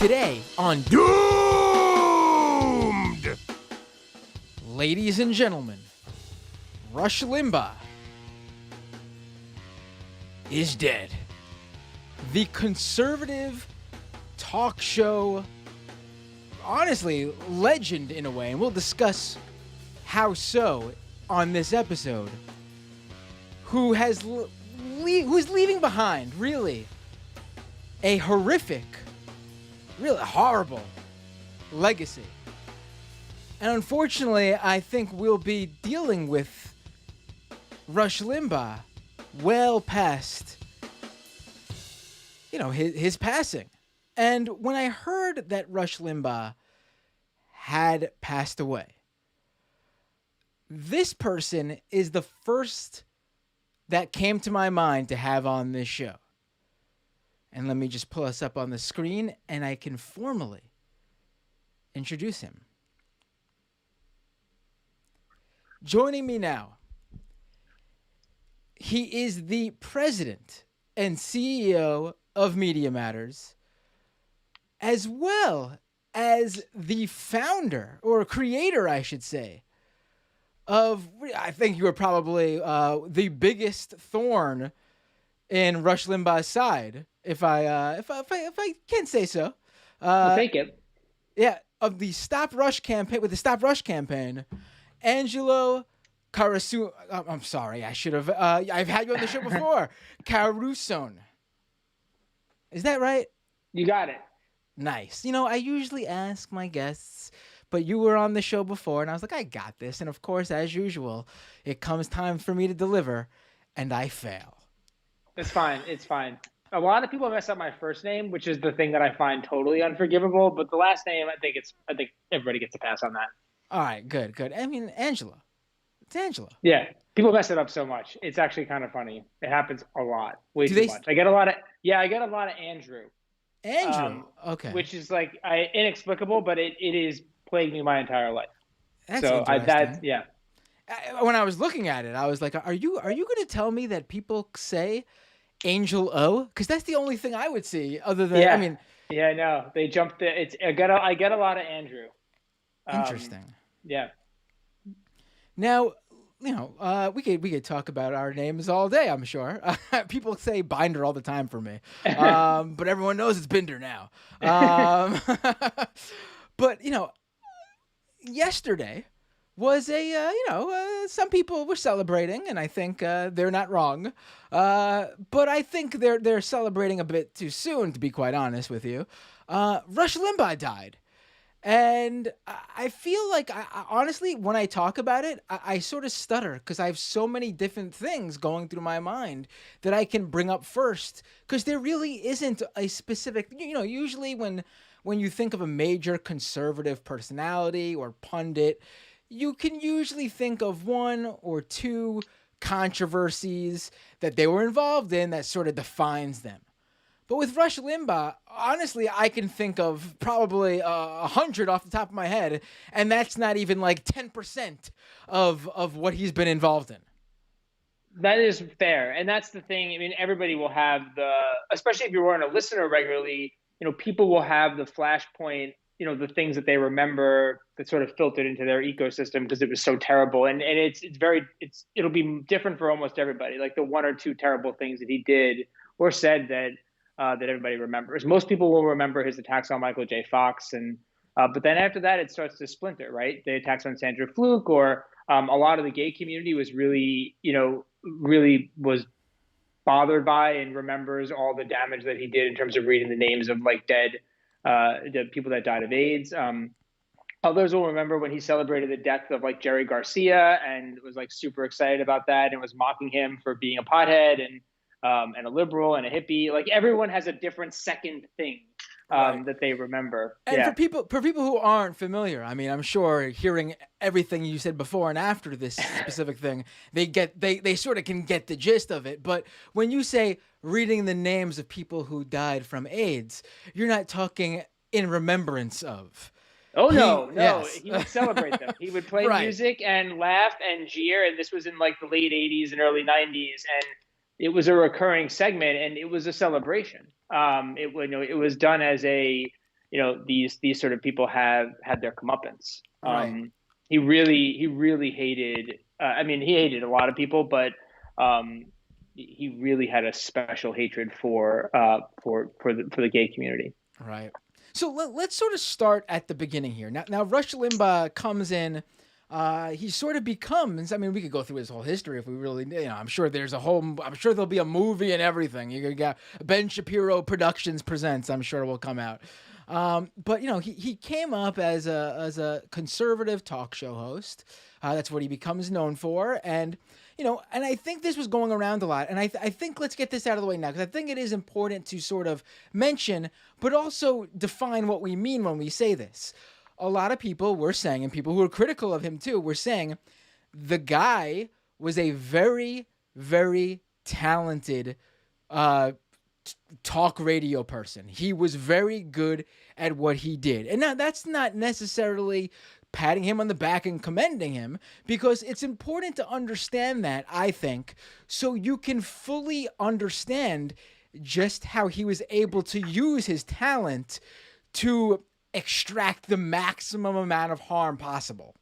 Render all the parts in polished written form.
Today on Doomed! Ladies and gentlemen, Rush Limbaugh is dead. The conservative talk show, honestly, legend in a way, and we'll discuss how so on this episode, who's leaving behind, really, a horrific, really horrible legacy. And unfortunately, I think we'll be dealing with Rush Limbaugh well past, his passing. And when I heard that Rush Limbaugh had passed away, this person is the first that came to my mind to have on this show. And let me just pull us up on the screen and I can formally introduce him. Joining me now, he is the president and CEO of Media Matters, as well as the founder, or creator, I should say, of, I think you were probably the biggest thorn in Rush Limbaugh's side, if I can say so. We'll take it. Yeah, of the Stop Rush campaign, with the Stop Rush campaign, Angelo Carusone. I'm sorry, I should have. I've had you on the show before. Carusone. Is that right? You got it. Nice. I usually ask my guests, but you were on the show before, and I was like, I got this. And of course, as usual, it comes time for me to deliver, and I fail. It's fine. It's fine. A lot of people mess up my first name, which is the thing that I find totally unforgivable. But the last name, I think everybody gets a pass on that. All right, good. I mean, Angela. It's Angela. Yeah, people mess it up so much. It's actually kind of funny. It happens a lot, way too much. I get a lot of Andrew. Andrew. Okay. Which is like inexplicable, but it is plagued me my entire life. That's interesting. When I was looking at it, I was like, "Are you going to tell me that people say Angel O? Because that's the only thing I would see other than no, they jumped it. I get a lot of Andrew. Interesting. Yeah. Now, we could talk about our names all day, I'm sure. People say Binder all the time for me, but everyone knows it's Binder now. But yesterday was some people were celebrating, and I think they're not wrong. But I think they're celebrating a bit too soon, to be quite honest with you. Rush Limbaugh died. And I feel like, honestly, when I talk about it, I sort of stutter because I have so many different things going through my mind that I can bring up first, because there really isn't a specific, usually when you think of a major conservative personality or pundit, you can usually think of one or two controversies that they were involved in that sort of defines them. But with Rush Limbaugh, honestly, I can think of probably 100 off the top of my head, and that's not even like 10% of what he's been involved in. That is fair, and that's the thing. I mean, everybody will have especially if you weren't a listener regularly, people will have the flashpoint, the things that they remember that sort of filtered into their ecosystem because it was so terrible. And it'll be different for almost everybody. Like the one or two terrible things that he did or said that everybody remembers. Most people will remember his attacks on Michael J. Fox, but then after that, it starts to splinter, right? The attacks on Sandra Fluke, or a lot of the gay community was really was bothered by and remembers all the damage that he did in terms of reading the names of like the people that died of AIDS. Others will remember when he celebrated the death of like Jerry Garcia and was like super excited about that and was mocking him for being a pothead and a liberal and a hippie. Like everyone has a different second thing that they remember. And for people who aren't familiar, I mean, I'm sure hearing everything you said before and after this specific thing, they sort of can get the gist of it. But when you say reading the names of people who died from AIDS, you're not talking in remembrance of. Oh, no. Yes. He would celebrate them. He would play music and laugh and jeer. And this was in like the late 80s and early 90s. And it was a recurring segment and it was a celebration. It was done as a these sort of people have had their comeuppance. Right. He really hated. I mean, he hated a lot of people, but um, he really had a special hatred for the gay community. Right. So let's sort of start at the beginning here. Now Rush Limbaugh comes in. He sort of becomes. I mean, we could go through his whole history if we really. I'm sure there's a whole. I'm sure there'll be a movie and everything. You got Ben Shapiro Productions presents. I'm sure will come out. But he came up as a conservative talk show host. That's what he becomes known for, and I think this was going around a lot, and I think let's get this out of the way now because I think it is important to sort of mention, but also define what we mean when we say this. A lot of people were saying, and people who are critical of him too, were saying the guy was a very, very talented uh, talk radio person. He was very good at what he did. And now that's not necessarily patting him on the back and commending him because it's important to understand that, I think, so you can fully understand just how he was able to use his talent to extract the maximum amount of harm possible.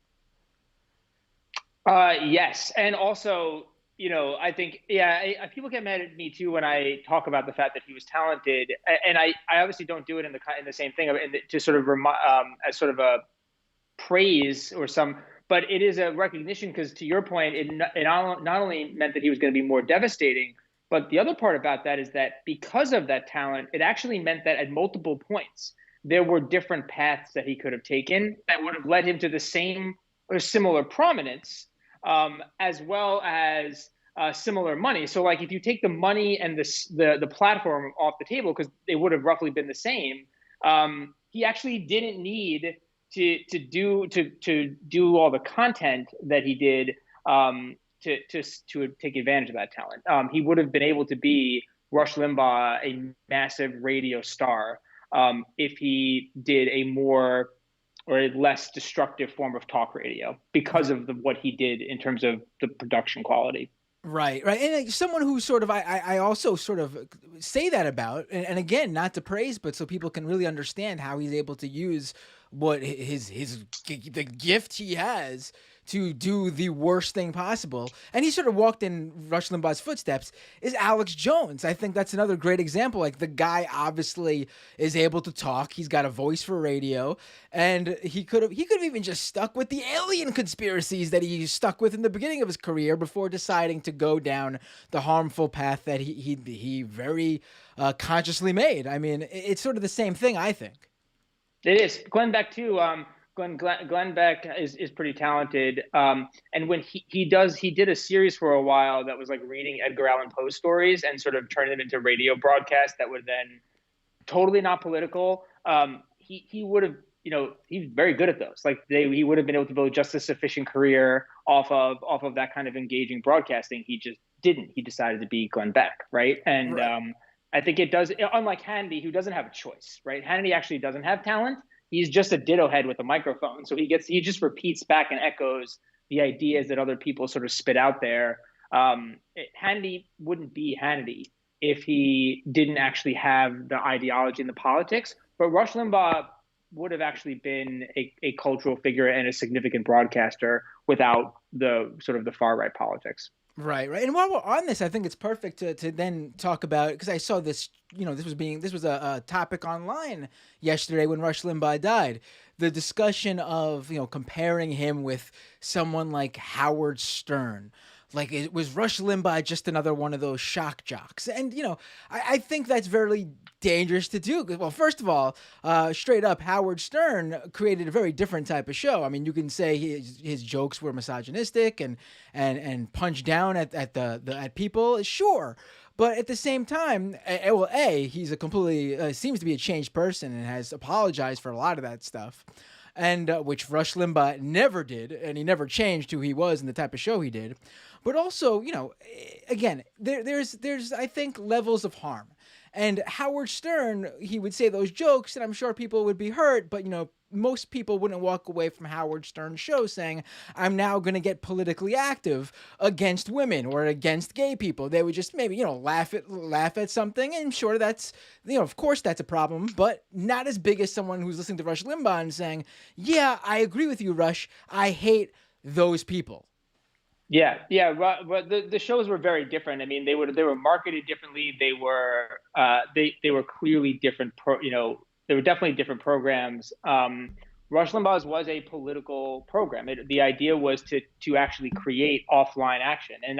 Yes, and also, I think, yeah, people get mad at me too when I talk about the fact that he was talented, and I obviously don't do it in the same thing, to sort of as sort of a praise or some, but it is a recognition because, to your point, it not only meant that he was going to be more devastating, but the other part about that is that because of that talent, it actually meant that at multiple points there were different paths that he could have taken that would have led him to the same or similar prominence, as well as similar money. So, like, if you take the money and the platform off the table, because they would have roughly been the same, he actually didn't need to do all the content that he did, to take advantage of that talent. He would have been able to be Rush Limbaugh, a massive radio star, if he did a more or a less destructive form of talk radio because of what he did in terms of the production quality. Right, right. And someone who sort of, I also sort of say that about, and again, not to praise, but so people can really understand how he's able to use what the gift he has to do the worst thing possible. And he sort of walked in Rush Limbaugh's footsteps is Alex Jones. I think that's another great example. Like, the guy obviously is able to talk. He's got a voice for radio, and he could have even just stuck with the alien conspiracies that he stuck with in the beginning of his career before deciding to go down the harmful path that he very consciously made. I mean, it's sort of the same thing, I think. It is. Glenn Beck too. Glenn Beck is pretty talented. And when he did a series for a while that was like reading Edgar Allan Poe stories and sort of turning them into radio broadcasts that were then totally not political. He would have, he's very good at those. Like, he would have been able to build just a sufficient career off of that kind of engaging broadcasting. He just didn't. He decided to be Glenn Beck, right? And Right. I think it does. Unlike Hannity, who doesn't have a choice, right? Hannity actually doesn't have talent. He's just a ditto head with a microphone, so he just repeats back and echoes the ideas that other people sort of spit out there. Hannity wouldn't be Hannity if he didn't actually have the ideology and the politics. But Rush Limbaugh would have actually been a cultural figure and a significant broadcaster without the sort of the far right politics. Right, right. And while we're on this, I think it's perfect to then talk about, because I saw this, this was a topic online yesterday when Rush Limbaugh died. The discussion of, comparing him with someone like Howard Stern. Like, it was Rush Limbaugh just another one of those shock jocks? And, I think that's very dangerous to do. Well, first of all, straight up, Howard Stern created a very different type of show. I mean, you can say his jokes were misogynistic and punch down at people, sure. But at the same time, he's a completely seems to be a changed person and has apologized for a lot of that stuff, and which Rush Limbaugh never did, and he never changed who he was and the type of show he did. But also, again, there's I think levels of harm. And Howard Stern, he would say those jokes, and I'm sure people would be hurt, but most people wouldn't walk away from Howard Stern's show saying, I'm now going to get politically active against women or against gay people. They would just maybe, laugh at something, and sure, that's, of course that's a problem, but not as big as someone who's listening to Rush Limbaugh and saying, yeah, I agree with you, Rush. I hate those people. Yeah. But the shows were very different. I mean, they were marketed differently. They were clearly different. They were definitely different programs. Rush Limbaugh's was a political program. The idea was to actually create offline action, and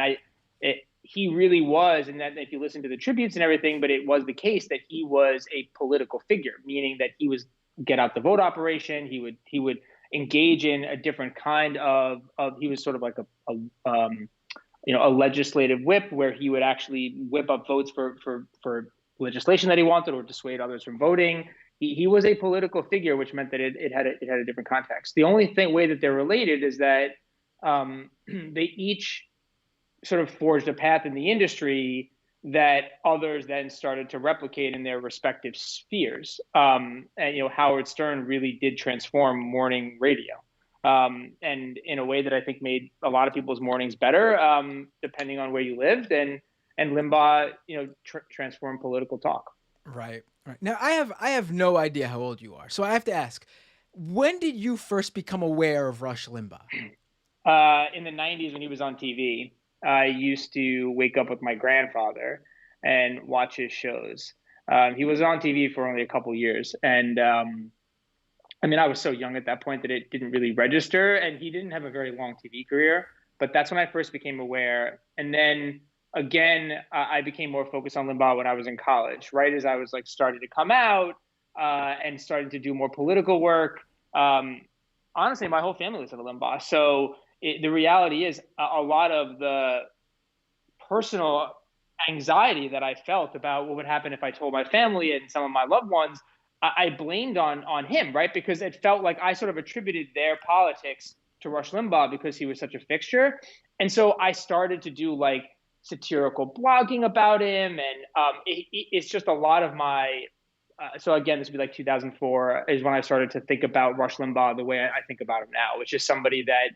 he really was. And that if you listen to the tributes and everything, but it was the case that he was a political figure, meaning that he was get out the vote operation. He would engage in a different kind of he was sort of like a legislative whip, where he would actually whip up votes for legislation that he wanted or dissuade others from voting. He was a political figure, which meant that it had a different context. The only way that they're related is that they each sort of forged a path in the industry that others then started to replicate in their respective spheres. And Howard Stern really did transform morning radio, and in a way that I think made a lot of people's mornings better, depending on where you lived. And Limbaugh, transformed political talk. Right. Right. Now I have no idea how old you are, so I have to ask, when did you first become aware of Rush Limbaugh? In the '90s, when he was on TV, I used to wake up with my grandfather and watch his shows. He was on TV for only a couple years, and I mean, I was so young at that point that it didn't really register, and he didn't have a very long TV career. But that's when I first became aware. And then again, I became more focused on Limbaugh when I was in college, right as I was like starting to come out, and starting to do more political work. Honestly, my whole family listened to Limbaugh. So the reality is, a lot of the personal anxiety that I felt about what would happen if I told my family and some of my loved ones, I blamed on him, right? Because it felt like I sort of attributed their politics to Rush Limbaugh because he was such a fixture. And so I started to do like satirical blogging about him. And it's just a lot of my, so again, this would be like 2004 is when I started to think about Rush Limbaugh the way I think about him now, which is somebody that,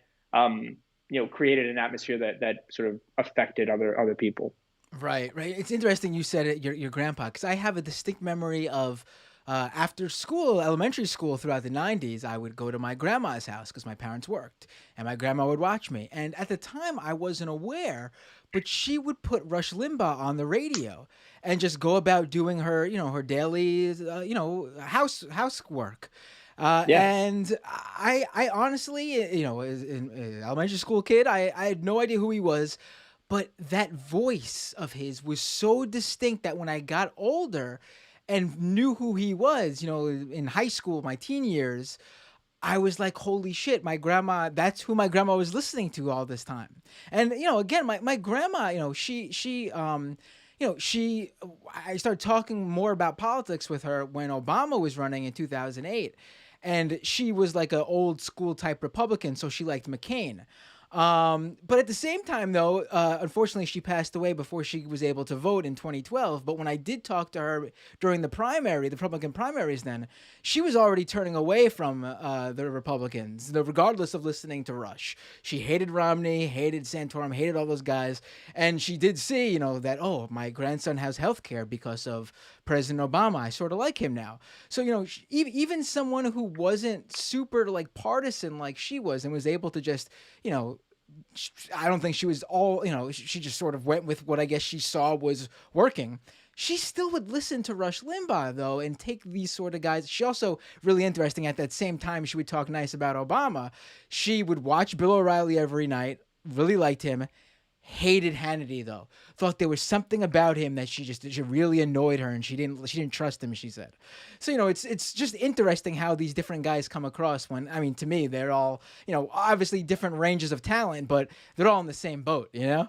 created an atmosphere that sort of affected other people. Right, right. It's interesting you said it, your grandpa, because I have a distinct memory of after school, elementary school throughout the 90s, I would go to my grandma's house because my parents worked, and my grandma would watch me. And at the time, I wasn't aware, but she would put Rush Limbaugh on the radio and just go about doing her, her daily, housework. Yeah. And I honestly, as an elementary school kid, I had no idea who he was, but that voice of his was so distinct that when I got older and knew who he was, in high school, my teen years, I was like, holy shit, my grandma, that's who my grandma was listening to all this time. And, again, my grandma, I started talking more about politics with her when Obama was running in 2008. And she was like an old school type Republican, so she liked McCain. But at the same time, though, unfortunately, she passed away before she was able to vote in 2012. But when I did talk to her during the Republican primaries, then she was already turning away from the Republicans, regardless of listening to Rush. She hated Romney, hated Santorum, hated all those guys, and she did see, that my grandson has health care because of President Obama. I sort of like him now. So even someone who wasn't super like partisan like she was and was able to just I don't think she was all, she just sort of went with what I guess she saw was working. She still would listen to Rush Limbaugh, though, and take these sort of guys. She also, really interesting, at that same time she would talk nice about Obama, she would watch Bill O'Reilly every night, really liked him, hated Hannity, though. Thought there was something about him that she really annoyed her, and she didn't trust him, she said. So, it's just interesting how these different guys come across when, I mean, to me, they're all, obviously different ranges of talent, but they're all in the same boat, Yeah,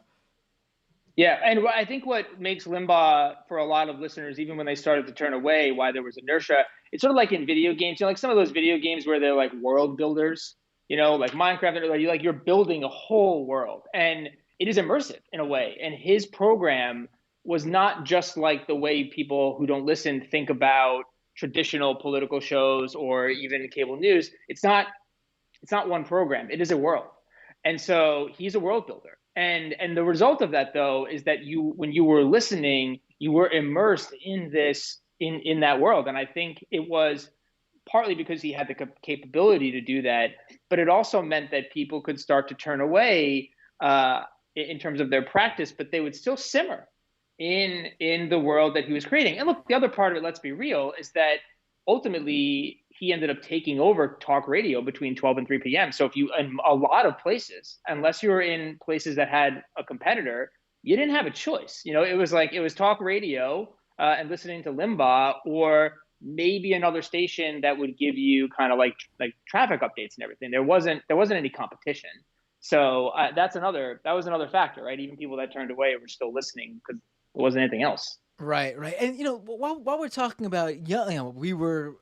and I think what makes Limbaugh, for a lot of listeners, even when they started to turn away, why there was inertia, it's sort of like in video games, like some of those video games where they're like world builders, like Minecraft, you're building a whole world, and it is immersive in a way. And his program was not just like the way people who don't listen think about traditional political shows or even cable news. It's not one program. It is a world. And so he's a world builder. And the result of that though is that you when you were listening, you were immersed in this in that world. And I think it was partly because he had the capability to do that, but it also meant that people could start to turn away in terms of their practice, but they would still simmer in the world that he was creating. And look, the other part of it, let's be real, is that ultimately he ended up taking over talk radio between 12 and 3 p.m. So if you, in a lot of places, unless you were in places that had a competitor, you didn't have a choice. It was like it was talk radio and listening to Limbaugh, or maybe another station that would give you kind of like traffic updates and everything. There wasn't any competition. So that was another factor, right? Even people that turned away were still listening because there wasn't anything else. Right, right. And while we're talking about young, we were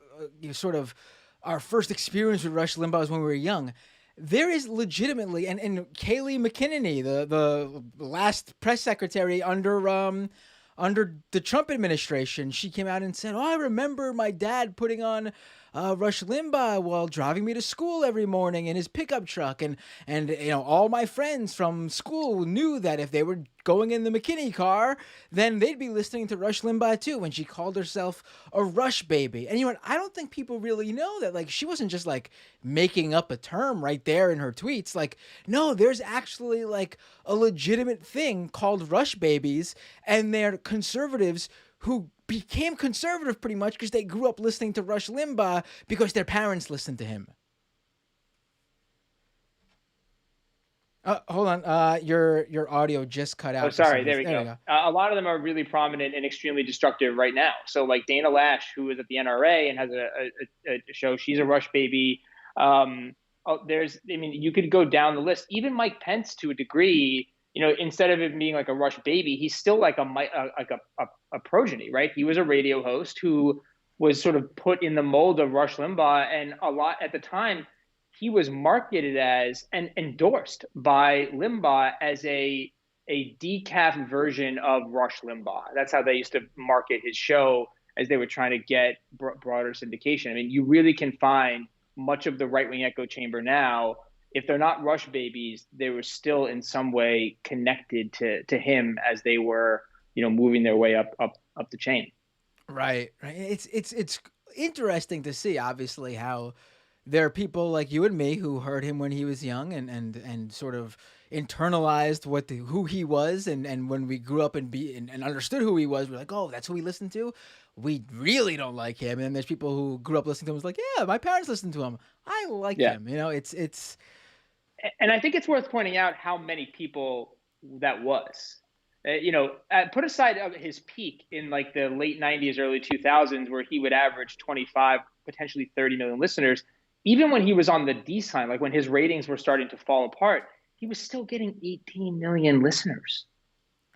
sort of our first experience with Rush Limbaugh was when we were young. There is legitimately, and Kayleigh McEnany, the last press secretary under the Trump administration, she came out and said, "Oh, I remember my dad putting on Rush Limbaugh while driving me to school every morning in his pickup truck, and all my friends from school knew that if they were going in the McKinney car, then they'd be listening to Rush Limbaugh too." When she called herself a Rush baby, and I don't think people really know that. Like, she wasn't just like making up a term right there in her tweets. Like, no, there's actually like a legitimate thing called Rush babies, and they're conservatives who became conservative pretty much because they grew up listening to Rush Limbaugh because their parents listened to him. Hold on. Your audio just cut Oh, out for some sorry. There reason. we There we go. go. A lot of them are really prominent and extremely destructive right now. So, like Dana Lash, who is at the NRA and has a show, she's a Rush baby. You could go down the list. Even Mike Pence, to a degree, instead of it being like a Rush baby, he's still like a progeny, right? He was a radio host who was sort of put in the mold of Rush Limbaugh, and a lot at the time he was marketed as and endorsed by Limbaugh as a decaf version of Rush Limbaugh. That's how they used to market his show as they were trying to get broader syndication. I mean, you really can find much of the right wing echo chamber now. If they're not Rush babies, they were still in some way connected to him as they were, moving their way up the chain. Right, right. It's interesting to see, obviously, how there are people like you and me who heard him when he was young and sort of internalized who he was, and when we grew up and understood who he was, we're like, oh, that's who we listened to. We really don't like him. And then there's people who grew up listening to him, was like, yeah, my parents listened to him. I like Yeah. him. It's And I think it's worth pointing out how many people that was. Put aside his peak in like the late 90s, early 2000s, where he would average 25, potentially 30 million listeners. Even when he was on the decline, like when his ratings were starting to fall apart, he was still getting 18 million listeners.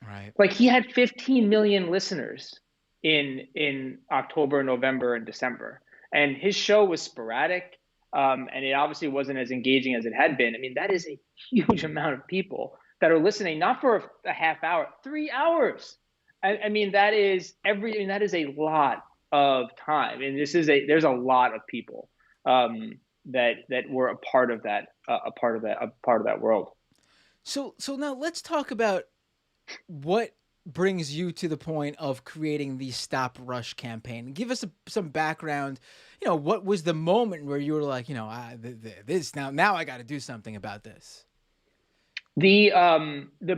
right. Like he had 15 million listeners in October, November, and December, and his show was sporadic, and it obviously wasn't as engaging as it had been. I mean, that is a huge amount of people that are listening, not for a half hour, 3 hours. I mean, that is that is a lot of time, and there's a lot of people that were a part of that world. So now let's talk about what brings you to the point of creating the Stop Rush campaign. Give us some background. What was the moment where you were like, this now I got to do something about this? The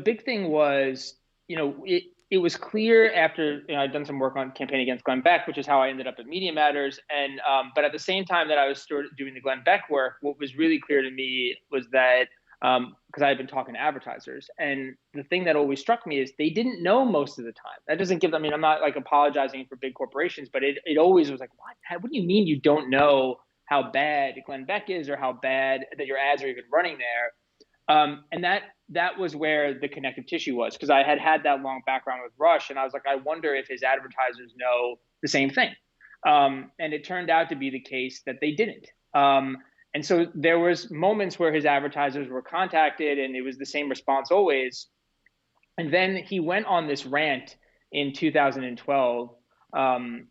big thing was, it was clear after I'd done some work on campaign against Glenn Beck, which is how I ended up at Media Matters. And but at the same time that I was doing the Glenn Beck work, what was really clear to me was that because I had been talking to advertisers, and the thing that always struck me is they didn't know most of the time. That doesn't give them. I mean, I'm not like apologizing for big corporations, but it always was like, what do you mean you don't know how bad Glenn Beck is, or how bad that your ads are even running there? And that was where the connective tissue was, because I had that long background with Rush, and I was like, I wonder if his advertisers know the same thing. And it turned out to be the case that they didn't. And so there was moments where his advertisers were contacted, and it was the same response always. And then he went on this rant in 2012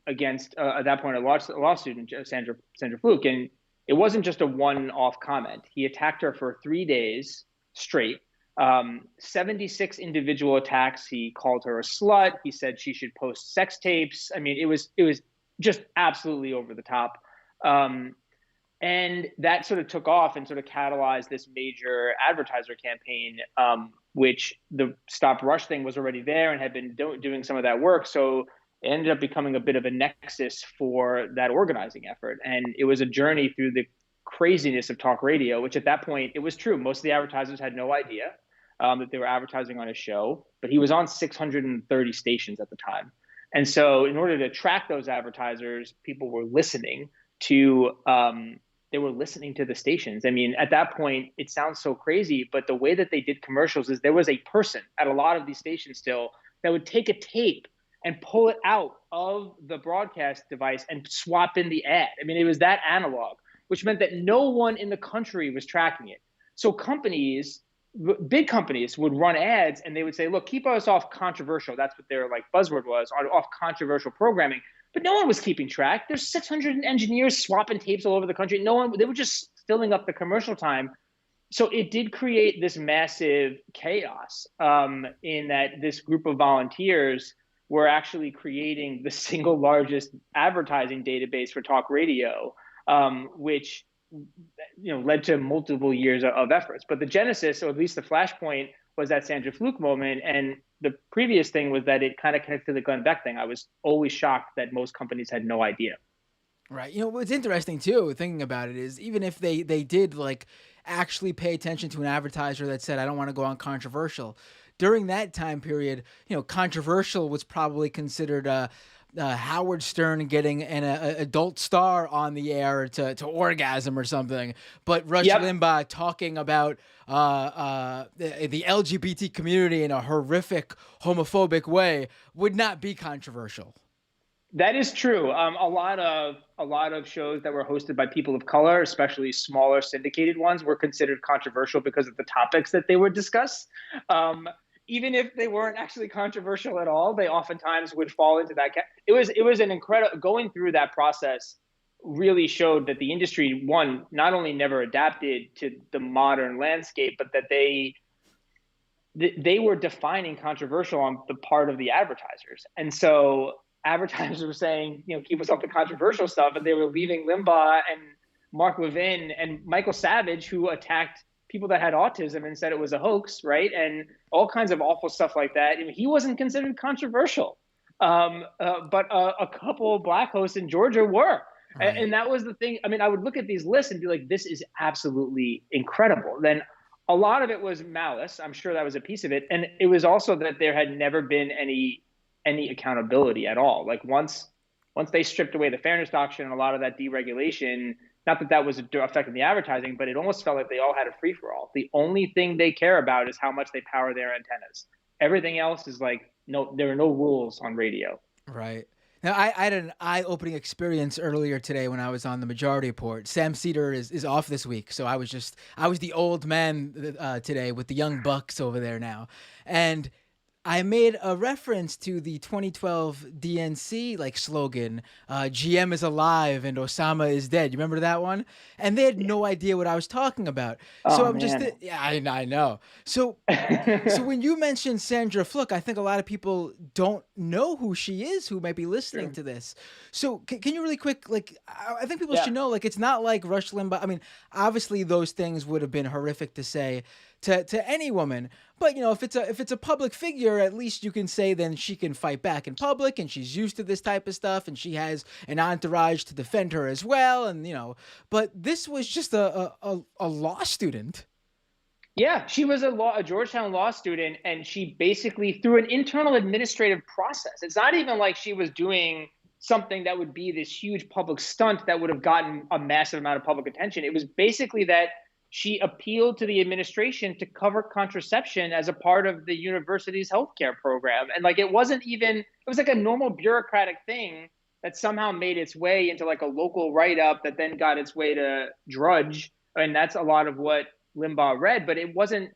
against at that point a law student, Sandra Fluke, and it wasn't just a one-off comment. He attacked her for 3 days straight. 76 individual attacks. He called her a slut. He said she should post sex tapes. I mean, it was just absolutely over the top. Um, and that sort of took off and sort of catalyzed this major advertiser campaign, which the Stop Rush thing was already there and had been doing some of that work. So it ended up becoming a bit of a nexus for that organizing effort. And it was a journey through the craziness of talk radio, which at that point, it was true. Most of the advertisers had no idea that they were advertising on a show, but he was on 630 stations at the time. And so in order to track those advertisers, people were listening to they were listening to the stations. I mean, at that point, it sounds so crazy, but the way that they did commercials is there was a person at a lot of these stations still that would take a tape and pull it out of the broadcast device and swap in the ad. I mean, it was that analog, which meant that no one in the country was tracking it. So companies, big companies, would run ads and they would say, look, keep us off controversial. That's what their like buzzword was, off controversial programming. But no one was keeping track. There's 600 engineers swapping tapes all over the country. No one, they were just filling up the commercial time. So it did create this massive chaos in that this group of volunteers were actually creating the single largest advertising database for talk radio, which led to multiple years of efforts. But the genesis, or at least the flashpoint, was that Sandra Fluke moment. And the previous thing was that it kind of connected to the Glenn Beck thing. I was always shocked that most companies had no idea. Right. What's interesting too, thinking about it, is even if they did like actually pay attention to an advertiser that said, I don't want to go on controversial, during that time period, controversial was probably considered Howard Stern getting an adult star on the air to orgasm or something. But Rush Limbaugh talking about the LGBT community in a horrific homophobic way would not be controversial. That is true. A lot of shows that were hosted by people of color, especially smaller syndicated ones, were considered controversial because of the topics that they would discuss. Even if they weren't actually controversial at all, they oftentimes would fall into that. It was an incredible, going through that process really showed that the industry, one, not only never adapted to the modern landscape, but that they were defining controversial on the part of the advertisers. And so advertisers were saying, keep us off the controversial stuff, and they were leaving Limbaugh and Mark Levin and Michael Savage, who attacked people that had autism and said it was a hoax, right? And all kinds of awful stuff like that. I mean, he wasn't considered controversial, but a couple of black hosts in Georgia were. Right. And that was the thing. I mean, I would look at these lists and be like, this is absolutely incredible. Then a lot of it was malice. I'm sure that was a piece of it. And it was also that there had never been any accountability at all. Like once they stripped away the fairness doctrine and a lot of that deregulation, not that was affecting the advertising, but it almost felt like they all had a free-for-all. The only thing they care about is how much they power their antennas. Everything else is like, no, there are no rules on radio. Right. Now, I had an eye-opening experience earlier today when I was on the Majority Report. Sam Cedar is off this week, so I was the old man today with the young bucks over there now. And I made a reference to the 2012 DNC slogan, GM is alive and Osama is dead. You remember that one? And they had no idea what I was talking about. So I'm just, I know. So when you mentioned Sandra Fluke, I think a lot of people don't know who she is who might be listening to this. So can you really quick, I think people should know, it's not like Rush Limbaugh. I mean, obviously those things would have been horrific to say to any woman. But if it's a public figure, at least you can say then she can fight back in public, and she's used to this type of stuff, and she has an entourage to defend her as well. And but this was just a law student. Yeah, she was a Georgetown law student, and she basically, through an internal administrative process, it's not even like she was doing something that would be this huge public stunt that would have gotten a massive amount of public attention. It was basically that she appealed to the administration to cover contraception as a part of the university's healthcare program. And it was like a normal bureaucratic thing that somehow made its way into a local write-up that then got its way to Drudge. And that's a lot of what Limbaugh read, but it wasn't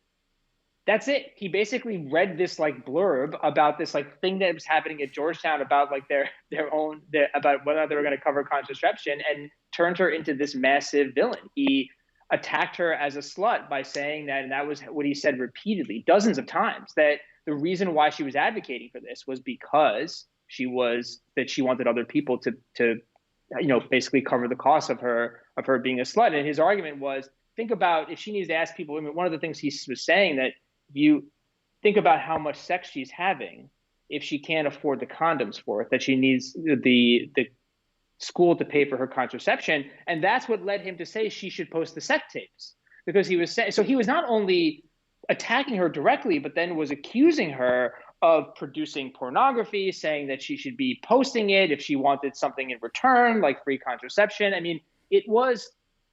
That's it. He basically read this like blurb about this like thing that was happening at Georgetown about like about whether they were going to cover contraception, and turned her into this massive villain. He attacked her as a slut by saying that, and that was what he said repeatedly, dozens of times, that the reason why she was advocating for this was because she wanted other people to basically cover the cost of her being a slut. And his argument was, think about if she needs to ask people. I mean, one of the things he was saying that you think about how much sex she's having if she can't afford the condoms for it, that she needs the school to pay for her contraception. And that's what led him to say she should post the sex tapes, because he was saying, so he was not only attacking her directly, but then was accusing her of producing pornography, saying that she should be posting it if she wanted something in return, like free contraception. I mean, it was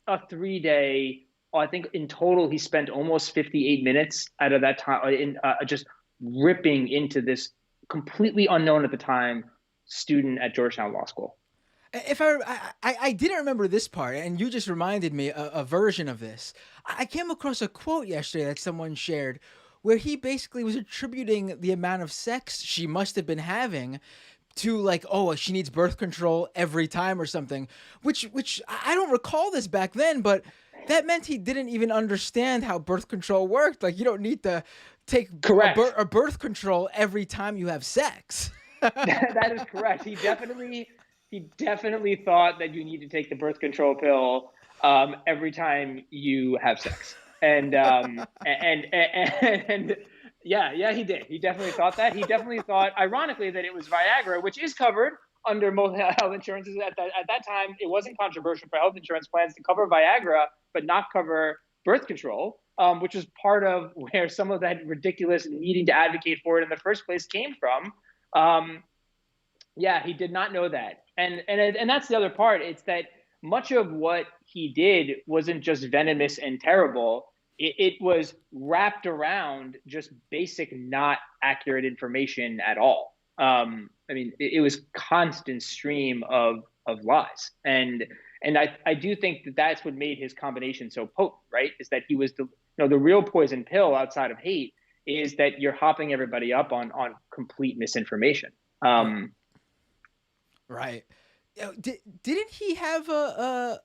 a 3 day. I think in total he spent almost 58 minutes out of that time in just ripping into this completely unknown at the time student at Georgetown Law School. If I didn't remember this part, and you just reminded me a version of this. I came across a quote yesterday that someone shared, where he basically was attributing the amount of sex she must have been having to like, oh, she needs birth control every time or something, which I don't recall this back then, but that meant he didn't even understand how birth control worked. Like, you don't need to take Correct. a birth control every time you have sex. That is correct. He definitely thought that you need to take the birth control pill every time you have sex. And yeah, he did. He definitely thought that. He definitely thought, ironically, that it was Viagra, which is covered under most health insurances. At that time, it wasn't controversial for health insurance plans to cover Viagra, but not cover birth control, which is part of where some of that ridiculous needing to advocate for it in the first place came from. Yeah, he did not know that, and that's the other part. It's that much of what he did wasn't just venomous and terrible. It was wrapped around just basic, not accurate information at all. I mean, it was constant stream of lies, and I do think that that's what made his combination so potent, right? Is that he was the real poison pill outside of hate is that you're hopping everybody up on complete misinformation. Right. Didn't he have a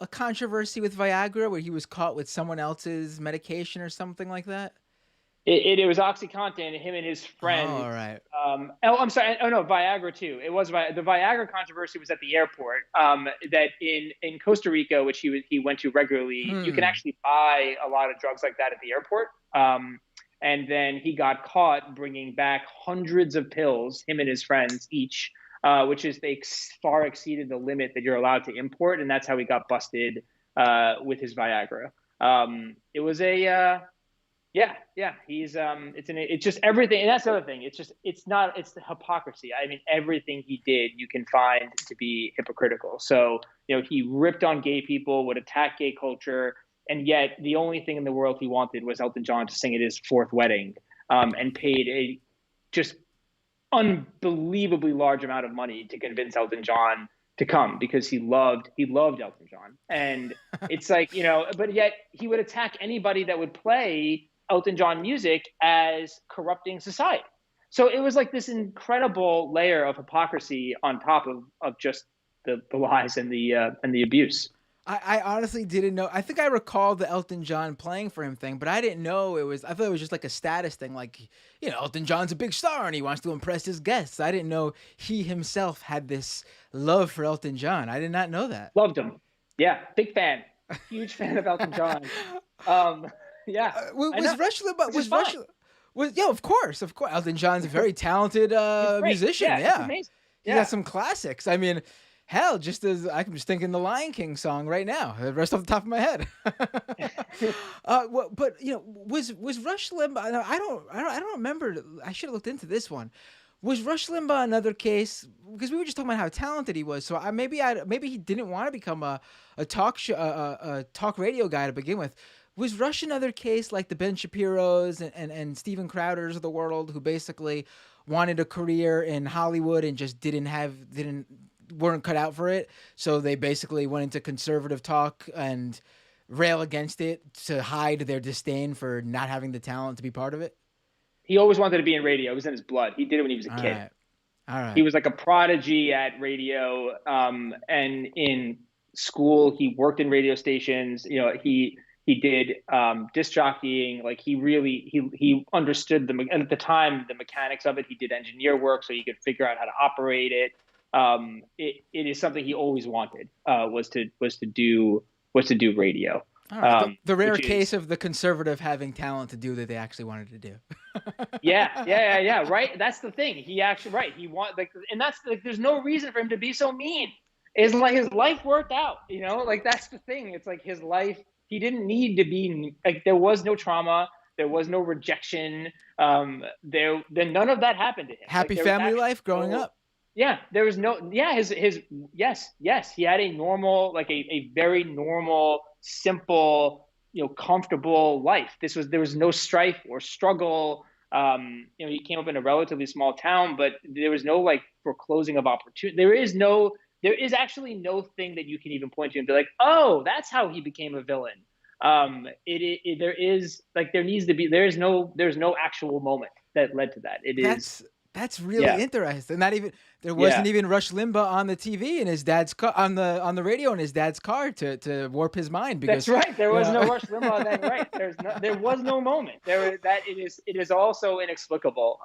controversy with Viagra where he was caught with someone else's medication or something like that? It was OxyContin, him and his Oh, friend. all right. I'm sorry. Oh no, Viagra too. It was the Viagra controversy was at the airport. That in Costa Rica, which he went to regularly, you can Hmm. actually buy a lot of drugs like that at the airport. And then he got caught bringing back hundreds of pills, him and his friends each, which is they far exceeded the limit that you're allowed to import, and that's how he got busted with his Viagra. It was a yeah. It's just everything, and that's the other thing. It's the hypocrisy. I mean, everything he did, you can find to be hypocritical. So he ripped on gay people, would attack gay culture, and yet the only thing in the world he wanted was Elton John to sing at his fourth wedding, and paid a just unbelievably large amount of money to convince Elton John to come because he loved Elton John. And it's like, but yet he would attack anybody that would play Elton John music as corrupting society. So it was like this incredible layer of hypocrisy on top of just the lies and the abuse. I honestly didn't know. I think I recalled the Elton John playing for him thing, but I didn't know it was. I thought it was just like a status thing, like Elton John's a big star and he wants to impress his guests. I didn't know he himself had this love for Elton John. I did not know that. Loved him. Yeah, big fan, huge fan of Elton John. Um, yeah, I Was know, Rush Limbaugh? which is Was Rush? fine. Was yeah, of course, of course. Elton John's a very talented He's great. musician. Yeah, he's Yeah, amazing. he got Yeah. some classics. I mean, hell, just as I'm just thinking the Lion King song right now, the rest off the top of my head. But was Rush Limbaugh? No, I don't remember. I should have looked into this one. Was Rush Limbaugh another case? Because we were just talking about how talented he was. So maybe he didn't want to become a talk show a talk radio guy to begin with. Was Rush another case like the Ben Shapiro's and Steven Crowders of the world, who basically wanted a career in Hollywood and just weren't cut out for it, so they basically went into conservative talk and rail against it to hide their disdain for not having the talent to be part of it? He always wanted to be in radio. It was in his blood. He did it when he was a All kid. right. All He right. was like a prodigy at radio, and in school he worked in radio stations. He did disc jockeying. Like he understood and at the time the mechanics of it. He did engineer work so he could figure out how to operate it. It is something he always wanted, was to do radio, All right. The rare which case is of the conservative having talent to do that they actually wanted to do. yeah, right. That's the thing. He actually right. He want like, and that's like, there's no reason for him to be so mean. It's like his life worked out, Like that's the thing. It's like his life. He didn't need to be like. There was no trauma. There was no rejection. Then none of that happened to him. Like Happy there was family actually life growing no, up. yeah, there was no, yeah, his, yes, he had a normal, like a very normal, simple, comfortable life. There was no strife or struggle. He came up in a relatively small town, but there was no like foreclosing of opportunity. There is actually no thing that you can even point to and be like, oh, that's how he became a villain. There is like, there's no actual moment that led to that. It is, That's really yeah. interesting. Not even there Yeah, wasn't even Rush Limbaugh on the TV in his dad's car on the radio in his dad's car to warp his mind that's because right. There you was no know Rush Limbaugh then, right? There was no moment. It is also inexplicable.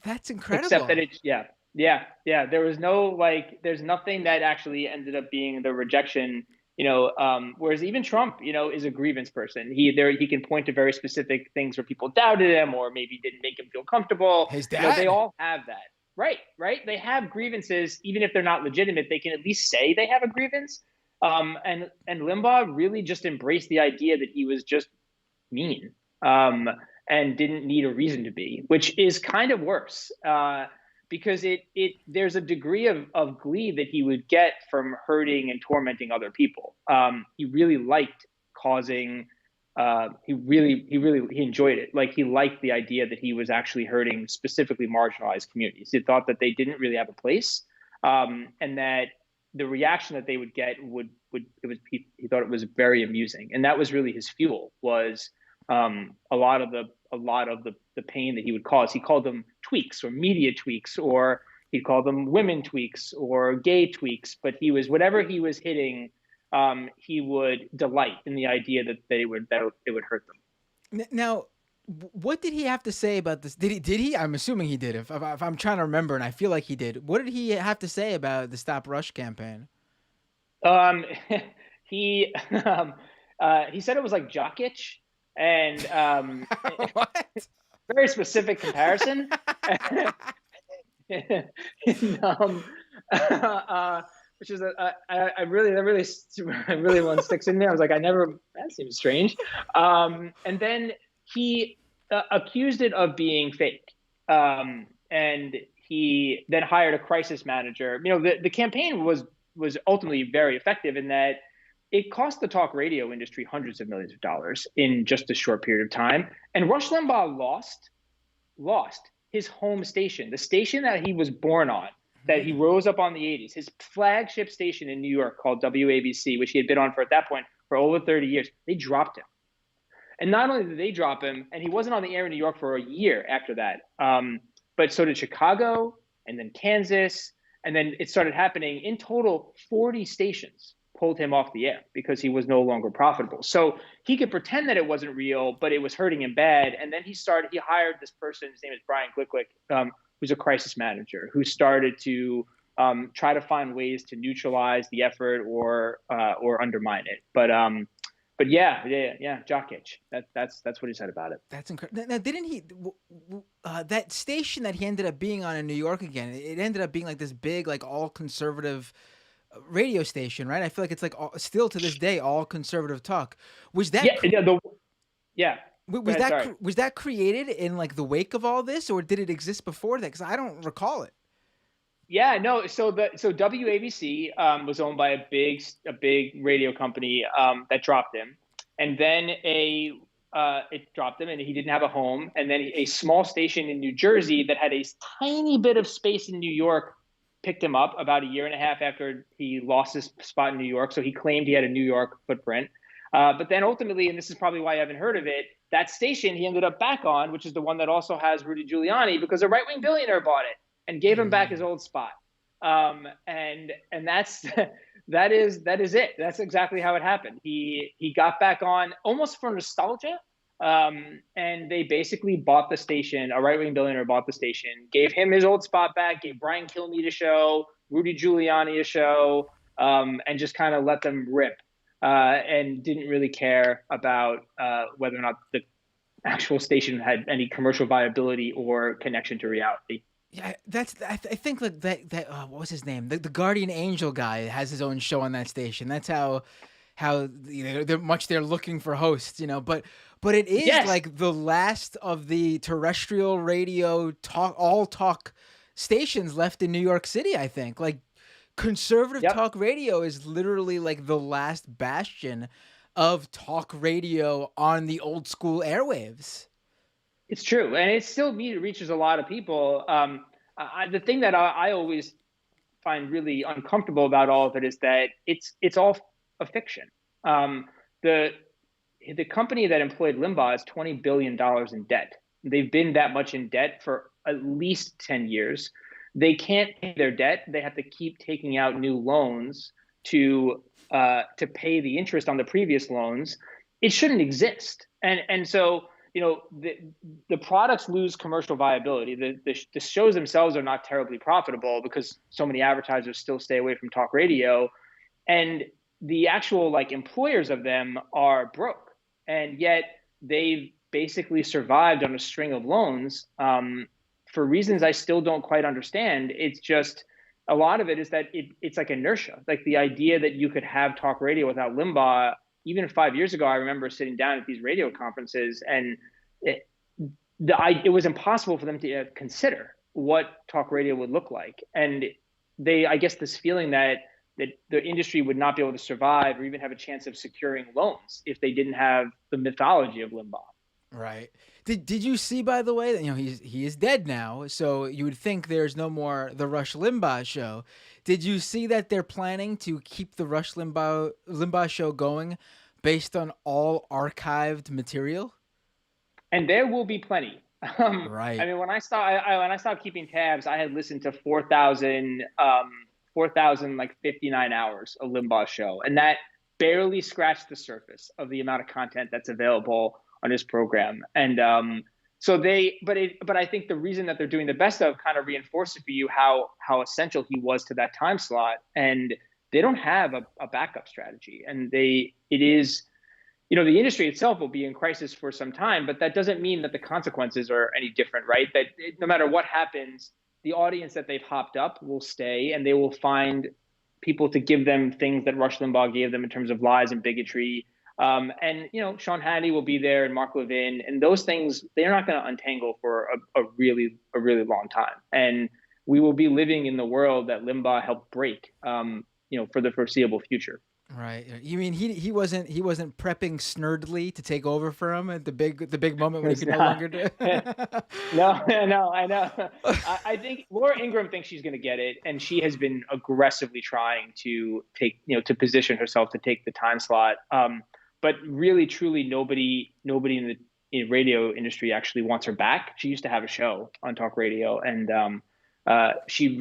that's Except that incredible. yeah. There was no like, there's nothing that actually ended up being the rejection. Whereas even Trump, is a grievance person. He can point to very specific things where people doubted him or maybe didn't make him feel comfortable. His They dad. all have that. Right, right. They have grievances, even if they're not legitimate. They can at least say they have a grievance. And Limbaugh really just embraced the idea that he was just mean, and didn't need a reason to be, which is kind of worse, because there's a degree of glee that he would get from hurting and tormenting other people. He really liked causing. He enjoyed it. Like he liked the idea that he was actually hurting specifically marginalized communities. He thought that they didn't really have a place, and that the reaction that they would get he thought it was very amusing, and that was really his fuel. Was a lot of the pain that he would cause. He called them tweaks or media tweaks, or he'd call them women tweaks or gay tweaks. But whatever he was hitting, he would delight in the idea that it would hurt them. Now, what did he have to say about this? Did he? I'm assuming he did. If I'm trying to remember, and I feel like he did. What did he have to say about the Stop Rush campaign? Um, he he said it was like jock itch, and What? very specific comparison. um, which is I really one sticks in there. I was like, that seems strange. And then he accused it of being fake, and he then hired a crisis manager. The campaign was ultimately very effective in that it cost the talk radio industry hundreds of millions of dollars in just a short period of time. And Rush Limbaugh lost his home station, the station that he was born on, that he rose up on the 80s, his flagship station in New York called WABC, which he had been on for at that point for over 30 years. They dropped him. And not only did they drop him, and he wasn't on the air in New York for a year after that, but so did Chicago, and then Kansas, and then it started happening. In total, 40 stations pulled him off the air because he was no longer profitable. So he could pretend that it wasn't real, but it was hurting him bad. And then he hired this person, his name is Brian Glicklick, who's a crisis manager, who started to try to find ways to neutralize the effort or undermine it. But yeah, jock itch. That's what he said about it. That's incredible. Now, didn't he? That station that he ended up being on in New York again, it ended up being like this big, like all conservative radio station, right? I feel like it's like still to this day all conservative talk. Was that? Yeah. Go Was ahead, sorry. was that created in like the wake of all this, or did it exist before that? Because I don't recall it. Yeah, no. So WABC was owned by a big radio company that dropped him, and then it dropped him, and he didn't have a home. And then a small station in New Jersey that had a tiny bit of space in New York picked him up about a year and a half after he lost his spot in New York. So he claimed he had a New York footprint. But then ultimately, and this is probably why I haven't heard of it, that station he ended up back on, which is the one that also has Rudy Giuliani, because a right wing billionaire bought it and gave him back his old spot. And that's that is it. That's exactly how it happened. He got back on almost for nostalgia. And they basically bought the station. A right wing billionaire bought the station, gave him his old spot back, gave Brian Kilmeade a show, Rudy Giuliani a show, and just kind of let them rip. And didn't really care about whether or not the actual station had any commercial viability or connection to reality. Yeah, I think like that what was his name? The Guardian Angel guy has his own show on that station. That's how they're looking for hosts, But it is Yes. like the last of the terrestrial radio talk stations left in New York City, I think. Like conservative Yep. talk radio is literally like the last bastion of talk radio on the old school airwaves. It's true, and it still reaches a lot of people. The thing that I always find really uncomfortable about all of it is that it's all a fiction. The company that employed Limbaugh is $20 billion in debt. They've been that much in debt for at least 10 years. They can't pay their debt. They have to keep taking out new loans to pay the interest on the previous loans. It shouldn't exist. And so the products lose commercial viability. The shows themselves are not terribly profitable because so many advertisers still stay away from talk radio, and the actual like employers of them are broke, and yet they've basically survived on a string of loans for reasons I still don't quite understand. It's just a lot of it is that it's like inertia, like the idea that you could have talk radio without Limbaugh. Even 5 years ago, I remember sitting down at these radio conferences, and it was impossible for them to consider what talk radio would look like. And I guess, this feeling that the industry would not be able to survive or even have a chance of securing loans if they didn't have the mythology of Limbaugh. Right. Did you see, by the way, that he is dead now, so you would think there's no more the Rush Limbaugh show. Did you see that they're planning to keep the Rush Limbaugh show going based on all archived material? And there will be plenty. I Right. mean, when I stopped keeping tabs, I had listened to 4,000 like 59 hours of Limbaugh show, and that barely scratched the surface of the amount of content that's available on his program. And but I think the reason that they're doing the best of kind of reinforces for you how essential he was to that time slot, and they don't have a backup strategy, and it is. The industry itself will be in crisis for some time, but that doesn't mean that the consequences are any different, right? That no matter what happens, the audience that they've hopped up will stay, and they will find people to give them things that Rush Limbaugh gave them in terms of lies and bigotry. And Sean Hannity will be there, and Mark Levin, and those things, they're not going to untangle for a really long time. And we will be living in the world that Limbaugh helped break, for the foreseeable future. Right. You mean he wasn't prepping Snurdly to take over for him at the big moment when he It's could no not. longer do it? No, no, I know. I think Laura Ingraham thinks she's going to get it, and she has been aggressively trying to to position herself to take the time slot. But really, truly, nobody in the radio industry actually wants her back. She used to have a show on talk radio, and she's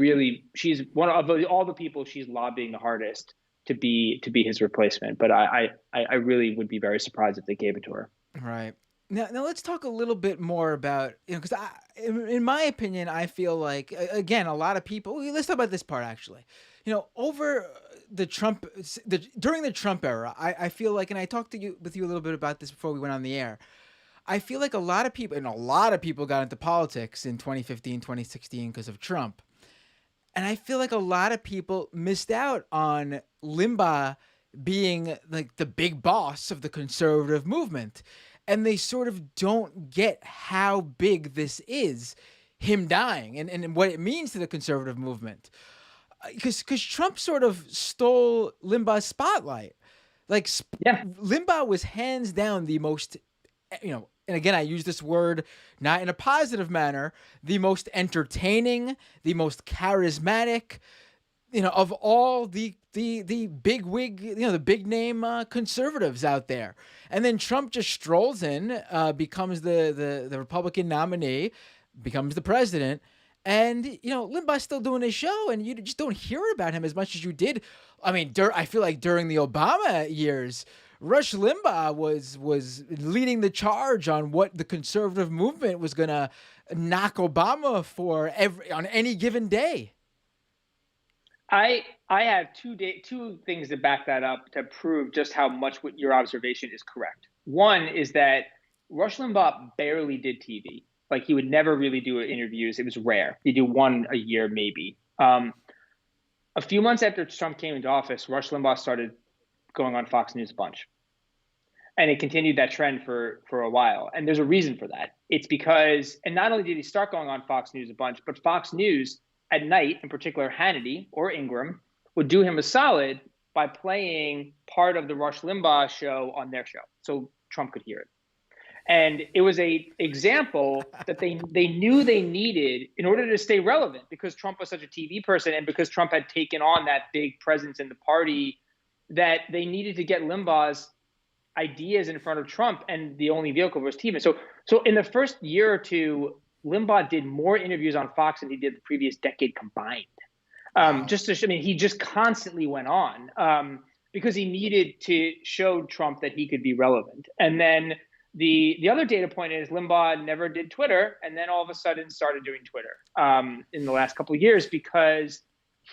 one of all the people she's lobbying the hardest to be his replacement. But I really would be very surprised if they gave it to her. Right. Now let's talk a little bit more about, because in my opinion, I feel like, again, a lot of people. Let's talk about this part actually. Over during the Trump era, I feel like, and I talked with you a little bit about this before we went on the air. I feel like a lot of people got into politics in 2015, 2016 because of Trump. And I feel like a lot of people missed out on Limbaugh being like the big boss of the conservative movement. And they sort of don't get how big this is, him dying, and what it means to the conservative movement. Because Trump sort of stole Limbaugh's spotlight. Like, Yeah. Limbaugh was hands down the most, and again, I use this word not in a positive manner, the most entertaining, the most charismatic, of all the big wig, the big name conservatives out there. And then Trump just strolls in, becomes the Republican nominee, becomes the president. And, Limbaugh's still doing his show, and you just don't hear about him as much as you did. I mean, I feel like during the Obama years, Rush Limbaugh was leading the charge on what the conservative movement was going to knock Obama for on any given day. I have two things to back that up to prove just how much what your observation is correct. One is that Rush Limbaugh barely did TV. Like, he would never really do interviews. It was rare. He'd do one a year, maybe. A few months after Trump came into office, Rush Limbaugh started going on Fox News a bunch. And it continued that trend for a while. And there's a reason for that. It's because, and not only did he start going on Fox News a bunch, but Fox News at night, in particular Hannity or Ingram, would do him a solid by playing part of the Rush Limbaugh show on their show, so Trump could hear it. And it was a example that they knew they needed in order to stay relevant, because Trump was such a TV person and because Trump had taken on that big presence in the party, that they needed to get Limbaugh's ideas in front of Trump, and the only vehicle was TV. So in the first year or two, Limbaugh did more interviews on Fox than he did the previous decade combined. He just constantly went on because he needed to show Trump that he could be relevant. And then the other data point is Limbaugh never did Twitter, and then all of a sudden started doing Twitter in the last couple of years, because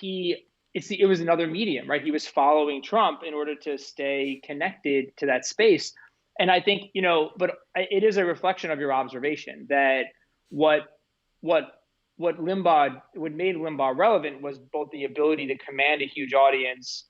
it was another medium, right? He was following Trump in order to stay connected to that space. And I think, but it is a reflection of your observation that what made Limbaugh relevant was both the ability to command a huge audience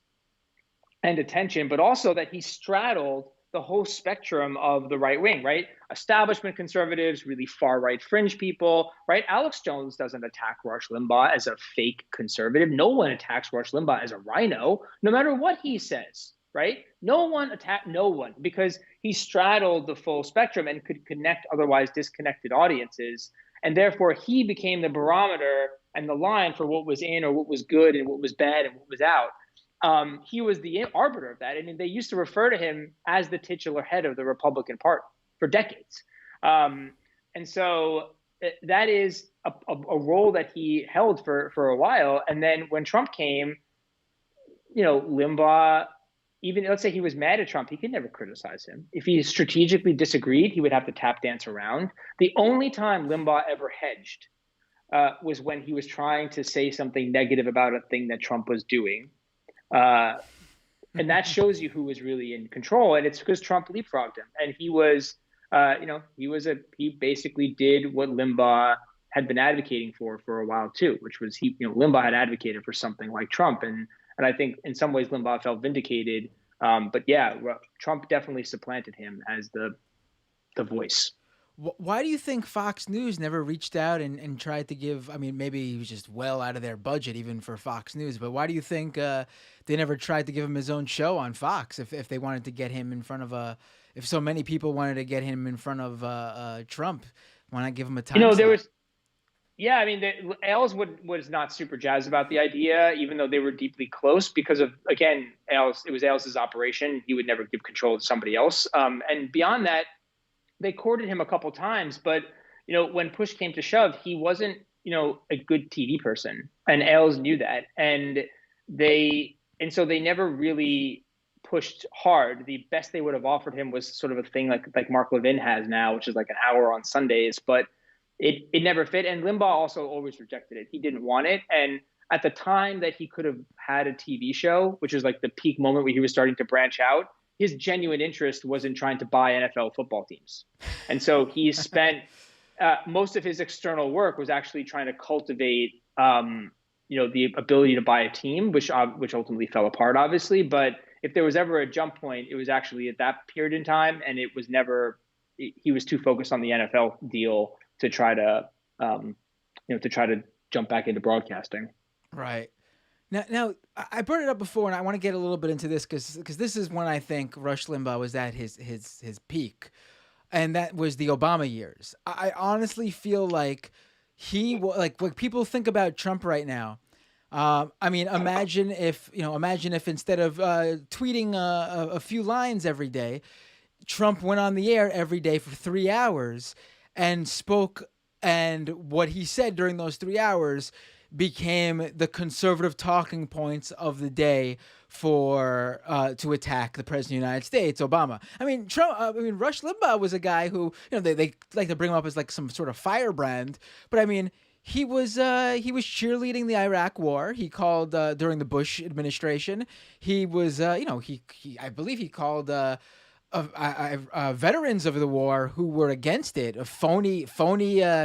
and attention, but also that he straddled the whole spectrum of the right wing, right? Establishment conservatives, really far right fringe people, right? Alex Jones doesn't attack Rush Limbaugh as a fake conservative. No one attacks Rush Limbaugh as a rhino, no matter what he says, right? No one attacked no one, because he straddled the full spectrum and could connect otherwise disconnected audiences. And therefore, he became the barometer and the line for what was in or what was good and what was bad and what was out. He was the arbiter of that. And they used to refer to him as the titular head of the Republican Party for decades. And so that is a role that he held for a while. And then when Trump came, Limbaugh, even let's say he was mad at Trump, he could never criticize him. If he strategically disagreed, he would have to tap dance around. The only time Limbaugh ever hedged was when he was trying to say something negative about a thing that Trump was doing. And that shows you who was really in control. And it's because Trump leapfrogged him. And he was, he basically did what Limbaugh had been advocating for a while too, which was Limbaugh had advocated for something like Trump. And I think in some ways Limbaugh felt vindicated. But yeah, Trump definitely supplanted him as the voice. Why do you think Fox News never reached out and tried to give, maybe he was just well out of their budget even for Fox News, but why do you think they never tried to give him his own show on Fox if they wanted to get him in front of if so many people wanted to get him in front of Trump, why not give him a time slot? There was, Ailes was not super jazzed about the idea, even though they were deeply close, because of, again, it was Ailes' operation. He would never give control to somebody else. And beyond that, they courted him a couple times, but when push came to shove, he wasn't a good TV person, and Ailes knew that, and so they never really pushed hard. The best they would have offered him was sort of a thing like Mark Levin has now, which is like an hour on Sundays, but it never fit. And Limbaugh also always rejected it. He didn't want it, and at the time that he could have had a TV show, which is like the peak moment where he was starting to branch out, his genuine interest was in trying to buy NFL football teams. And so he spent most of his external work was actually trying to cultivate, the ability to buy a team, which ultimately fell apart, obviously. But if there was ever a jump point, it was actually at that period in time. And it was never, he was too focused on the NFL deal to try to jump back into broadcasting. Right. Now, I brought it up before, and I want to get a little bit into this because this is when I think Rush Limbaugh was at his peak, and that was the Obama years. I honestly feel like when people think about Trump right now, I mean, imagine if instead of tweeting a few lines every day, Trump went on the air every day for 3 hours and spoke, and what he said during those 3 hours became the conservative talking points of the day for to attack the president of the United States, Obama. I mean, Trump. I mean, Rush Limbaugh was a guy who they like to bring him up as like some sort of firebrand, but I mean. He was cheerleading the Iraq War. He called during the Bush administration. He was he I believe he called veterans of the war who were against it, phony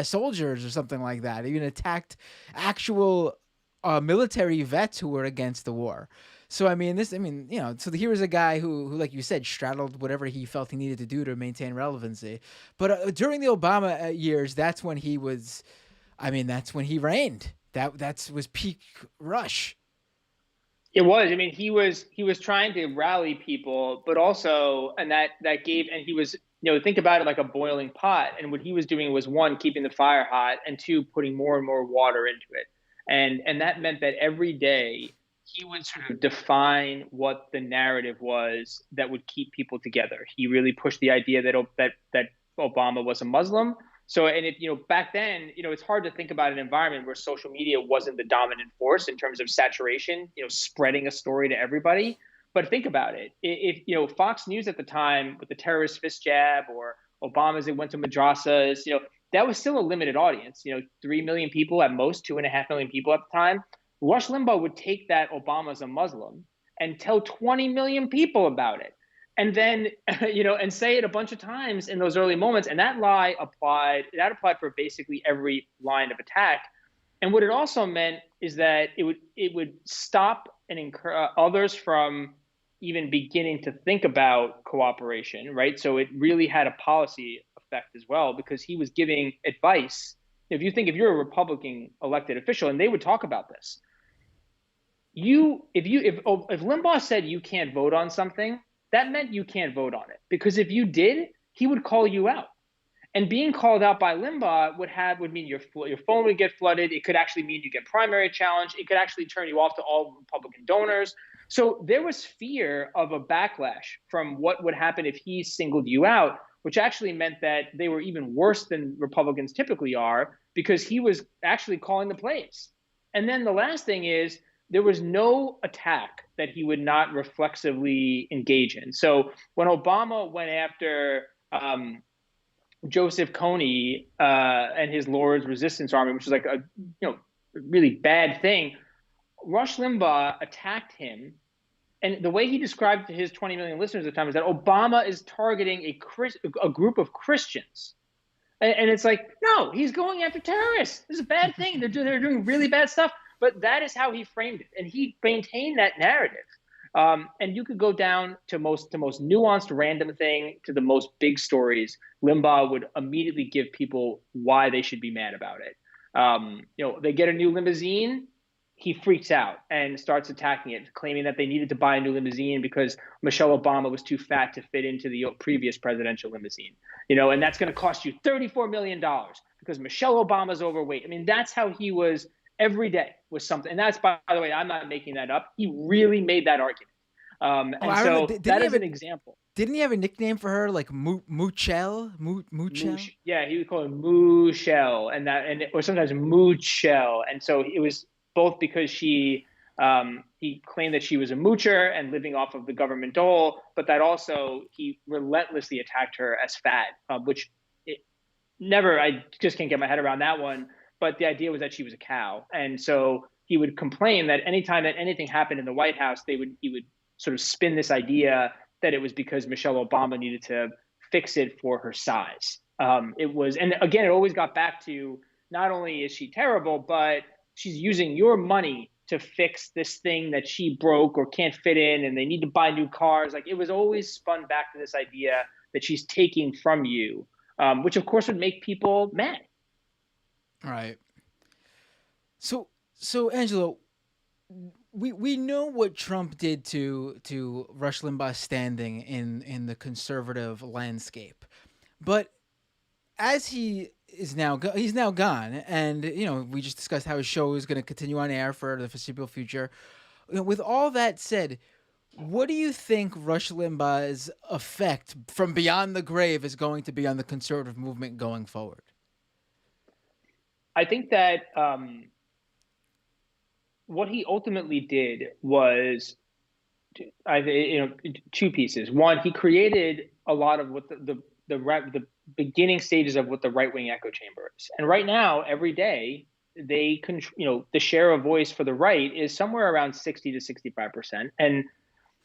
soldiers or something like that. He even attacked actual military vets who were against the war. So so here was a guy who, like you said, straddled whatever he felt he needed to do to maintain relevancy. But during the Obama years, that's when he was. I mean, that's when he reigned. That was peak Rush. It was. I mean, he was trying to rally people, but also, and that gave, and he was, think about it like a boiling pot. And what he was doing was, one, keeping the fire hot, and two, putting more and more water into it. And that meant that every day he would sort of define what the narrative was that would keep people together. He really pushed the idea that Obama was a Muslim. So, and if, back then, it's hard to think about an environment where social media wasn't the dominant force in terms of saturation, spreading a story to everybody. But think about it. If, Fox News at the time with the terrorist fist jab, or Obama's that went to madrasas, that was still a limited audience, 3 million people at most, 2.5 million people at the time. Rush Limbaugh would take that Obama's a Muslim and tell 20 million people about it. And then, and say it a bunch of times in those early moments. And that applied for basically every line of attack. And what it also meant is that it would stop and encourage others from even beginning to think about cooperation, right? So it really had a policy effect as well, because he was giving advice. If you're a Republican elected official, and they would talk about this, if Limbaugh said you can't vote on something, that meant you can't vote on it, because if you did, he would call you out. And being called out by Limbaugh would mean your phone would get flooded. It could actually mean you get primary challenge. It could actually turn you off to all Republican donors. So there was fear of a backlash from what would happen if he singled you out, which actually meant that they were even worse than Republicans typically are, because he was actually calling the plays. And then the last thing is, there was no attack that he would not reflexively engage in. So when Obama went after Joseph Kony and his Lord's Resistance Army, which was like a really bad thing, Rush Limbaugh attacked him. And the way he described to his 20 million listeners at the time is that Obama is targeting a group of Christians. And it's like, no, he's going after terrorists. This is a bad thing. They're doing really bad stuff. But that is how he framed it, and he maintained that narrative. And you could go down to most nuanced random thing to the most big stories. Limbaugh would immediately give people why they should be mad about it. They get a new limousine, he freaks out and starts attacking it, claiming that they needed to buy a new limousine because Michelle Obama was too fat to fit into the previous presidential limousine. And that's going to cost you $34 million because Michelle Obama's overweight. I mean, that's how he was. Every day was something. And that's, by the way, I'm not making that up. He really made that argument. And so that is an example. Didn't he have a nickname for her, like Moochel? Moochel? Yeah, he would call her Moochel, or sometimes Moochel. And so it was both because he claimed that she was a moocher and living off of the government dole, but that also he relentlessly attacked her as fat, which I just can't get my head around that one. But the idea was that she was a cow. And so he would complain that anytime that anything happened in the White House, he would sort of spin this idea that it was because Michelle Obama needed to fix it for her size. And again, it always got back to, not only is she terrible, but she's using your money to fix this thing that she broke or can't fit in, and they need to buy new cars. Like, it was always spun back to this idea that she's taking from you, which of course would make people mad. Right. So Angelo, we know what Trump did to Rush Limbaugh's standing in the conservative landscape, but as he's now gone, and we just discussed how his show is going to continue on air for the foreseeable future. With all that said, what do you think Rush Limbaugh's effect from beyond the grave is going to be on the conservative movement going forward? I think that what he ultimately did was, two pieces. One, he created a lot of what the beginning stages of what the right wing echo chamber is. And right now, every day, the share of voice for the right is somewhere around 60 to 65%. And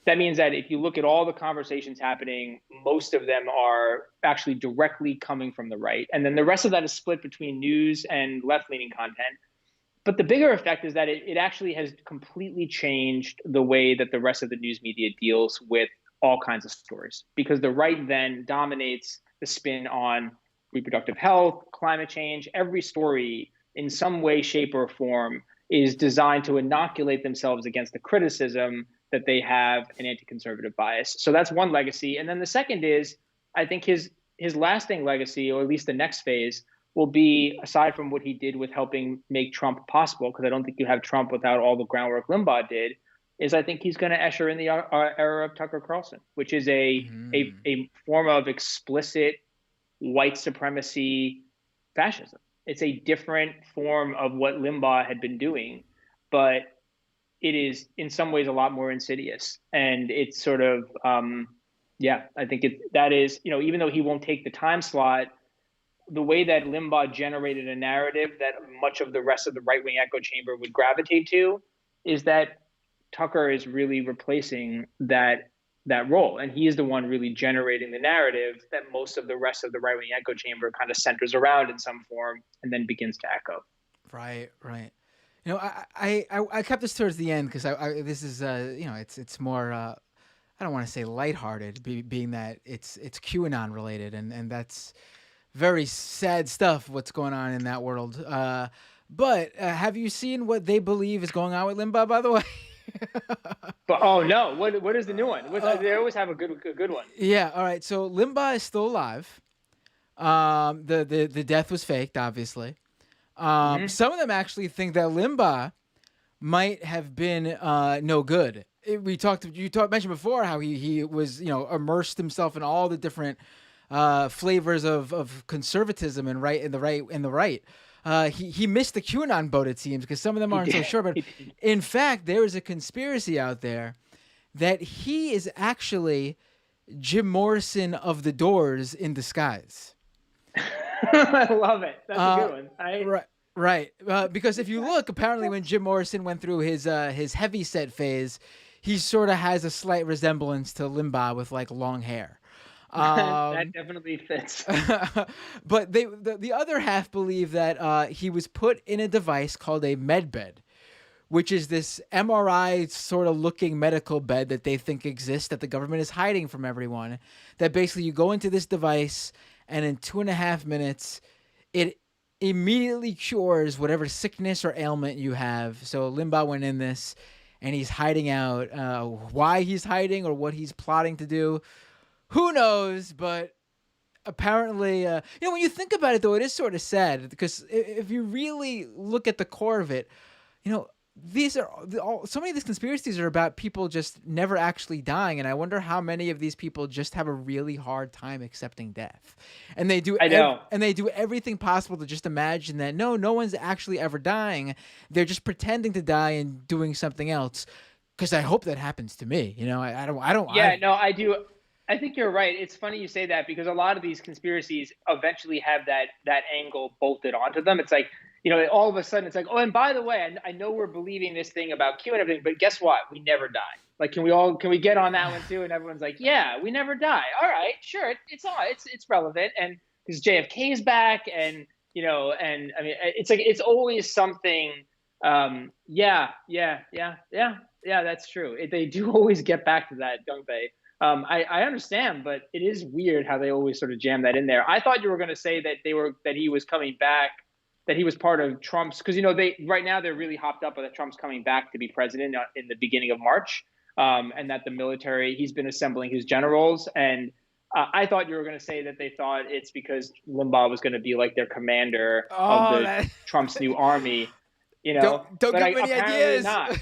that means that if you look at all the conversations happening, most of them are actually directly coming from the right. And then the rest of that is split between news and left leaning content. But the bigger effect is that it actually has completely changed the way that the rest of the news media deals with all kinds of stories, because the right then dominates the spin on reproductive health, climate change. Every story in some way, shape, or form is designed to inoculate themselves against the criticism that they have an anti-conservative bias. So that's one legacy. And then the second is, I think his lasting legacy, or at least the next phase, will be, aside from what he did with helping make Trump possible, because I don't think you have Trump without all the groundwork Limbaugh did, is I think he's going to usher in the era of Tucker Carlson, which is a form of explicit white supremacy fascism. It's a different form of what Limbaugh had been doing, but it is in some ways a lot more insidious. And it's sort of, I think that is, even though he won't take the time slot, the way that Limbaugh generated a narrative that much of the rest of the right wing echo chamber would gravitate to is that Tucker is really replacing that role. And he is the one really generating the narrative that most of the rest of the right wing echo chamber kind of centers around in some form and then begins to echo. Right, right. I kept this towards the end because this is it's more I don't want to say lighthearted, being that it's QAnon related, and that's very sad stuff. What's going on in that world? But have you seen what they believe is going on with Limbaugh? By the way. But oh no, what is the new one? They always have a good one. Yeah. All right. So Limbaugh is still alive. The death was faked, obviously. Some of them actually think that Limbaugh might have been no good. You mentioned before how he was immersed himself in all the different flavors of conservatism and the right. He missed the QAnon boat, it seems, because some of them aren't so sure. But in fact, there is a conspiracy out there that he is actually Jim Morrison of the Doors in disguise. I love it. That's a good one. Right. Because if you look, apparently when Jim Morrison went through his heavy set phase, he sort of has a slight resemblance to Limbaugh with like long hair. That definitely fits. But the other half believe that he was put in a device called a med bed, which is this MRI sort of looking medical bed that they think exists that the government is hiding from everyone. That basically you go into this device and in 2.5 minutes, it immediately cures whatever sickness or ailment you have. So Limbaugh went in this and he's hiding out. Why he's hiding or what he's plotting to do, who knows? But apparently, when you think about it, though, it is sort of sad because if you really look at the core of it, these are so many of these conspiracies are about people just never actually dying, and I wonder how many of these people just have a really hard time accepting death, and they do. And they do everything possible to just imagine that no one's actually ever dying. They're just pretending to die and doing something else. Because I hope that happens to me. I don't. Yeah, no, I do. I think you're right. It's funny you say that because a lot of these conspiracies eventually have that angle bolted onto them. It's like, all of a sudden it's like, oh, and by the way, I know we're believing this thing about Q and everything, but guess what? We never die. Like, can we get on that one too? And everyone's like, yeah, we never die. All right, sure, it's relevant, and because JFK is back, and and I mean, it's like it's always something. Yeah, that's true. They do always get back to that, don't they? I understand, but it is weird how they always sort of jam that in there. I thought you were going to say that he was coming back, that he was part of Trump's, because right now they're really hopped up that Trump's coming back to be president in the beginning of March, and that the military, he's been assembling his generals, and I thought you were going to say that they thought it's because Limbaugh was going to be like their commander of Oh, the that Trump's new army, don't but give him any apparently ideas. not.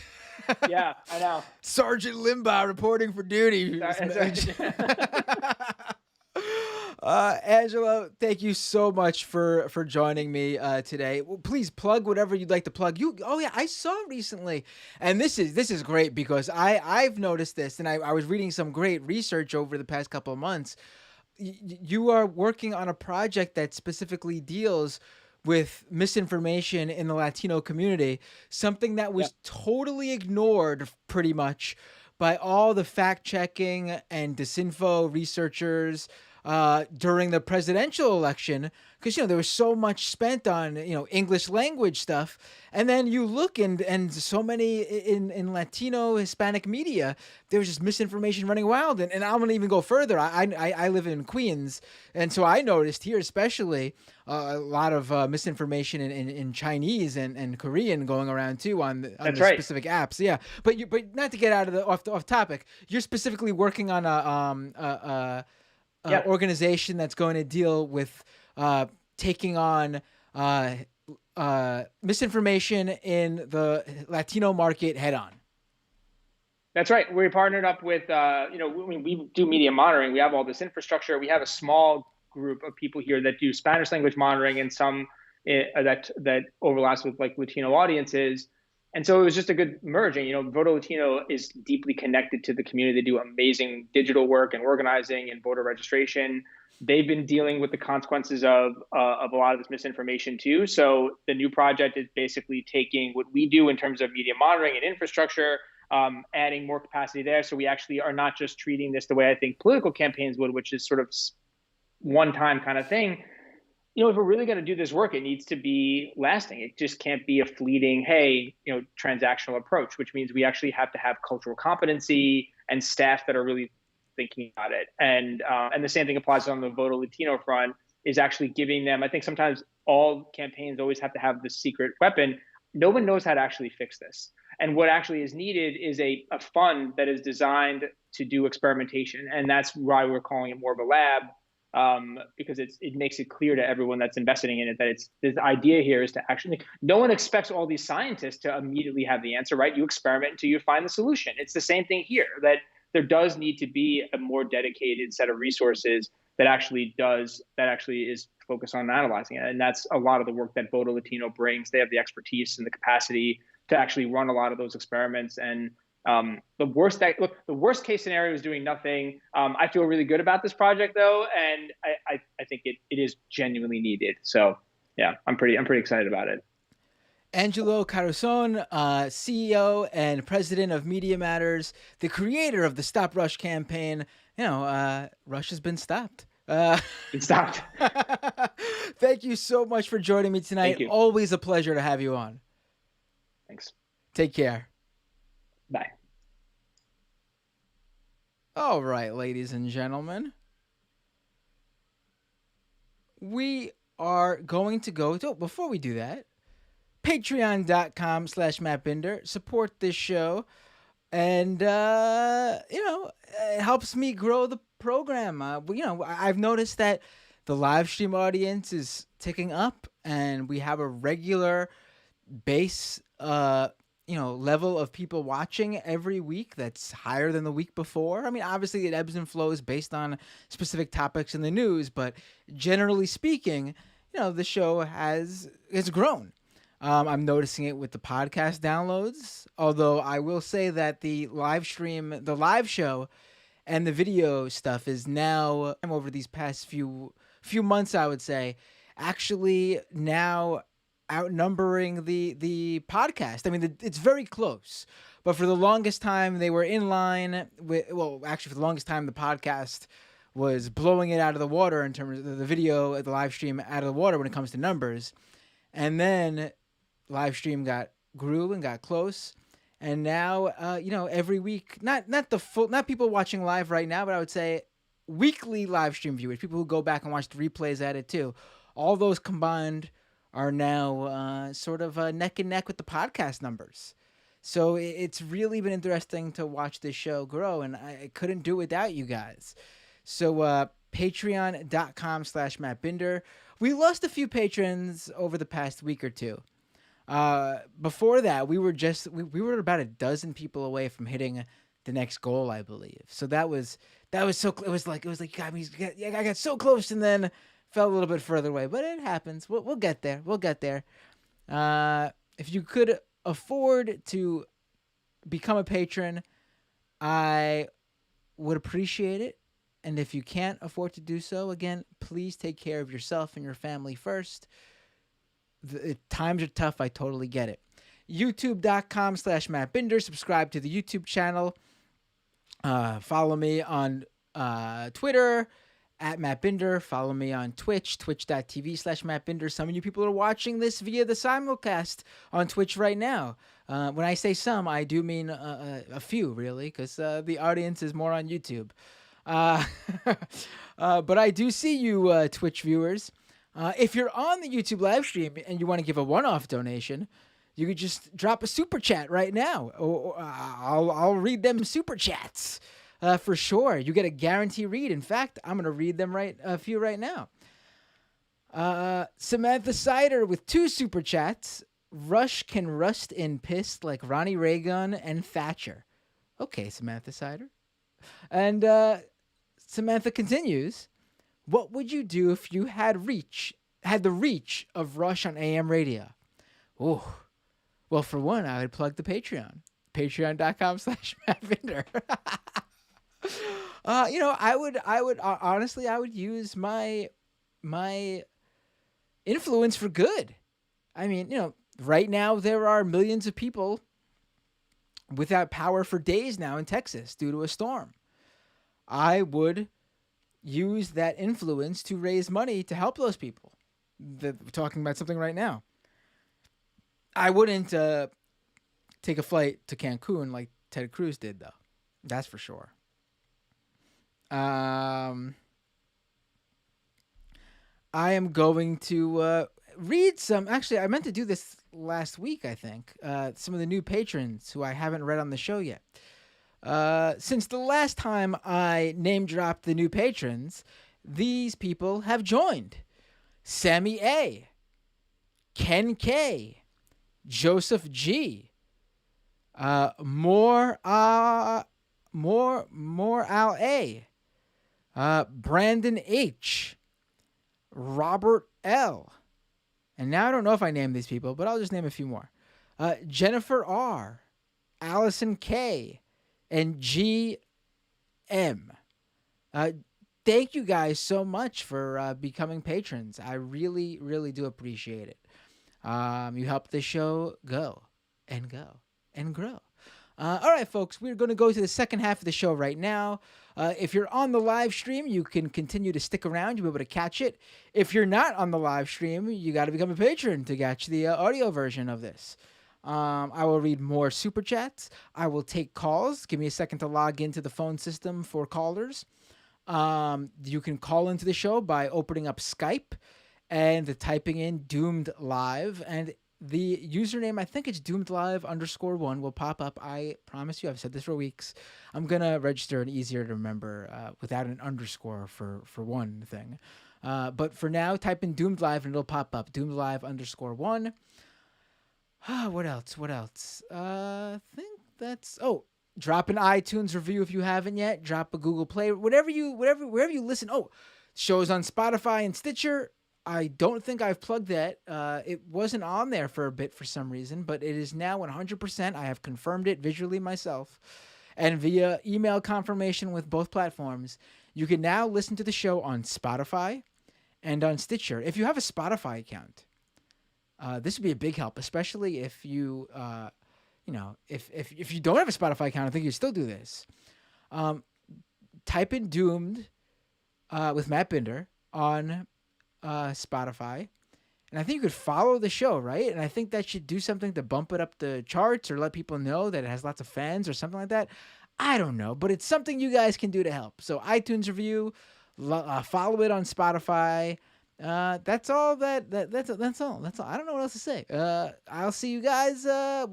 Yeah, I know. Sergeant Limbaugh reporting for duty. Sorry. Angelo, thank you so much for joining me today. Well, please plug whatever you'd like to plug. Oh yeah, I saw recently, and this is great because I've noticed this, and I was reading some great research over the past couple of months. You are working on a project that specifically deals with misinformation in the Latino community, something that Yeah, was totally ignored pretty much by all the fact checking and disinfo researchers during the presidential election, because there was so much spent on English language stuff, and then you look and so many in Latino Hispanic media, there was just misinformation running wild, and I'm gonna even go further. I live in Queens, and so I noticed here especially a lot of misinformation in Chinese and Korean going around too on that's the right. specific apps. Yeah, but not to get out of the off topic. You're specifically working on Yeah, organization that's going to deal with taking on misinformation in the Latino market head on. that's right. We partnered up with, we do media monitoring. We have all this infrastructure. We have a small group of people here that do Spanish language monitoring and some that overlaps with like Latino audiences. And so it was just a good merging. Voto Latino is deeply connected to the community. They do amazing digital work and organizing and voter registration. They've been dealing with the consequences of a lot of this misinformation too. So the new project is basically taking what we do in terms of media monitoring and infrastructure, adding more capacity there. So we actually are not just treating this the way I think political campaigns would, which is sort of one time kind of thing. If we're really going to do this work, it needs to be lasting. It just can't be a fleeting, hey, transactional approach, which means we actually have to have cultural competency and staff that are really thinking about it. And the same thing applies on the Voto Latino front, is actually giving them. I think sometimes all campaigns always have to have the secret weapon. No one knows how to actually fix this. And what actually is needed is a fund that is designed to do experimentation. And that's why we're calling it more of a lab, because it makes it clear to everyone that's investing in it that it's the idea here is to actually. No one expects all these scientists to immediately have the answer, right? You experiment until you find the solution. It's the same thing here, that there does need to be a more dedicated set of resources that actually is focused on analyzing it. And that's a lot of the work that Voto Latino brings. They have the expertise and the capacity to actually run a lot of those experiments. And the worst case scenario is doing nothing. I feel really good about this project though, and I think it is genuinely needed. So yeah, I'm pretty excited about it. Angelo Carusone, CEO and president of Media Matters, the creator of the Stop Rush campaign. Rush has been stopped. It stopped. Thank you so much for joining me tonight. Thank you. Always a pleasure to have you on. Thanks. Take care. Bye. All right, ladies and gentlemen. We are going to go to, before we do that, patreon.com/MattBinder. Support this show. And, it helps me grow the program. I've noticed that the live stream audience is ticking up, and we have a regular base, level of people watching every week that's higher than the week before. I mean, obviously it ebbs and flows based on specific topics in the news, but generally speaking, the show has grown. I'm noticing it with the podcast downloads, although I will say that the live show, and the video stuff is now, over these past few months, I would say, actually now outnumbering the podcast. I mean, it's very close, but for the longest time they were in line with. Well, actually, for the longest time the podcast was blowing it out of the water in terms of the video, the live stream out of the water when it comes to numbers, and then live stream grew and got close, and now every week, not people watching live right now, but I would say weekly live stream viewers, people who go back and watch the replays at it too, all those combined are now sort of neck and neck with the podcast numbers. So it's really been interesting to watch this show grow, and I couldn't do it without you guys. So Patreon.com/Matt Binder. We lost a few patrons over the past week or two. Before that, we were about a dozen people away from hitting the next goal, I believe. So that was so it was like God, I got so close and then fell a little bit further away. But it happens. We'll get there. We'll get there. If you could afford to become a patron, I would appreciate it. And if you can't afford to do so, again, please take care of yourself and your family first. Times are tough. I totally get it. YouTube.com/Matt Binder. Subscribe to the YouTube channel. Follow me on Twitter at Matt Binder. Follow me on Twitch, twitch.tv/Matt Binder. Some of you people are watching this via the simulcast on Twitch right now. When I say some, I do mean a few, really, because the audience is more on YouTube. But I do see you, Twitch viewers. If you're on the YouTube live stream and you want to give a one-off donation, you could just drop a super chat right now. I'll read them super chats for sure. You get a guarantee read. In fact, I'm gonna read them a few right now. Samantha Sider with 2 super chats. Rush can rust in piss like Ronnie Reagan and Thatcher. Okay, Samantha Sider. And Samantha continues, what would you do if you had the reach of Rush on AM radio? Oh, well, for one, I would plug the Patreon. Patreon.com/Matt Binder. I would honestly, I would use my influence for good. I mean, right now there are millions of people without power for days now in Texas due to a storm. I would use that influence to raise money to help those people. We're talking about something right now. I wouldn't take a flight to Cancun like Ted Cruz did, though. That's for sure. I am going to read some. Actually, I meant to do this last week, I think. Some of the new patrons who I haven't read on the show yet. Since the last time I name dropped the new patrons, these people have joined. Sammy A, Ken K, Joseph G, More Al A, Brandon H, Robert L, and now I don't know if I named these people, but I'll just name a few more. Jennifer R, Allison K, and GM. Thank you guys so much for becoming patrons. I really, really do appreciate it. You help the show go and grow. All right, folks, we're going to go to the second half of the show right now. If you're on the live stream, you can continue to stick around. You'll be able to catch it. If you're not on the live stream, you got to become a patron to catch the audio version of this. I will read more super chats. I will take calls. Give me a second to log into the phone system for callers. You can call into the show by opening up Skype and typing in Doomed Live, and the username, I think it's Doomed Live _1, will pop up. I promise you, I've said this for weeks. I'm gonna register an easier to remember without an underscore for one thing. But for now, type in Doomed Live and it'll pop up. Doomed Live _1. What else? I think that's... Oh, drop an iTunes review if you haven't yet. Drop a Google Play. Wherever you listen. Oh, shows on Spotify and Stitcher. I don't think I've plugged that. It wasn't on there for a bit for some reason, but it is now 100%. I have confirmed it visually myself. And via email confirmation with both platforms, you can now listen to the show on Spotify and on Stitcher. If you have a Spotify account, this would be a big help, especially if you, if you don't have a Spotify account, I think you still do this. Type in Doomed with Matt Binder on Spotify, and I think you could follow the show, right? And I think that should do something to bump it up the charts or let people know that it has lots of fans or something like that. I don't know, but it's something you guys can do to help. So iTunes review, follow it on Spotify. That's all. That's all. I don't know what else to say. I'll see you guys. I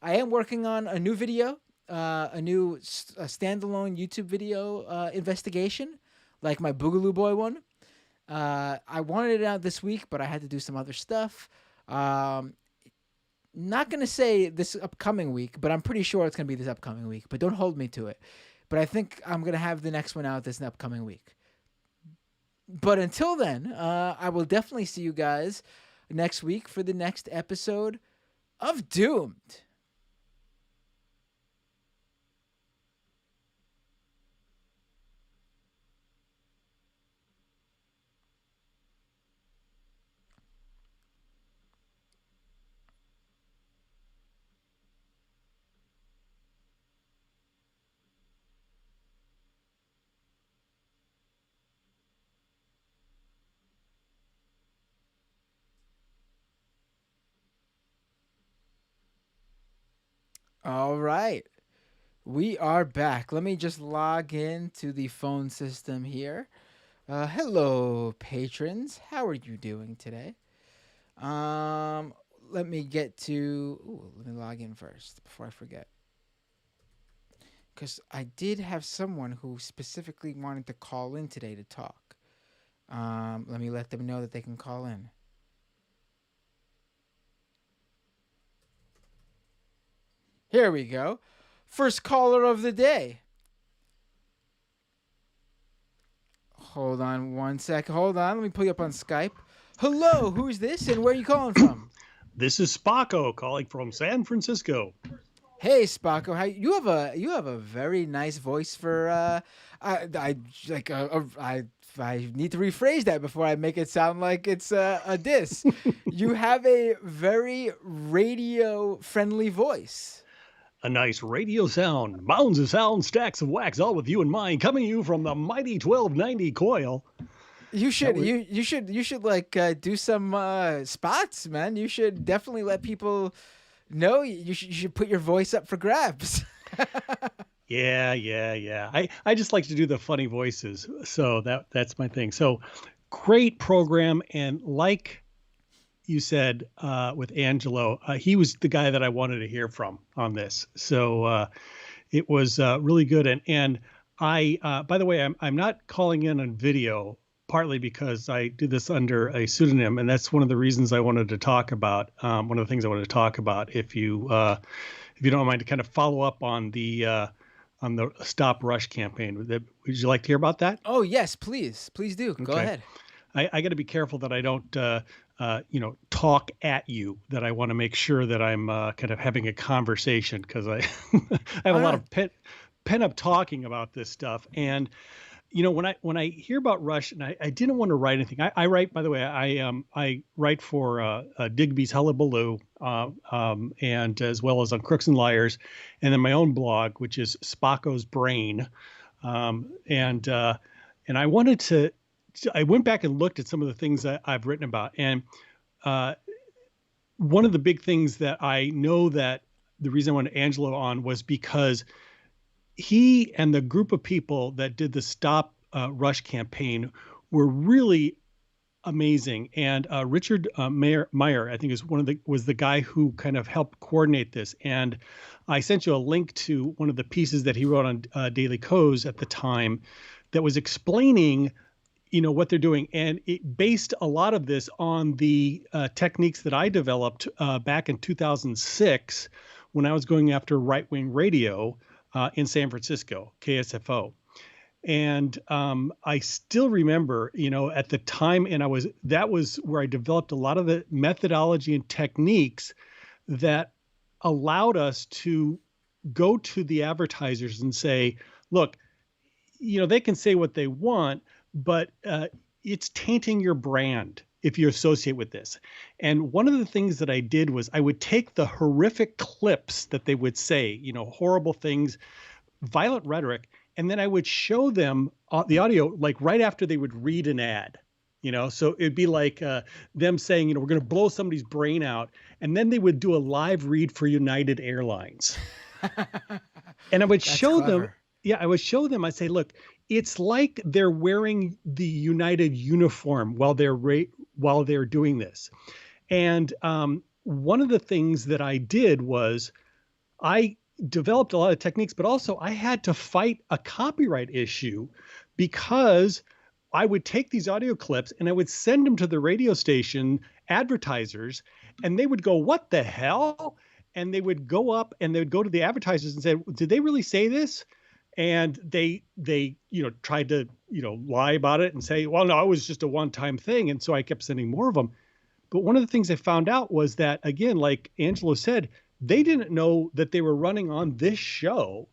am working on a new video, a standalone YouTube video investigation like my Boogaloo Boy one. I wanted it out this week, but I had to do some other stuff. Um, Not gonna say this upcoming week, but I'm pretty sure it's gonna be this upcoming week. But don't hold me to it. But I think I'm gonna have the next one out this upcoming week. But until then, I will definitely see you guys next week for the next episode of Doomed. All right. We are back. Let me just log in to the phone system here. Hello, patrons. How are you doing today? Um, Let me get to. Ooh, let me log in first before I forget. Because I did have someone who specifically wanted to call in today to talk. Let me let them know that they can call in. Here we go. First caller of the day. Hold on one second. Hold on. Let me pull you up on Skype. Hello, who's this and where are you calling from? This is Spacco calling from San Francisco. Hey Spacco, how you have a very nice voice for I like I need to rephrase that before I make it sound like it's a diss. You have a very radio friendly voice. A nice radio sound, mounds of sound, stacks of wax, all with you in mind, coming to you from the mighty 1290 coil. You should you should like do some spots, man. You should definitely let people know you should put your voice up for grabs. Yeah. I just like to do the funny voices, so that's my thing. So great program, and like you said with Angelo, he was the guy that I wanted to hear from on this. So it was really good, and I by the way, I'm not calling in on video. Partly because I do this under a pseudonym, and that's one of the reasons I wanted to talk about. One of the things I wanted to talk about, if you don't mind, to kind of follow up on the Stop Rush campaign. Would you like to hear about that? Oh yes, please do. Go ahead. I got to be careful that I don't talk at you. That I want to make sure that I'm kind of having a conversation, because I I have a lot of pent up talking about this stuff. And when I hear about Rush, and I didn't want to write anything. I write, by the way, I write for Digby's Hullabaloo, and as well as on Crooks and Liars, and then my own blog, which is Spacco's Brain, and I wanted to. I went back and looked at some of the things that I've written about, and one of the big things that I know that the reason I wanted Angelo on was because he and the group of people that did the Stop Rush campaign were really amazing. And Richard Meyer, I think, was the guy who kind of helped coordinate this. And I sent you a link to one of the pieces that he wrote on Daily Kos at the time that was explaining, what they're doing. And it based a lot of this on the techniques that I developed back in 2006 when I was going after right-wing radio in San Francisco, KSFO. And I still remember, at the time, and that was where I developed a lot of the methodology and techniques that allowed us to go to the advertisers and say, look, they can say what they want, but it's tainting your brand if you associate with this. And one of the things that I did was I would take the horrific clips that they would say, horrible things, violent rhetoric, and then I would show them the audio like right after they would read an ad. So it'd be like them saying, we're going to blow somebody's brain out. And then they would do a live read for United Airlines. And I would show them. Yeah, I would show them. I'd say, look, it's like they're wearing the United uniform while they're doing this. And one of the things that I did was I developed a lot of techniques, but also I had to fight a copyright issue because I would take these audio clips and I would send them to the radio station advertisers, and they would go, "What the hell?" And they would go up and they would go to the advertisers and say, "Did they really say this?" And they tried to lie about it and say, "Well, no, it was just a one-time thing." And so I kept sending more of them. But one of the things I found out was that, again, like Angelo said, they didn't know that they were running on this show.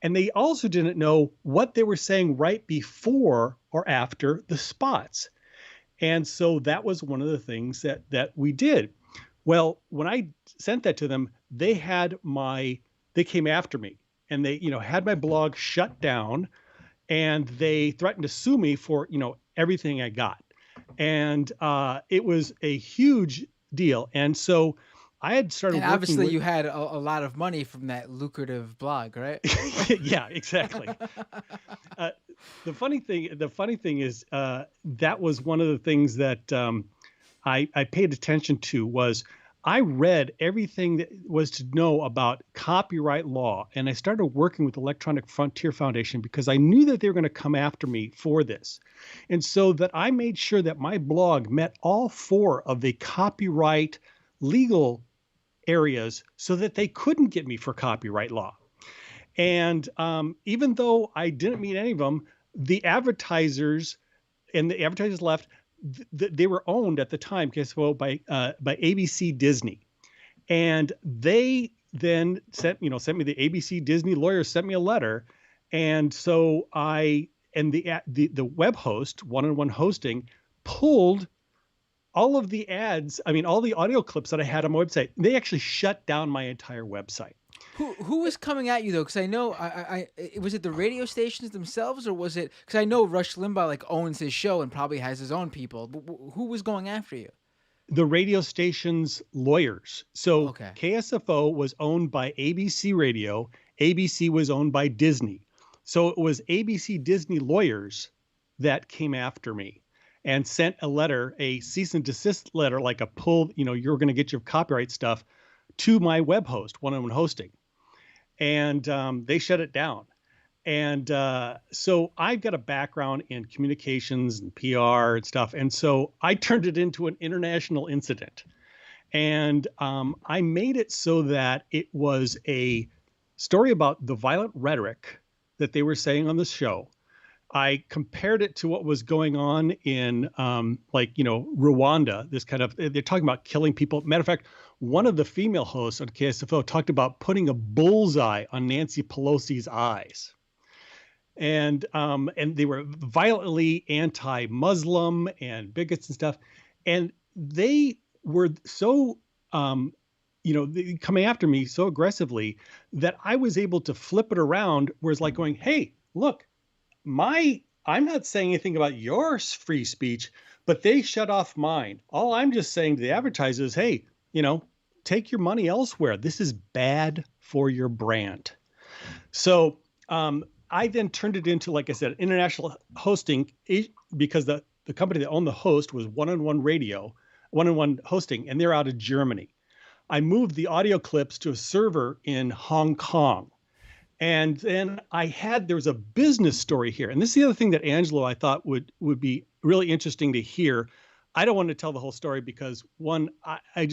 And they also didn't know what they were saying right before or after the spots. And so that was one of the things that we did. Well, when I sent that to them, they came after me, and they, had my blog shut down, and they threatened to sue me for, everything I got. And it was a huge deal. And so I had started And working obviously with... you had a lot of money from that lucrative blog, right? Yeah, exactly. The funny thing is, that was one of the things that I paid attention to. Was I read everything that was to know about copyright law, and I started working with Electronic Frontier Foundation because I knew that they were going to come after me for this. And so that I made sure that my blog met all 4 of the copyright legal areas so that they couldn't get me for copyright law. And even though I didn't meet any of them, the advertisers left. They were owned at the time, by ABC Disney, and they then sent me the ABC Disney lawyers sent me a letter, and so the web host, One-on-One Hosting, pulled all of the ads. I mean, all the audio clips that I had on my website. They actually shut down my entire website. Who was coming at you though? Because I know was it the radio stations themselves, or was it because I know Rush Limbaugh owns his show and probably has his own people. But who was going after you? The radio station's lawyers. So Okay. KSFO was owned by ABC Radio. ABC was owned by Disney. So it was ABC Disney lawyers that came after me and sent a letter, a cease and desist letter, like a pull, you're going to get your copyright stuff, to my web host, One-on-One Hosting. And they shut it down. And so I've got a background in communications and PR and stuff. And so I turned it into an international incident. And I made it so that it was a story about the violent rhetoric that they were saying on the show. I compared it to what was going on in Rwanda, they're talking about killing people. Matter of fact, one of the female hosts on KSFO talked about putting a bullseye on Nancy Pelosi's eyes. And they were violently anti-Muslim and bigots and stuff. And they were so, coming after me so aggressively that I was able to flip it around, where it's like going, hey, look, I'm not saying anything about your free speech, but they shut off mine. All I'm just saying to the advertisers, hey, take your money elsewhere. This is bad for your brand. So I then turned it into, like I said, international hosting, because the company that owned the host was One-on-One Hosting, and they're out of Germany. I moved the audio clips to a server in Hong Kong. And then there was a business story here. And this is the other thing that Angelo, I thought would be really interesting to hear. I don't want to tell the whole story because, one, I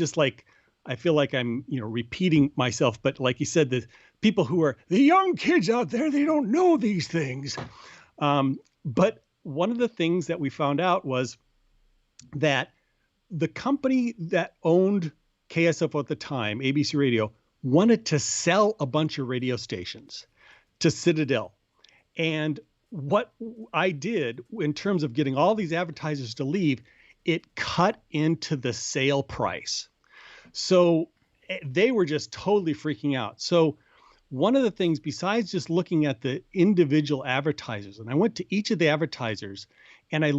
feel like I'm, repeating myself. But like you said, the people who are the young kids out there, they don't know these things. But one of the things that we found out was that the company that owned KSFO at the time, ABC Radio, wanted to sell a bunch of radio stations to Citadel. And what I did in terms of getting all these advertisers to leave, it cut into the sale price. So they were just totally freaking out. So one of the things, besides just looking at the individual advertisers, and I went to each of the advertisers and I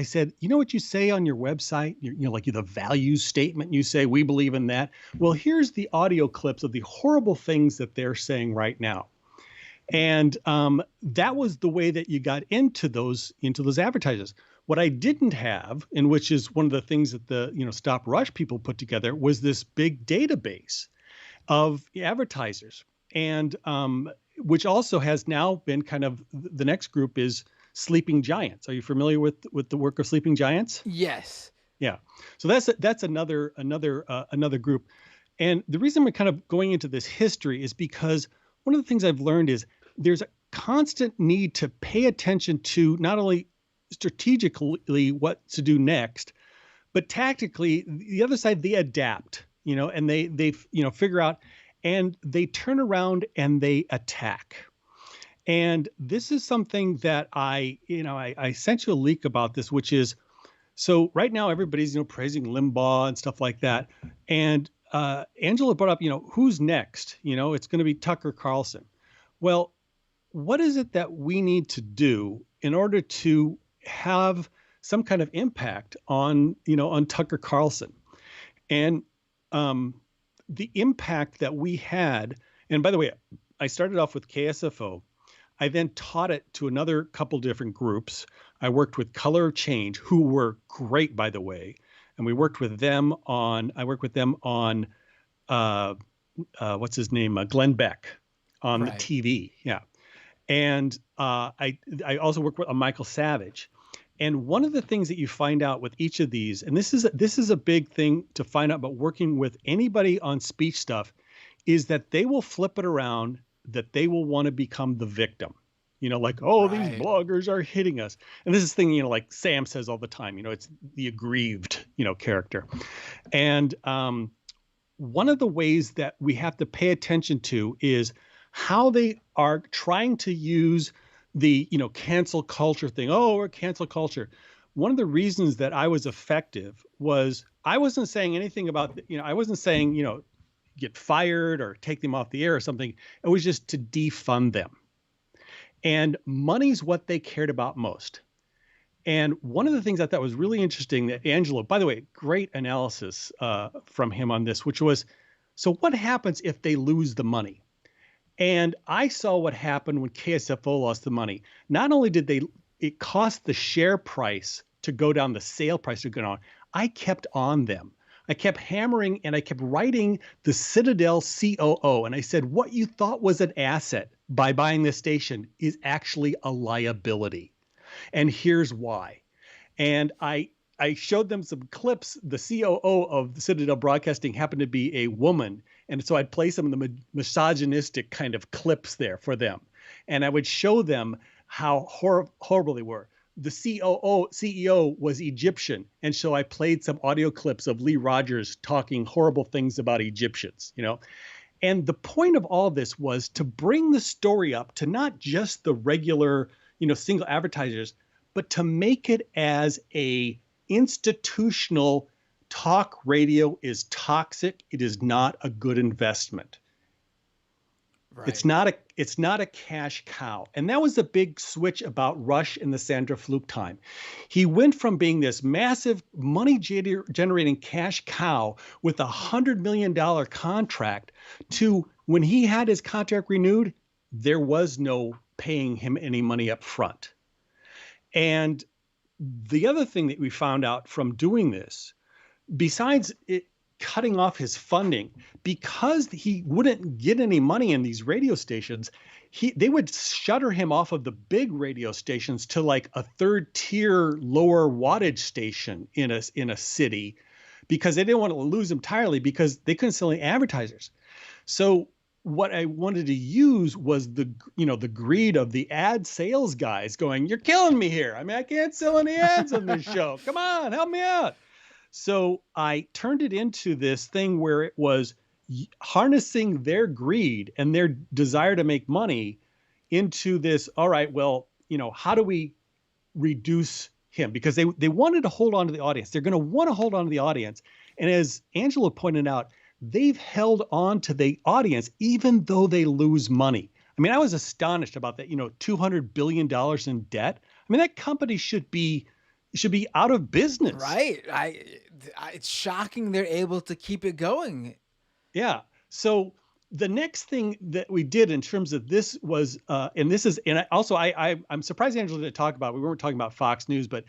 said, you know what you say on your website, like the value statement, you say, we believe in that. Well, here's the audio clips of the horrible things that they're saying right now. And that was the way that you got into those advertisers. What I didn't have, and which is one of the things that the Stop Rush people put together, was this big database of advertisers, and which also has now been kind of, the next group is Sleeping Giants. Are you familiar with the work of Sleeping Giants? Yes. Yeah. So that's another group. And the reason we're kind of going into this history is because one of the things I've learned is there's a constant need to pay attention to not only strategically what to do next, but tactically the other side, they adapt, and they figure out, and they turn around and they attack. And this is something that I sent you a leak about this, which is, so right now everybody's praising Limbaugh and stuff like that. And Angela brought up, who's next? It's going to be Tucker Carlson. Well, what is it that we need to do in order to have some kind of impact on Tucker Carlson? And the impact that we had, and by the way, I started off with KSFO. I then taught it to another couple different groups. I worked with Color of Change, who were great, by the way. And I worked with them on what's his name? Glenn Beck on the TV. Yeah. And I also worked with Michael Savage. And one of the things that you find out with each of these, and this is a big thing to find out about working with anybody on speech stuff, is that they will flip it around, that they will want to become the victim. Like, oh, these bloggers are hitting us. And this is thing, like Sam says all the time, it's the aggrieved, character. And one of the ways that we have to pay attention to is how they are trying to use the, cancel culture thing. Oh, we're cancel culture. One of the reasons that I was effective was I wasn't saying anything about, I wasn't saying, get fired or take them off the air or something. It was just to defund them. And money's what they cared about most. And one of the things I thought was really interesting that Angelo, by the way, great analysis from him on this, which was, so what happens if they lose the money? And I saw what happened when KSFO lost the money. Not only did it cost the share price to go down, the sale price to go down, I kept on them. I kept hammering and I kept writing the Citadel COO. And I said, what you thought was an asset by buying this station is actually a liability. And here's why. And I showed them some clips. The COO of the Citadel Broadcasting happened to be a woman. And so I'd play some of the misogynistic kind of clips there for them. And I would show them how horrible they were. The CEO was Egyptian. And so I played some audio clips of Lee Rogers talking horrible things about Egyptians, And the point of all this was to bring the story up to not just the regular, single advertisers, but to make it as a institutional talk radio is toxic. It is not a good investment. Right. It's not a cash cow. And that was the big switch about Rush in the Sandra Fluke time. He went from being this massive money generating cash cow with $100 million contract to when he had his contract renewed, there was no paying him any money up front. And the other thing that we found out from doing this, besides it cutting off his funding, because he wouldn't get any money in these radio stations, they would shutter him off of the big radio stations to like a third tier lower wattage station in a city, because they didn't want to lose him entirely because they couldn't sell any advertisers. So what I wanted to use was the greed of the ad sales guys going, you're killing me here. I mean, I can't sell any ads on this show. Come on, help me out. So I turned it into this thing where it was harnessing their greed and their desire to make money into this, all right, well, how do we reduce him? Because they wanted to hold on to the audience. They're going to want to hold on to the audience. And as Angelo pointed out, they've held on to the audience even though they lose money. I mean, I was astonished about that, $200 billion in debt. I mean, that company should be out of business. Right. It's shocking they're able to keep it going. Yeah. So the next thing that we did in terms of this was, I'm surprised Angela didn't talk about, we weren't talking about Fox News, but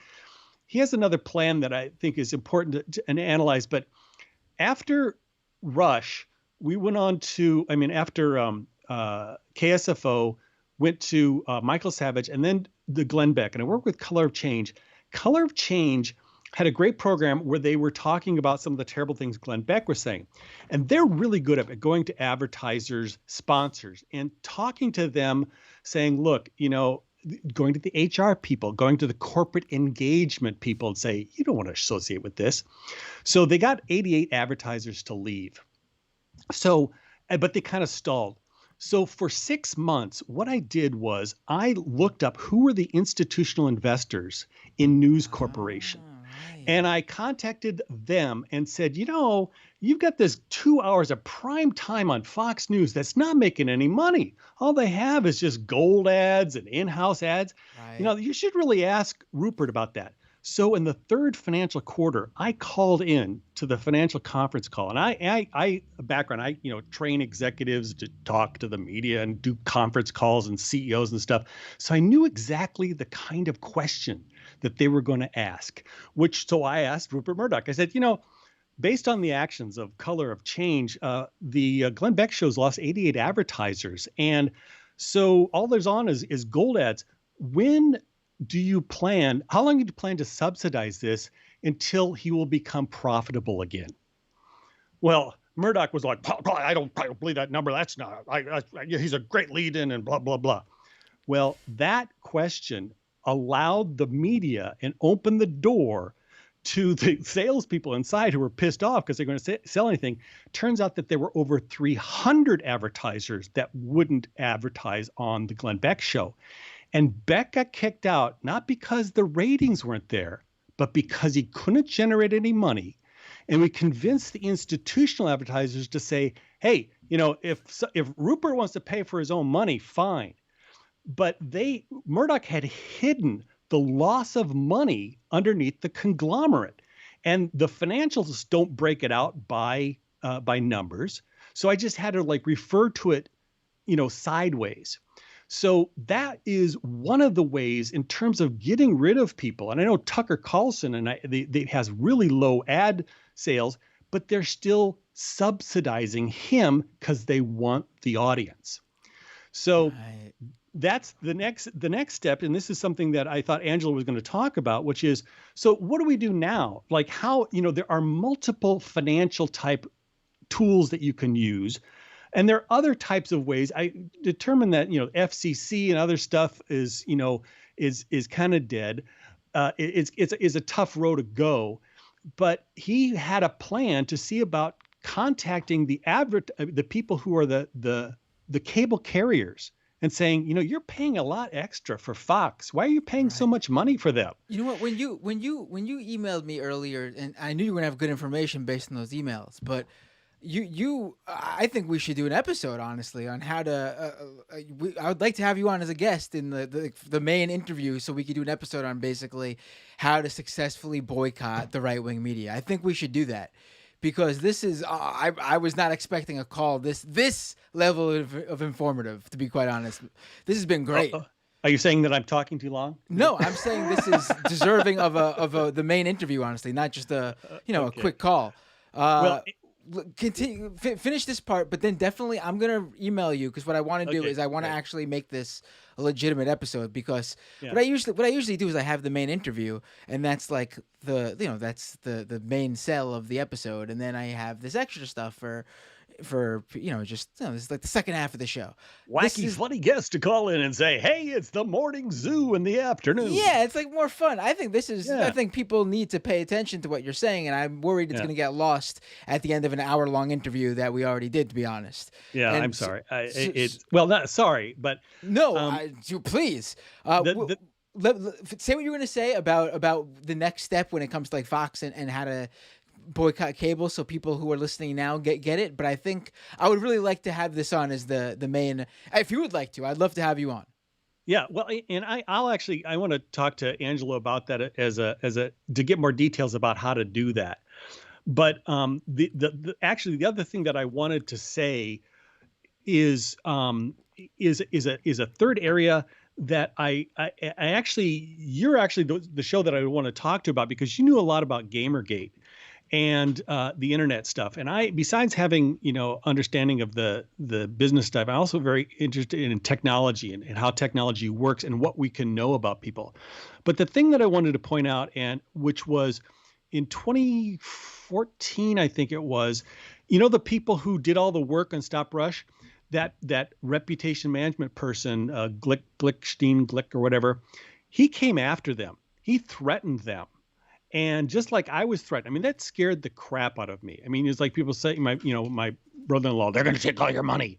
he has another plan that I think is important to analyze. But after Rush, we went on to, after KSFO went to Michael Savage, and then the Glenn Beck and I work with Color of Change. Color of Change had a great program where they were talking about some of the terrible things Glenn Beck was saying. And they're really good at it, going to advertisers, sponsors, and talking to them, saying, look, going to the HR people, going to the corporate engagement people and say, you don't want to associate with this. So they got 88 advertisers to leave. So, but they kind of stalled. So for 6 months, what I did was I looked up who were the institutional investors in News Corporation. And I contacted them and said, you've got this 2 hours of prime time on Fox News that's not making any money. All they have is just gold ads and in-house ads. Right. You should really ask Rupert about that. So in the third financial quarter, I called in to the financial conference call. And I train executives to talk to the media and do conference calls and CEOs and stuff. So I knew exactly the kind of question that they were going to ask, so I asked Rupert Murdoch. I said, based on the actions of Color of Change, the Glenn Beck show's lost 88 advertisers. And so all there's on is gold ads. How long do you plan to subsidize this until he will become profitable again? Well, Murdoch was like, I don't believe that number. That's not, he's a great lead-in and blah, blah, blah. Well, that question allowed the media and opened the door to the salespeople inside who were pissed off because they're going to sell anything. Turns out that there were over 300 advertisers that wouldn't advertise on the Glenn Beck show. And Beck got kicked out, not because the ratings weren't there, but because he couldn't generate any money. And we convinced the institutional advertisers to say, hey, if Rupert wants to pay for his own money, fine. But Murdoch had hidden the loss of money underneath the conglomerate. And the financials don't break it out by numbers. So I just had to refer to it, sideways. So that is one of the ways in terms of getting rid of people. And I know Tucker Carlson they has really low ad sales, but they're still subsidizing him because they want the audience. So that's the next step. And this is something that I thought Angelo was going to talk about, which is, so what do we do now? How, there are multiple financial type tools that you can use. And there are other types of ways. I determined that, FCC and other stuff is kind of dead. It's a tough road to go. But he had a plan to see about contacting the people who are the cable carriers and saying, you're paying a lot extra for Fox. Why are you paying so much money for them? You know what? When you emailed me earlier, and I knew you were gonna have good information based on those emails, but I think we should do an episode, honestly, on how to. I would like to have you on as a guest in the main interview, so we could do an episode on basically how to successfully boycott the right wing media. I think we should do that because this is. I was not expecting a call this level of informative. To be quite honest, this has been great. Are you saying that I'm talking too long? No, I'm saying this is deserving of the main interview, honestly, not just a quick call. Continue, finish this part, but then definitely I'm gonna email you because what I want to do is I want to actually make this a legitimate episode because what I usually do is I have the main interview and that's that's the main cell of the episode, and then I have this extra stuff for this is like the second half of the show. Funny guest to call in and say, hey, it's the morning zoo in the afternoon. Yeah, it's more fun. I think this is. I think people need to pay attention to what you're saying, and I'm worried it's going to get lost at the end of an hour-long interview that we already did. To be honest. Yeah, I'm sorry. Not sorry, but no. Please. Say what you were going to say about the next step when it comes to Fox and how to boycott cable, so people who are listening now get it. But I think I would really like to have this on as the main. If you would like to, I'd love to have you on. Yeah, well, and I want to talk to Angelo about that as a to get more details about how to do that. But the other thing that I wanted to say is a third area that you're actually the show that I want to talk to about because you knew a lot about Gamergate. and the internet stuff. And I, besides having, understanding of the business stuff, I'm also very interested in technology and how technology works and what we can know about people. But the thing that I wanted to point out, and which was in 2014, I think it was, the people who did all the work on Stop Rush, that reputation management person, Glick or whatever, he came after them. He threatened them. And just like I was threatened, I mean, that scared the crap out of me. I mean, it's like people say, my brother-in-law, they're going to take all your money,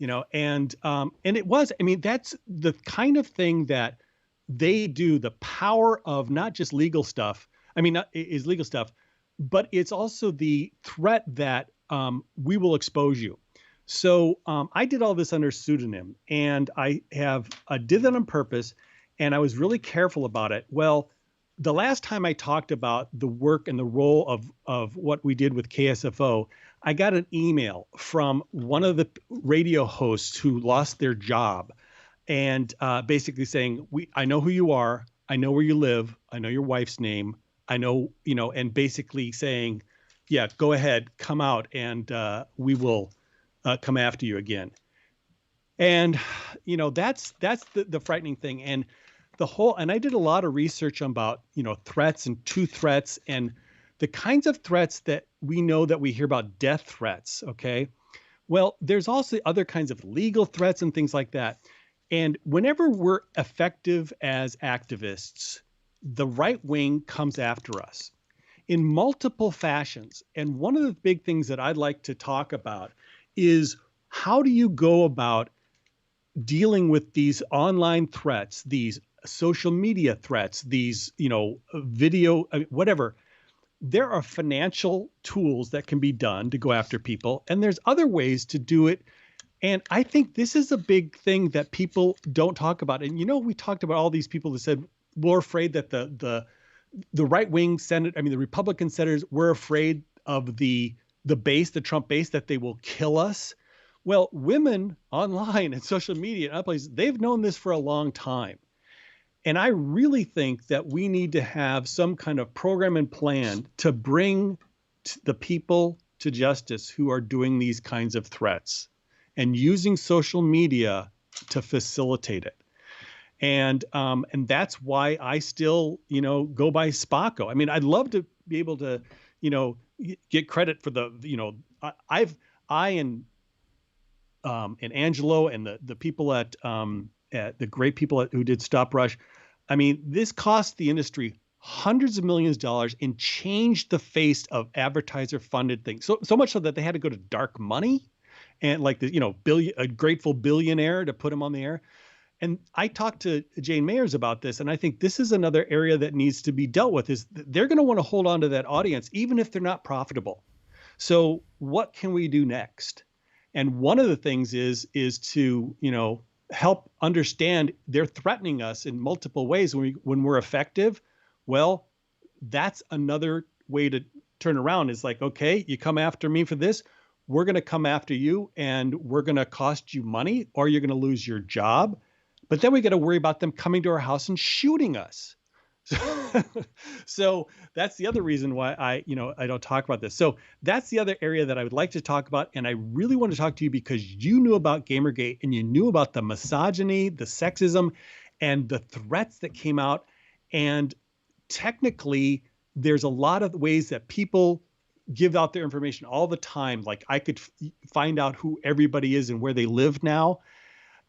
and it was, I mean, that's the kind of thing that they do, the power of not just legal stuff. I mean, is legal stuff, but it's also the threat that we will expose you. So I did all this under pseudonym, and I did that on purpose, and I was really careful about it. Well, the last time I talked about the work and the role of what we did with KSFO, I got an email from one of the radio hosts who lost their job, and basically saying, I know who you are, I know where you live, I know your wife's name, I know, and basically saying, yeah, go ahead, come out, and we will come after you again. And, that's the frightening thing. And and I did a lot of research about, threats and true threats and the kinds of threats that we know that we hear about, death threats. Okay. Well, there's also other kinds of legal threats and things like that. And whenever we're effective as activists, the right wing comes after us in multiple fashions. And one of the big things that I'd like to talk about is, how do you go about dealing with these online threats, these social media threats, these, video, whatever? There are financial tools that can be done to go after people, and there's other ways to do it. And I think this is a big thing that people don't talk about. And, we talked about all these people that said, we're afraid that the right wing Senate, the Republican senators, were afraid of the base, the Trump base, that they will kill us. Well, women online and social media and other places, they've known this for a long time. And I really think that we need to have some kind of program and plan to bring the people to justice who are doing these kinds of threats and using social media to facilitate it. And that's why I still, go by Spaco. I mean, I'd love to be able to, get credit for the, I and Angelo and the people at the great people who did Stop Rush. I mean, this cost the industry hundreds of millions of dollars and changed the face of advertiser funded things. So much so that they had to go to dark money and like a grateful billionaire to put them on the air. And I talked to Jane Mayers about this, and I think this is another area that needs to be dealt with. Is they're going to want to hold on to that audience, even if they're not profitable. So what can we do next? And one of the things is to, help understand they're threatening us in multiple ways when we're effective. Well, that's another way to turn around. Is like, okay, you come after me for this, we're going to come after you and we're going to cost you money, or you're going to lose your job. But then we got to worry about them coming to our house and shooting us. So that's the other reason why I don't talk about this. So that's the other area that I would like to talk about. And I really want to talk to you because you knew about Gamergate and you knew about the misogyny, the sexism, and the threats that came out. And technically, there's a lot of ways that people give out their information all the time. Like I could find out who everybody is and where they live now.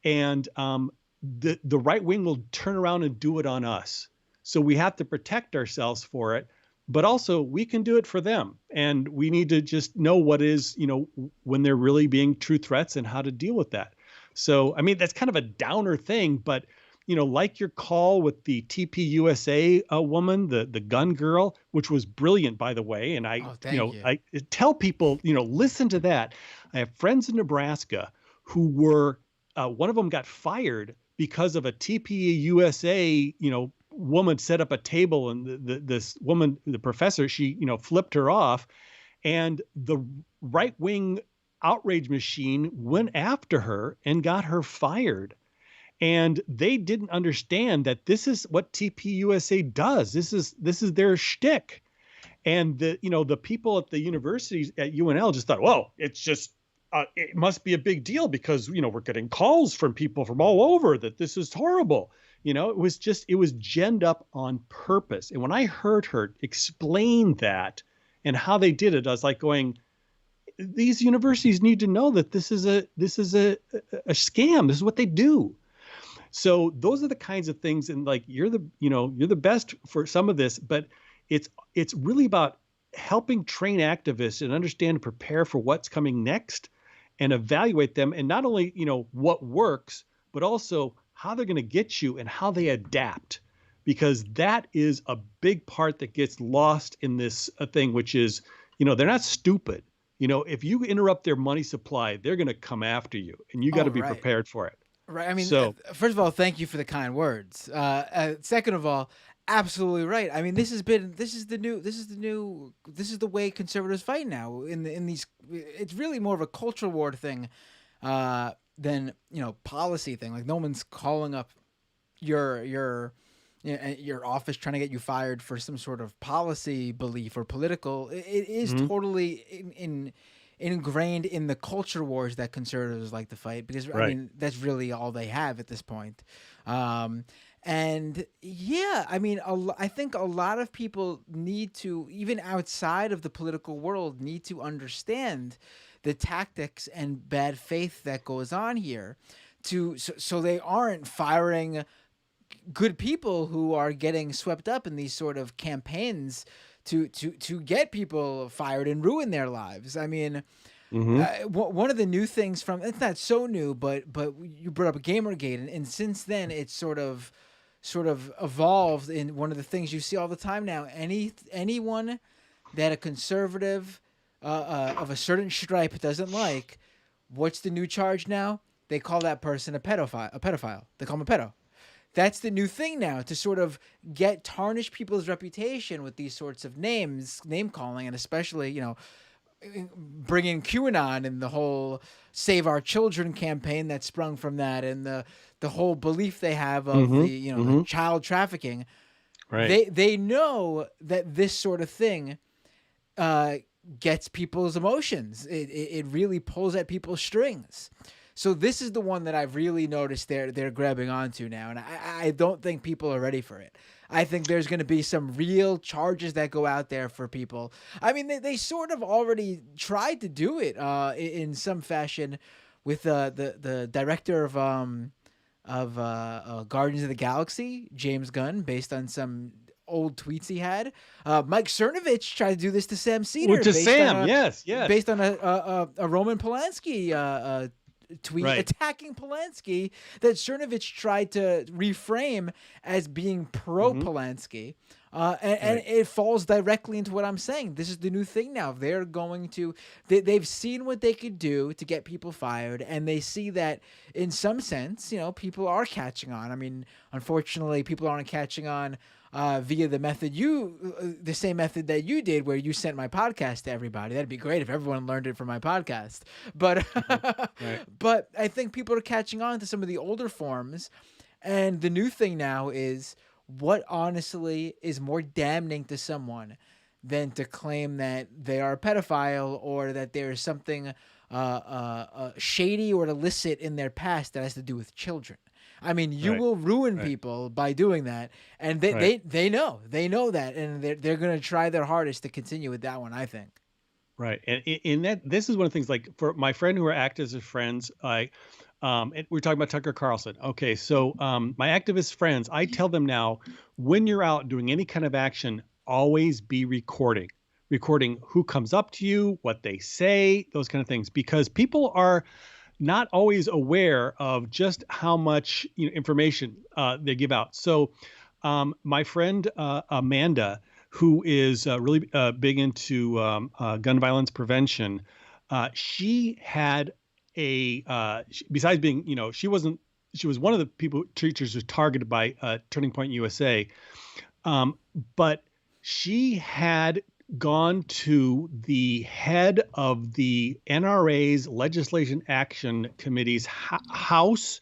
And the right wing will turn around and do it on us. So we have to protect ourselves for it, but also we can do it for them. And we need to just know what is, when they're really being true threats and how to deal with that. So, I mean, that's kind of a downer thing, but, like your call with the TPUSA woman, the gun girl, which was brilliant, by the way. And I tell people, listen to that. I have friends in Nebraska who were, one of them got fired because of a TPUSA, woman set up a table, and this woman, the professor, she, flipped her off, and the right wing outrage machine went after her and got her fired. And they didn't understand that this is what TPUSA does. This is their shtick. And the people at the universities at UNL just thought, well, it's just it must be a big deal because we're getting calls from people from all over that this is horrible. It was ginned up on purpose. And when I heard her explain that and how they did it, I was like going, these universities need to know that this is a scam. This is what they do. So those are the kinds of things. And like, you're the best for some of this, but it's really about helping train activists and understand and prepare for what's coming next and evaluate them. And not only, what works, but also how they're going to get you and how they adapt, because that is a big part that gets lost in this thing, which is, they're not stupid. If you interrupt their money supply, they're going to come after you, and you got to be prepared for it. Right. I mean, first of all, thank you for the kind words. Second of all, absolutely right. I mean, this is the way conservatives fight now. In these, it's really more of a culture war thing than policy thing. Like, no one's calling up your office trying to get you fired for some sort of policy belief or political. It is totally ingrained in the culture wars that conservatives like to fight, because I mean, that's really all they have at this point. And yeah, I mean, I think a lot of people need to, even outside of the political world, need to understand the tactics and bad faith that goes on here, so they aren't firing good people who are getting swept up in these sort of campaigns to get people fired and ruin their lives. I mean, one of the new things it's not so new, but you brought up Gamergate, and since then it's sort of evolved in one of the things you see all the time now. Anyone that a conservative of a certain stripe doesn't like, what's the new charge now? They call that person a pedophile. They call him a pedo. That's the new thing now, to sort of tarnish people's reputation with these sorts of name calling, and especially, bringing QAnon and the whole Save Our Children campaign that sprung from that, and the whole belief they have of the child trafficking. Right. They know that this sort of thing gets people's emotions. It really pulls at people's strings. So this is the one that I've really noticed they're grabbing onto now, and I don't think people are ready for it. I think there's going to be some real charges that go out there for people. I mean, they sort of already tried to do it in some fashion with the director of Guardians of the Galaxy, James Gunn, based on some old tweets he had. Mike Cernovich tried to do this to Sam Cedar. Yes. Based on a Roman Polanski tweet attacking Polanski that Cernovich tried to reframe as being pro-Polanski. And it falls directly into what I'm saying. This is the new thing now. They're going to... They've seen what they could do to get people fired, and they see that, in some sense, people are catching on. I mean, unfortunately, people aren't catching on via the same method that you did, where you sent my podcast to everybody. That'd be great if everyone learned it from my podcast. But but I think people are catching on to some of the older forms, and the new thing now is, what honestly is more damning to someone than to claim that they are a pedophile, or that there is something shady or illicit in their past that has to do with children. I mean, you will ruin people by doing that, and they know that, and they're going to try their hardest to continue with that one, I think. Right, and in that, this is one of the things. Like, for my friend who are activists as friends, we're talking about Tucker Carlson. Okay, so my activist friends, I tell them now, when you're out doing any kind of action, always be recording who comes up to you, what they say, those kind of things, because people are not always aware of just how much information they give out. So my friend Amanda, who is really big into gun violence prevention, she had besides being, she was one of the teachers who was targeted by Turning Point USA, but she had gone to the head of the NRA's Legislation Action Committee's house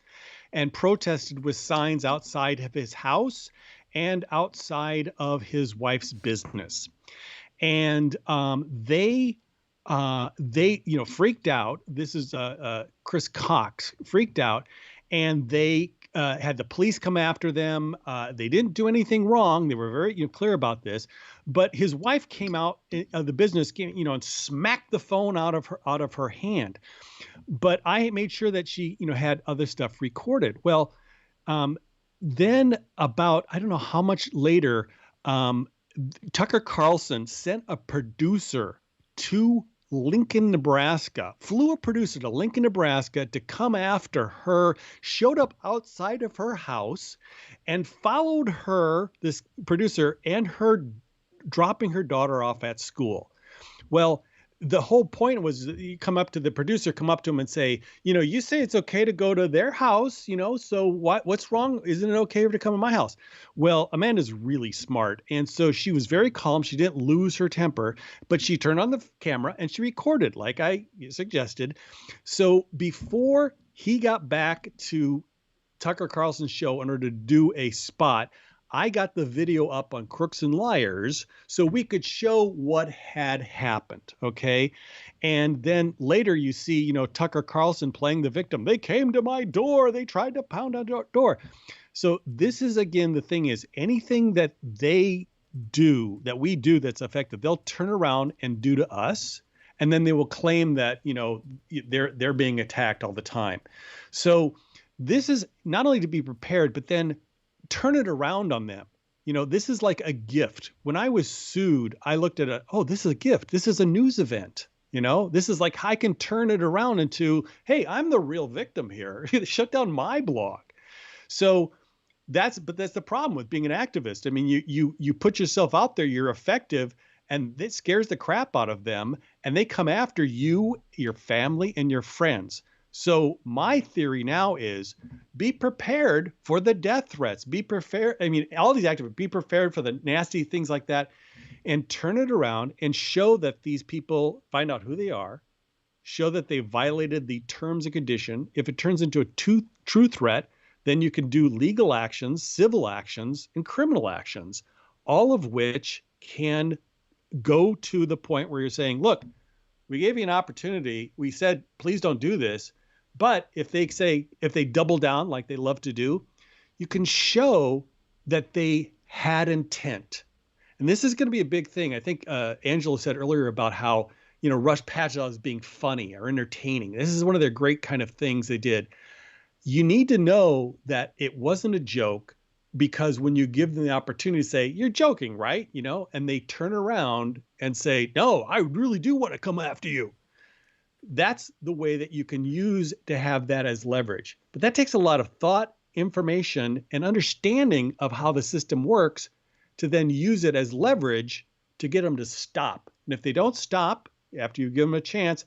and protested with signs outside of his house and outside of his wife's business. and they freaked out. This is Chris Cox freaked out, and they had the police come after them. They didn't do anything wrong. They were very clear about this, but his wife came out of the business, and smacked the phone out of her hand. But I made sure that she had other stuff recorded. Well, then about, I don't know how much later, Tucker Carlson sent a producer to Lincoln, Nebraska, flew a producer to Lincoln, Nebraska to come after her, showed up outside of her house and followed her, this producer, and her dropping her daughter off at school. Well, the whole point was you come up to the producer, come up to him and say, you say it's okay to go to their house, so what's wrong? Isn't it okay to come to my house? Well, Amanda's really smart. And so she was very calm. She didn't lose her temper, but she turned on the camera and she recorded like I suggested. So before he got back to Tucker Carlson's show in order to do a spot, I got the video up on Crooks and Liars so we could show what had happened. Okay. And then later you see, Tucker Carlson playing the victim. They came to my door. They tried to pound on the door. So this is, again, the thing is anything that they do, that we do that's effective, they'll turn around and do to us. And then they will claim that, they're being attacked all the time. So this is not only to be prepared, but then turn it around on them. This is like a gift. When I was sued, I looked at it, this is a gift. This is a news event. This is like, I can turn it around into, hey, I'm the real victim here. Shut down my blog. So that's the problem with being an activist. I mean, you put yourself out there, you're effective, and it scares the crap out of them. And they come after you, your family, and your friends. So my theory now is be prepared for the death threats. Be prepared. I mean, all these activists, be prepared for the nasty things like that, and turn it around and show that these people, find out who they are, show that they violated the terms and condition. If it turns into a true threat, then you can do legal actions, civil actions, and criminal actions, all of which can go to the point where you're saying, look, we gave you an opportunity. We said, please don't do this. But if they double down like they love to do, you can show that they had intent. And this is going to be a big thing. I think Angelo said earlier about how, Rush Patchell is being funny or entertaining. This is one of their great kind of things they did. You need to know that it wasn't a joke, because when you give them the opportunity to say, you're joking, right? And they turn around and say, no, I really do want to come after you. That's the way that you can use to have that as leverage. But that takes a lot of thought, information, and understanding of how the system works to then use it as leverage to get them to stop. And if they don't stop after you give them a chance,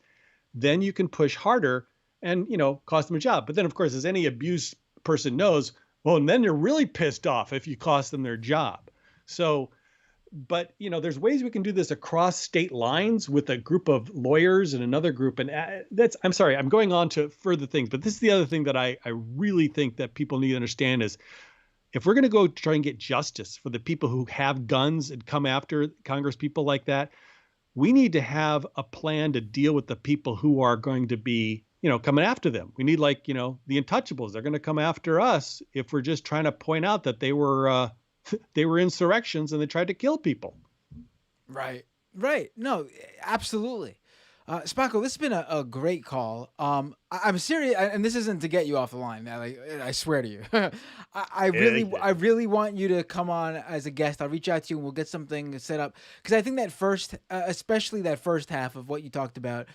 then you can push harder and, cost them a job. But then, of course, as any abuse person knows, well, and then you're really pissed off if you cost them their job. So, but, there's ways we can do this across state lines with a group of lawyers and another group. And I'm sorry, I'm going on to further things, but this is the other thing that I really think that people need to understand is if we're going to go try and get justice for the people who have guns and come after Congress people like that, we need to have a plan to deal with the people who are going to be, coming after them. We need the untouchables. They're going to come after us if we're just trying to point out that they were insurrections and they tried to kill people. Right. No, absolutely. Spanko, this has been a great call. I'm serious, and this isn't to get you off the line. I swear to you, I really want you to come on as a guest. I'll reach out to you and we'll get something set up, because I think that especially that first half of what you talked about,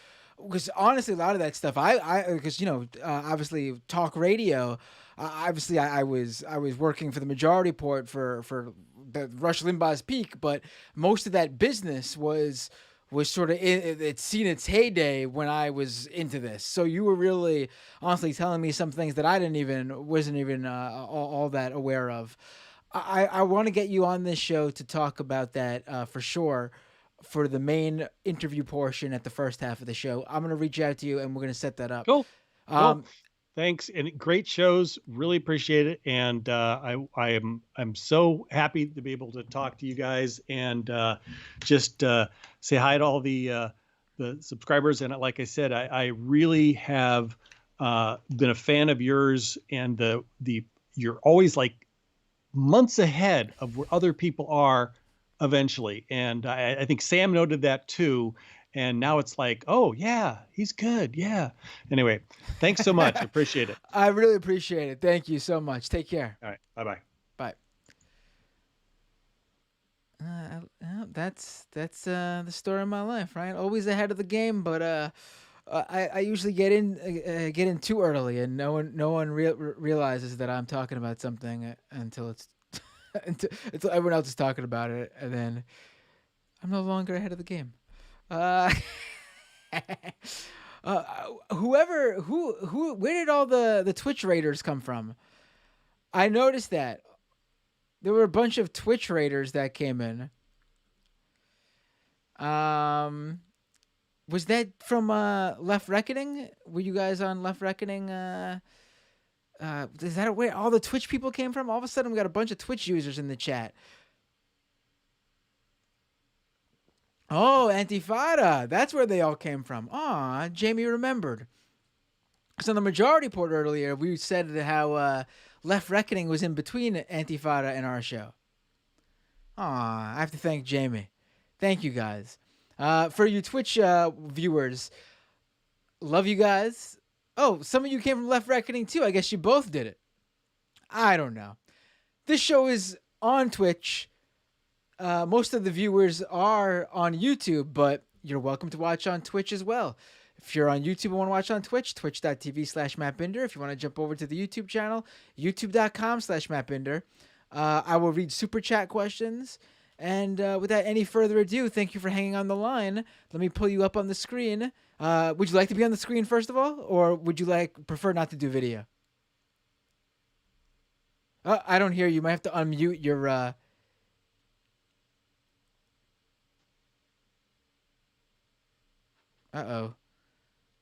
because honestly, a lot of that stuff, because obviously talk radio. Obviously, I was working for the Majority Report for the Rush Limbaugh's peak, but most of that business was sort of it's seen its heyday when I was into this. So you were really honestly telling me some things that I wasn't even all that aware of. I want to get you on this show to talk about that for sure, for the main interview portion at the first half of the show. I'm going to reach out to you and we're going to set that up. Cool. Thanks, and great shows. Really appreciate it, and I'm so happy to be able to talk to you guys and just say hi to all the subscribers. And like I said, I really have been a fan of yours, and the you're always like months ahead of where other people are eventually, and I think Sam noted that too. And now it's like, oh yeah, he's good. Yeah. Anyway, thanks so much. Appreciate it. I really appreciate it. Thank you so much. Take care. All right. Bye-bye. Bye. That's the story of my life, right? Always ahead of the game, but I usually get in too early, and no one realizes that I'm talking about something until it's until everyone else is talking about it, and then I'm no longer ahead of the game. Uh, uh, where did all the Twitch raiders come from? I noticed that there were a bunch of Twitch raiders that came in. Was that from Left Reckoning? Were you guys on Left Reckoning? Is that where all the Twitch people came from? All of a sudden, we got a bunch of Twitch users in the chat. Oh, Antifada. That's where they all came from. Aw, Jamie remembered. So in the majority report earlier, we said how Left Reckoning was in between Antifada and our show. Aw, I have to thank Jamie. Thank you, guys. For you Twitch viewers, love you guys. Oh, some of you came from Left Reckoning too. I guess you both did it. I don't know. This show is on Twitch. Most of the viewers are on YouTube, but you're welcome to watch on Twitch as well. If you're on YouTube and want to watch on Twitch, twitch.tv/MattBinder. If you want to jump over to the YouTube channel, youtube.com/MattBinder. I will read super chat questions. And without any further ado, thank you for hanging on the line. Let me pull you up on the screen. Would you like to be on the screen first of all, or would you prefer not to do video? I don't hear you. You might have to unmute your. Uh-oh.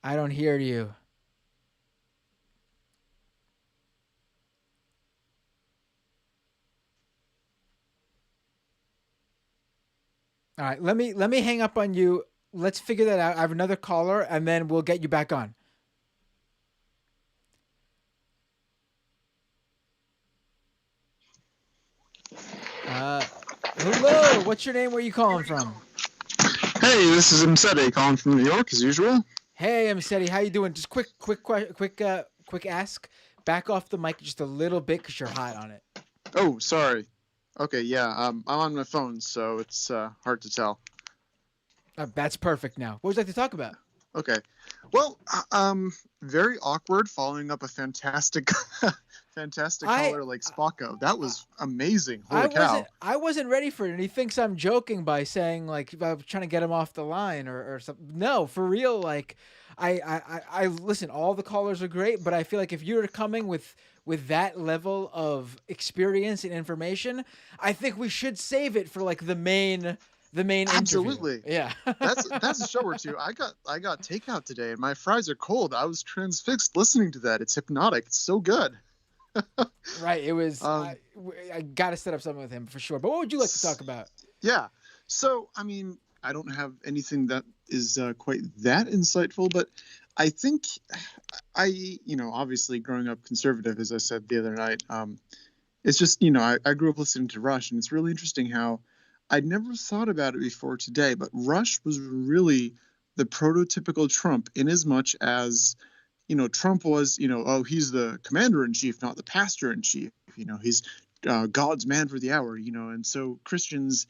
I don't hear you. All right, let me hang up on you. Let's figure that out. I have another caller, and then we'll get you back on. Hello. What's your name? Where are you calling from? Hey, this is Mseti calling from New York as usual. Hey, Mseti, how you doing? Just quick ask. Back off the mic just a little bit because you're hot on it. Oh, sorry. Okay, yeah, I'm on my phone, so it's hard to tell. That's perfect now. What would you like to talk about? Okay. Well, very awkward following up a fantastic caller like Spocko. That was amazing. Holy cow. I wasn't ready for it, and he thinks I'm joking by saying, like, I'm trying to get him off the line or something. No, for real, like, I listen, all the callers are great, but I feel like if you're coming with that level of experience and information, I think we should save it for, like, the main Absolutely. Interview. Yeah. that's a show or two. I got takeout today and my fries are cold. I was transfixed listening to that. It's hypnotic. It's so good. Right. It was I got to set up something with him for sure. But what would you like to talk about? Yeah. So, I mean, I don't have anything that is quite that insightful, but I think obviously growing up conservative, as I said the other night, it's just, I grew up listening to Rush, and it's really interesting how I'd never thought about it before today, but Rush was really the prototypical Trump in as much as, Trump was, he's the commander-in-chief, not the pastor-in-chief. He's God's man for the hour, and so Christians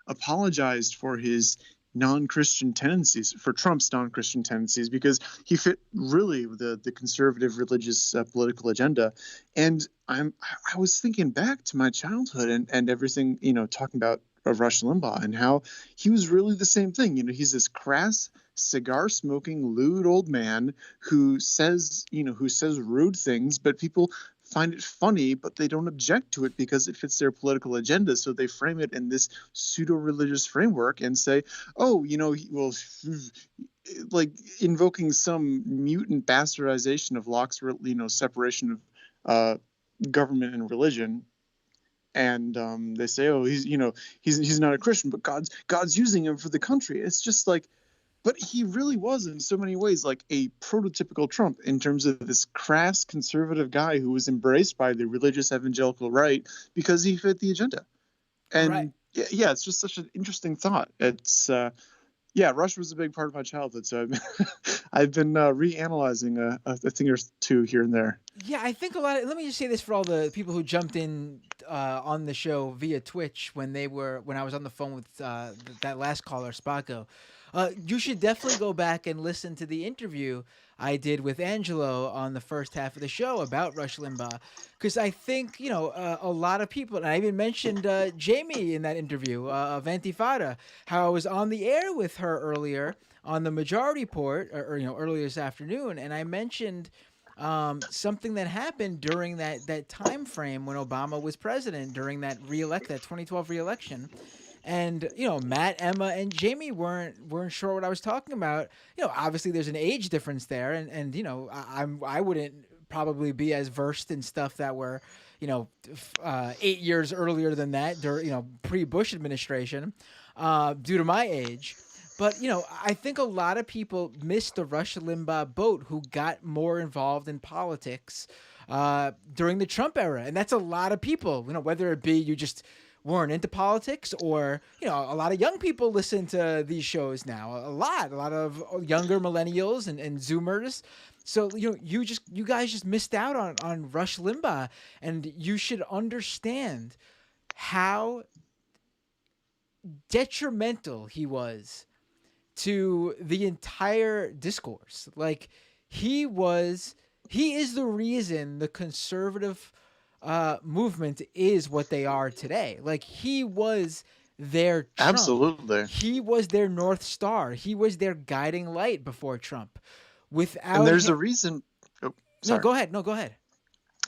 apologized for his non-Christian tendencies, for Trump's non-Christian tendencies, because he fit really the conservative religious political agenda. And I was thinking back to my childhood and everything, talking about Rush Limbaugh and how he was really the same thing. He's this crass, cigar-smoking, lewd old man who says rude things, but people find it funny, but they don't object to it because it fits their political agenda. So they frame it in this pseudo-religious framework and say, oh, like invoking some mutant bastardization of Locke's, separation of government and religion. And they say, oh, he's not a Christian, but God's using him for the country. It's just like, but he really was in so many ways like a prototypical Trump in terms of this crass conservative guy who was embraced by the religious evangelical right because he fit the agenda. And Right. yeah, it's just such an interesting thought. It's Rush was a big part of my childhood, so I've been reanalyzing a thing or two here and there. Yeah, I think a lot of, let me just say this for all the people who jumped in on the show via Twitch when I was on the phone with that last caller, Spacco. You should definitely go back and listen to the interview I did with Angelo on the first half of the show about Rush Limbaugh, because I think a lot of people, and I even mentioned Jamie in that interview of Antifada, how I was on the air with her earlier on the Majority Report, or earlier this afternoon, and I mentioned something that happened during that time frame when Obama was president during that 2012 reelection. And Matt, Emma, and Jamie weren't sure what I was talking about. Obviously there's an age difference there, and I wouldn't probably be as versed in stuff that were 8 years earlier than that, pre-Bush administration, due to my age. But I think a lot of people missed the Rush Limbaugh boat who got more involved in politics during the Trump era, and that's a lot of people. Whether it be you just weren't into politics, or a lot of young people listen to these shows now. A lot of younger millennials and Zoomers. So you guys just missed out on Rush Limbaugh, and you should understand how detrimental he was to the entire discourse. Like he is the reason the conservative movement is what they are today. Like he was their Trump. Absolutely. He was their North Star. He was their guiding light before Trump. And there's a reason. Oh, sorry. No, go ahead.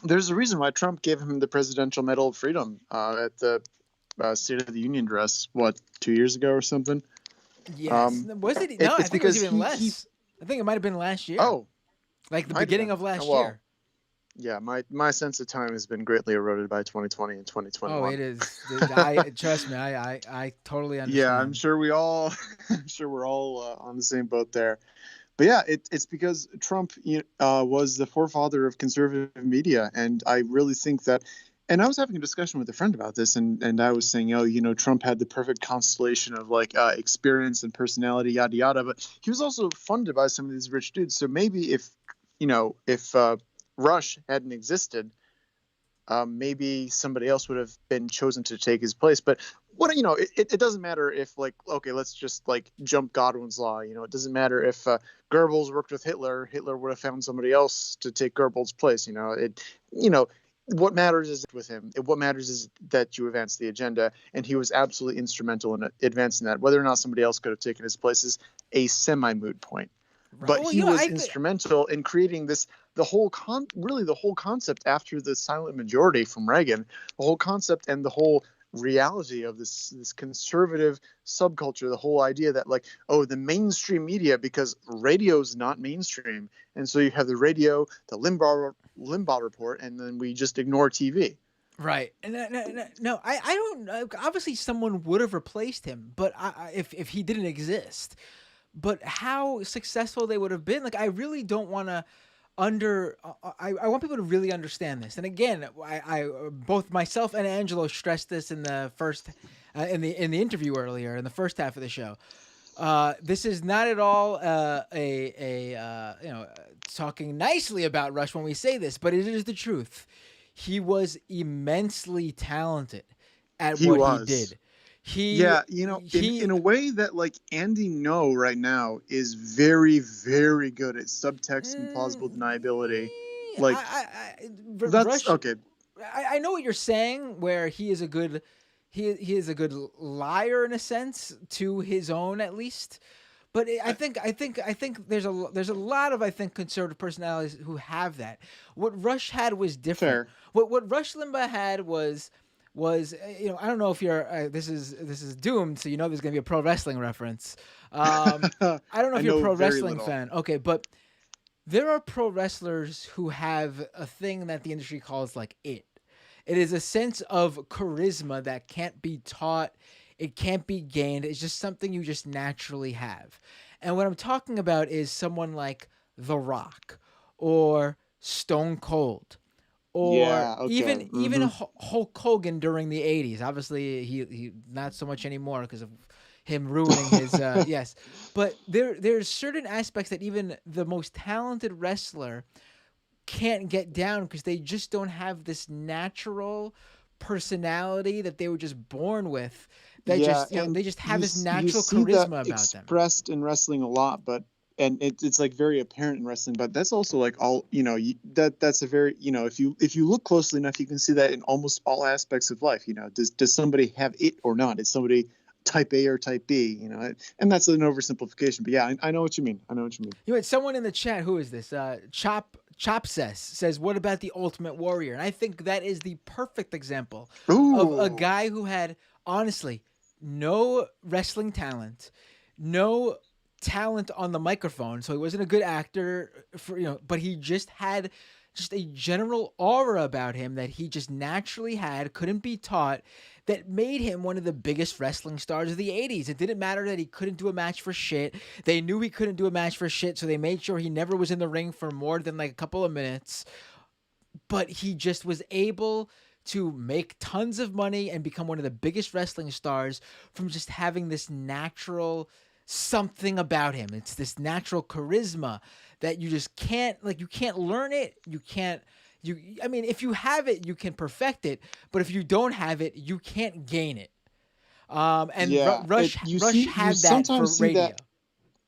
There's a reason why Trump gave him the Presidential Medal of Freedom at the State of the Union address, 2 years ago or something? Yes. Was it? No, I think it was even less. I think it might have been last year. Oh. Like the beginning of last year. Yeah, my sense of time has been greatly eroded by 2020 and 2021. Oh, it is. Trust me, I totally understand. Yeah, I'm sure we're all on the same boat there. But yeah, it's because Trump was the forefather of conservative media, and I really think that. And I was having a discussion with a friend about this, and I was saying, Trump had the perfect constellation of experience and personality, yada yada. But he was also funded by some of these rich dudes. So maybe if Rush hadn't existed, maybe somebody else would have been chosen to take his place. But it doesn't matter if let's just jump Godwin's law. It doesn't matter if Goebbels worked with Hitler. Hitler would have found somebody else to take Goebbels' place. What matters is with him. What matters is that you advance the agenda, and he was absolutely instrumental in advancing that. Whether or not somebody else could have taken his place is a semi-moot point. Right. But he was instrumental in creating the whole concept after the silent majority from Reagan, the whole concept and the whole reality of this conservative subculture, the whole idea that the mainstream media, because radio's not mainstream, and so you have the radio, the Limbaugh report, and then we just ignore TV. Right. And no, I don't. Obviously, someone would have replaced him, but if he didn't exist, but how successful they would have been. I really don't want to I want people to really understand this. And again, I both myself and Angelo stressed this in the first in the interview earlier in the first half of the show. This is not at all talking nicely about Rush when we say this, but it is the truth. He was immensely talented at what he did. In a way that Andy Ngo right now is very, very good at subtext and plausible deniability. That's Rush, okay. I know what you're saying, where he is a good liar in a sense, to his own at least. But I think there's a lot of conservative personalities who have that. What Rush had was different. Fair. What Rush Limbaugh had was was, I don't know if you're this is doomed, so there's gonna be a pro wrestling reference. I don't know I if you're a know pro very wrestling little. fan. Okay, but there are pro wrestlers who have a thing that the industry calls like it. It is a sense of charisma that can't be taught. It can't be gained. It's just something you just naturally have. And what I'm talking about is someone like The Rock or Stone Cold or Yeah. Okay. even Hulk Hogan during the 80s. Obviously he not so much anymore because of him ruining his yes. But there's certain aspects that even the most talented wrestler can't get down because they just don't have this natural personality that they were just born with. That Yeah, just and they just have this you natural see that charisma about them. expressed in wrestling a lot, but it's like very apparent in wrestling. But that's also like all that's a very if you look closely enough, you can see that in almost all aspects of life. Does somebody have it or not? Is somebody type A or type B? And that's an oversimplification. But yeah, I know what you mean. I know what you mean. Someone in the chat, who is this? Chop says, "What about the Ultimate Warrior?" And I think that is the perfect example of a Ooh. guy who had honestly no wrestling talent, no talent on the microphone, so he wasn't a good actor but he just had just a general aura about him that he just naturally had, couldn't be taught, that made him one of the biggest wrestling stars of the 80s. It didn't matter that he couldn't do a match for shit. They knew he couldn't do a match for shit, so they made sure he never was in the ring for more than like a couple of minutes. But he just was able to make tons of money and become one of the biggest wrestling stars from just having this natural something about him. It's this natural charisma that you just can't you can't learn it. I mean, if you have it, you can perfect it, but if you don't have it, you can't gain it. And Yeah, Rush you had that for sometimes see radio. that.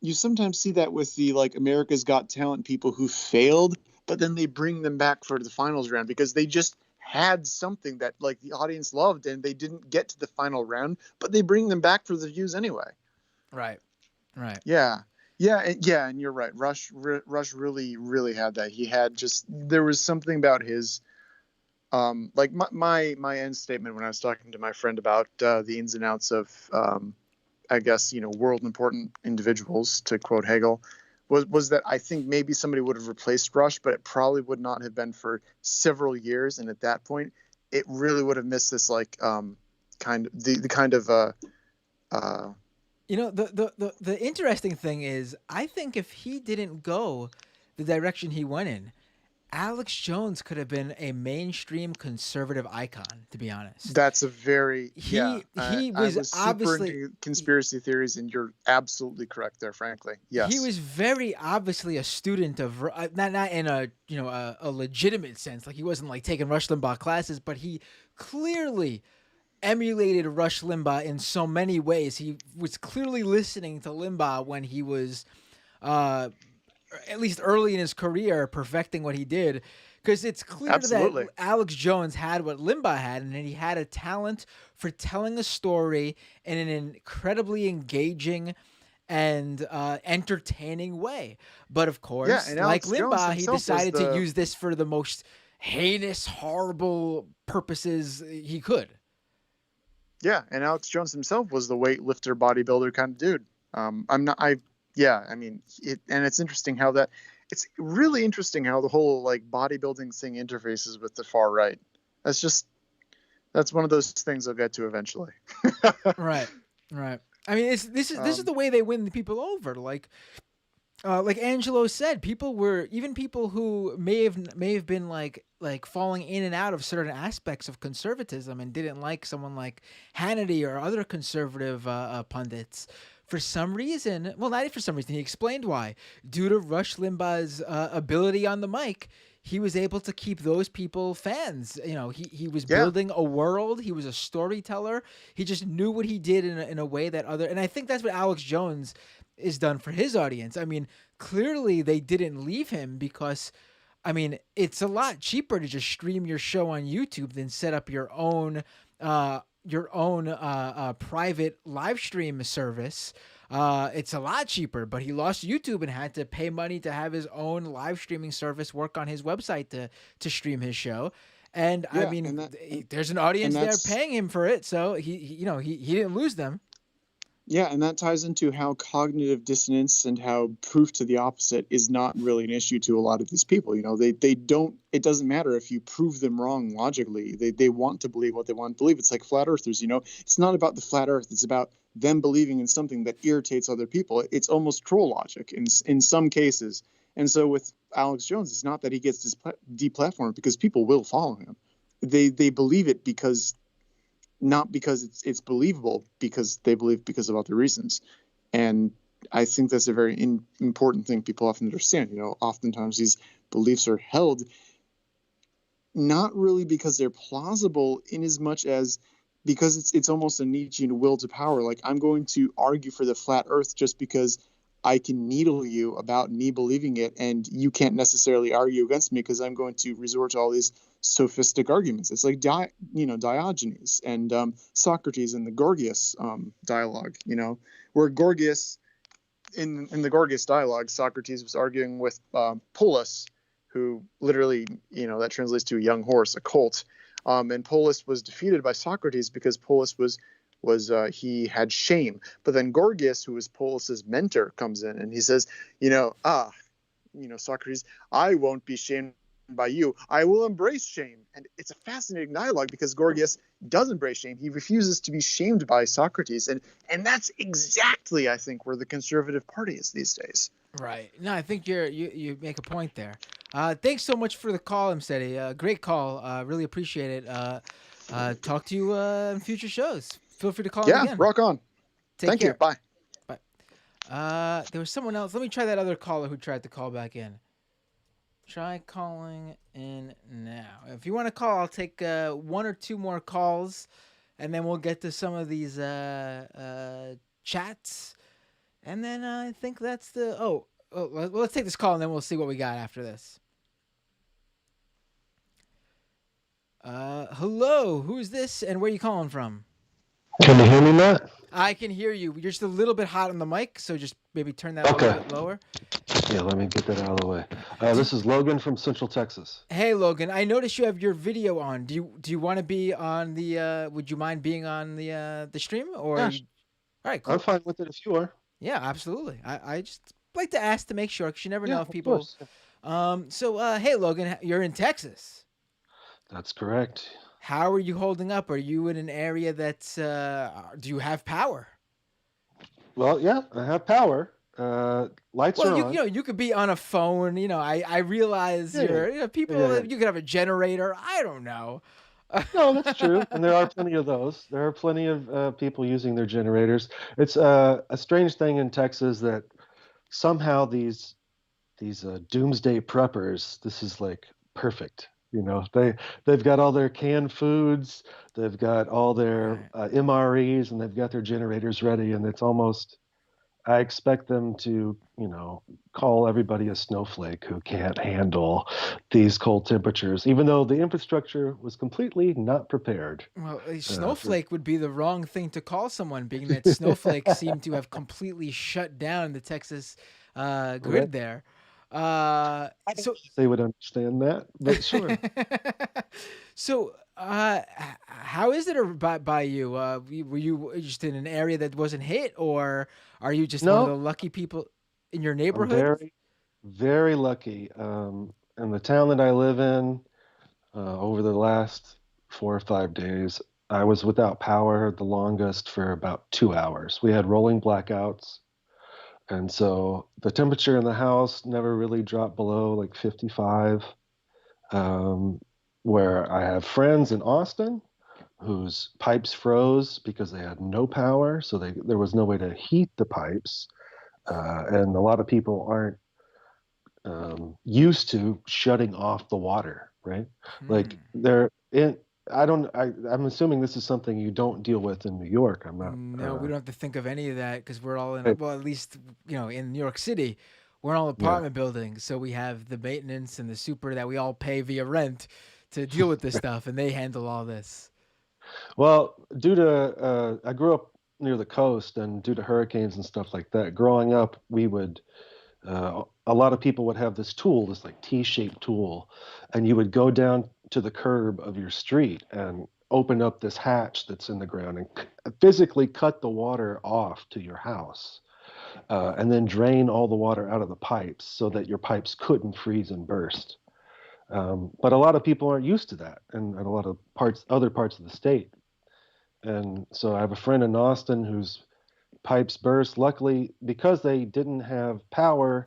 You sometimes see that with the like America's Got Talent people who failed, but then they bring them back for the finals round because they just had something that like the audience loved and they didn't get to the final round, but they bring them back for the views anyway. Right. Yeah. Yeah, and you're right. Rush really had that. He had there was something about his like my end statement when I was talking to my friend about the ins and outs of I guess world important individuals, to quote Hegel, was that I think maybe somebody would have replaced Rush, but it probably would not have been for several years, and at that point it really would have missed this like kind of the kind of the interesting thing is, I think if he didn't go the direction he went in, Alex Jones could have been a mainstream conservative icon, to be honest. That's a very he I was was super obviously into conspiracy theories, and you're absolutely correct there. Frankly, yes, he was very obviously a student of not in a a legitimate sense, like he wasn't like taking Rush Limbaugh classes, but he clearly emulated Rush Limbaugh in so many ways. He was clearly listening to Limbaugh when he was at least early in his career, perfecting what he did. Because it's clear absolutely. that Alex Jones had what Limbaugh had, and he had a talent for telling a story in an incredibly engaging and entertaining way. But of course, and like Alex Jones Limbaugh, he himself was decided to the use this for the most heinous, horrible purposes he could. Yeah, and Alex Jones himself was the weightlifter, bodybuilder kind of dude. I'm not. I mean, it's interesting how that. It's really interesting how the whole like bodybuilding thing interfaces with the far right. That's one of those things I'll get to eventually. Right. I mean, this is the way they win the people over. Like Angelo said, people who may have been like falling in and out of certain aspects of conservatism and didn't like someone like Hannity or other conservative pundits. For some reason, well, not for some reason, he explained why. Due to Rush Limbaugh's ability on the mic, he was able to keep those people fans. He was building a world. He was a storyteller. He just knew what he did in a way that and I think that's what Alex Jones is done for his audience. I mean, clearly they didn't leave him because, I mean, it's a lot cheaper to just stream your show on YouTube than set up your own private live stream service. It's a lot cheaper, but he lost YouTube and had to pay money to have his own live streaming service work on his website to stream his show. And I Yeah, mean, and that there's an and audience there that's paying him for it, so he didn't lose them. Yeah, and that ties into how cognitive dissonance and how proof to the opposite is not really an issue to a lot of these people. They don't, it doesn't matter if you prove them wrong logically. They want to believe what they want to believe. It's like flat earthers, it's not about the flat earth. It's about them believing in something that irritates other people. It's almost troll logic in some cases. And so with Alex Jones, it's not that he gets deplatformed, because people will follow him. They believe it because, not because it's believable, because they believe because of other reasons. And I think that's a very important thing people often understand. Oftentimes these beliefs are held not really because they're plausible, in as much as because it's almost a Nietzschean will to power. Like, I'm going to argue for the flat earth just because I can needle you about me believing it, and you can't necessarily argue against me because I'm going to resort to all these sophistic arguments. It's like Diogenes and Socrates in the Gorgias dialogue. Where Gorgias in the Gorgias dialogue, Socrates was arguing with Polus, who literally, that translates to a young horse, a colt. And Polus was defeated by Socrates because Polus was he had shame. But then Gorgias, who was Polus's mentor, comes in and he says, Socrates, I won't be shamed by you. I will embrace shame. And it's a fascinating dialogue because Gorgias does embrace shame. He refuses to be shamed by Socrates. And that's exactly, I think, where the conservative party is these days. Right. No, I think you make a point there. Thanks so much for the call, Msteady. Great call. Really appreciate it. Talk to you in future shows. Feel free to call in Yeah, again. rock on. Thank you. Bye. Bye. There was someone else. Let me try that other caller who tried to call back in. Try calling in now. If you want to call, I'll take one or two more calls, and then we'll get to some of these chats. And then I think that's the... well, let's take this call, and then we'll see what we got after this. Hello, who's this, and where are you calling from? Can you hear me, Matt? I can hear you. You're just a little bit hot on the mic, so just maybe turn that a little bit lower. Yeah, let me get that out of the way. This is Logan from Central Texas. Hey, Logan. I noticed you have your video on. Do you want to be on the? Would you mind being on the stream? Or Yeah, all right, cool. I'm fine with it if you are. Yeah, absolutely. I just like to ask to make sure, because you never know if people. Of course. So hey, Logan, you're in Texas. That's correct. How are you holding up? Are you in an area that's? Do you have power? Well, yeah, I have power. Lights are on. You could be on a phone. I realize people. Yeah. You could have a generator. I don't know. No, that's true, and there are plenty of those. There are plenty of people using their generators. It's a strange thing in Texas that somehow these doomsday preppers. This is like perfect. They've got all their canned foods, they've got all their MREs, and they've got their generators ready. And it's almost, I expect them to, call everybody a snowflake who can't handle these cold temperatures, even though the infrastructure was completely not prepared. Well, a snowflake would be the wrong thing to call someone, being that snowflakes seem to have completely shut down the Texas grid there. So they would understand that, but sure. So, how is it by you? Were you just in an area that wasn't hit, or are you just one of the lucky people in your neighborhood? I'm very, very lucky. In the town that I live in, over the last 4 or 5 days, I was without power the longest for about 2 hours. We had rolling blackouts. And so the temperature in the house never really dropped below like 55, where I have friends in Austin whose pipes froze because they had no power. So there was no way to heat the pipes. And a lot of people aren't used to shutting off the water, right? Like I'm assuming this is something you don't deal with in New York. I'm not. No, we don't have to think of any of that because we're all in. Well, at least in New York City, we're all apartment buildings, so we have the maintenance and the super that we all pay via rent to deal with this stuff, and they handle all this. Well, due to I grew up near the coast, and due to hurricanes and stuff like that, growing up, we would. A lot of people would have this tool, this like T-shaped tool, and you would go down to the curb of your street and open up this hatch that's in the ground and physically cut the water off to your house, and then drain all the water out of the pipes so that your pipes couldn't freeze and burst. But a lot of people aren't used to that, and a lot of other parts of the state. And so I have a friend in Austin whose pipes burst. Luckily, because they didn't have power,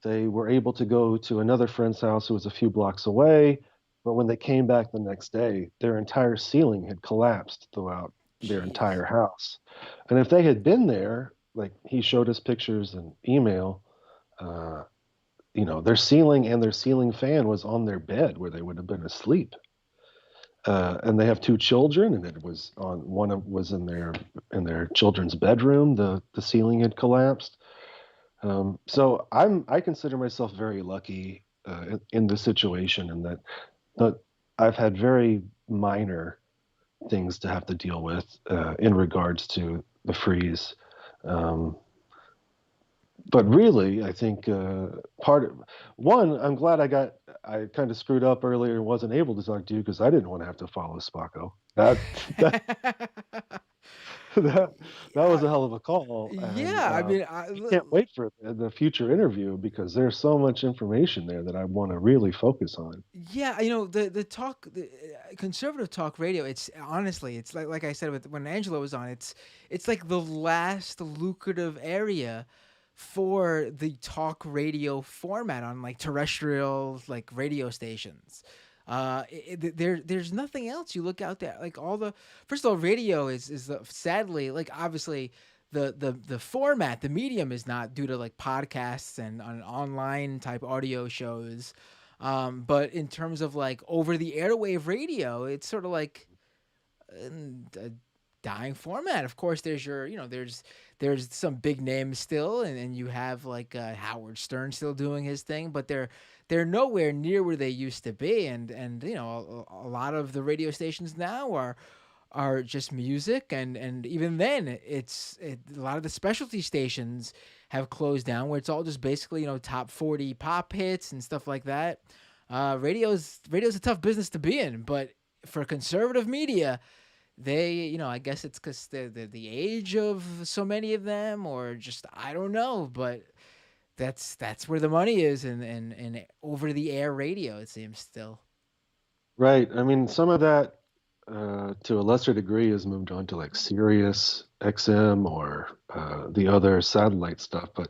they were able to go to another friend's house who was a few blocks away. But when they came back the next day, their entire ceiling had collapsed throughout their Jeez. entire house. And if they had been there, like he showed us pictures and email, uh, their ceiling and their ceiling fan was on their bed where they would have been asleep. And they have two children, and it was on one of was in their children's bedroom. The ceiling had collapsed. So I consider myself very lucky in this situation, and that I've had very minor things to have to deal with in regards to the freeze. Um, but really, I think I'm glad I kind of screwed up earlier and wasn't able to talk to you because I didn't want to have to follow Spacco. That that was a hell of a call, and Yeah, I mean, I can't wait for the future interview because there's so much information there that I want to really focus on. yeah, the conservative talk radio. It's honestly, it's like I said when Angelo was on. It's like the last lucrative area for the talk radio format on like terrestrial like radio stations. There's nothing else. You look out there, like all the first of all, radio is sadly like obviously the format, the medium is not due to like podcasts and on online type audio shows. But in terms of like over the airwave radio, it's sort of like a dying format. Of course, there's some big names still, and you have like Howard Stern still doing his thing, but they're nowhere near where they used to be, and a lot of the radio stations now are just music, and even then a lot of the specialty stations have closed down where it's all just basically top 40 pop hits and stuff like that. Radio's a tough business to be in, but for conservative media, they I guess it's because the age of so many of them, or just I don't know, but that's where the money is in over the air radio, it seems still. Right. I mean, some of that, to a lesser degree, has moved on to like Sirius XM or the other satellite stuff, but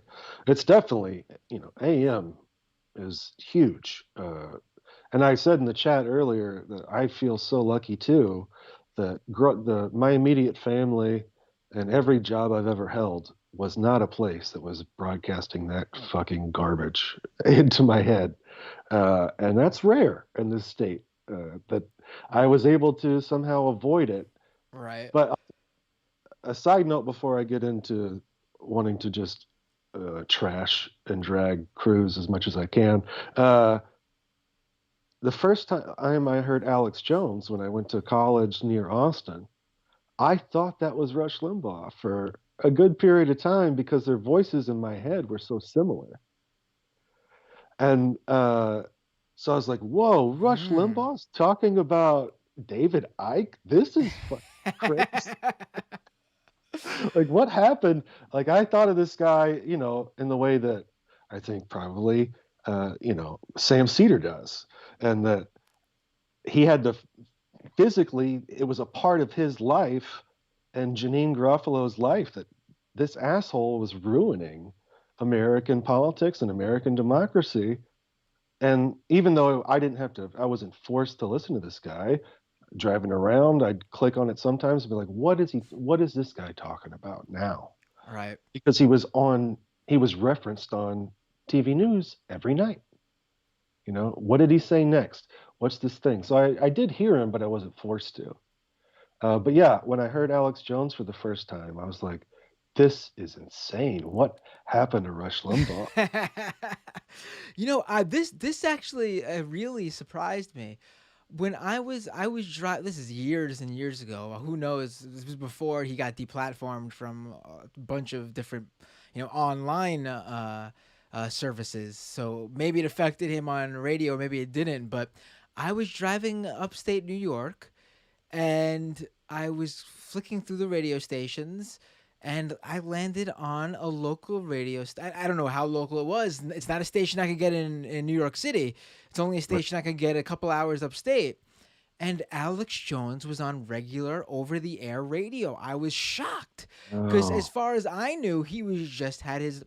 it's definitely, AM is huge. And I said in the chat earlier that I feel so lucky too that my immediate family and every job I've ever held was not a place that was broadcasting that fucking garbage into my head. And that's rare in this state. That I was able to somehow avoid it. Right. But a side note before I get into wanting to just trash and drag crews as much as I can. The first time I heard Alex Jones when I went to college near Austin, I thought that was Rush Limbaugh for a good period of time because their voices in my head were so similar. And so I was like, whoa, Rush Limbaugh's talking about David Icke? This is crazy. Like, what happened? Like, I thought of this guy, in the way that I think probably, Sam Cedar does. And that he had to physically, it was a part of his life and Janine Garofalo's life that this asshole was ruining American politics and American democracy. And even though I wasn't forced to listen to this guy driving around, I'd click on it sometimes and be like, what is this guy talking about now? Right. Because he was referenced on TV news every night. What did he say next? What's this thing? So I did hear him, but I wasn't forced to. But yeah, when I heard Alex Jones for the first time, I was like, this is insane. What happened to Rush Limbaugh? This actually really surprised me. When I was driving, this is years and years ago. Who knows? This was before he got deplatformed from a bunch of different, online services. So maybe it affected him on radio, or maybe it didn't. But I was driving upstate New York, and I was flicking through the radio stations, and I landed on a local I don't know how local it was. It's not a station I could get in New York City. It's only a Right. station I could get a couple hours upstate. And Alex Jones was on regular over the air radio. I was shocked because, as Oh, far as I knew, he was just had his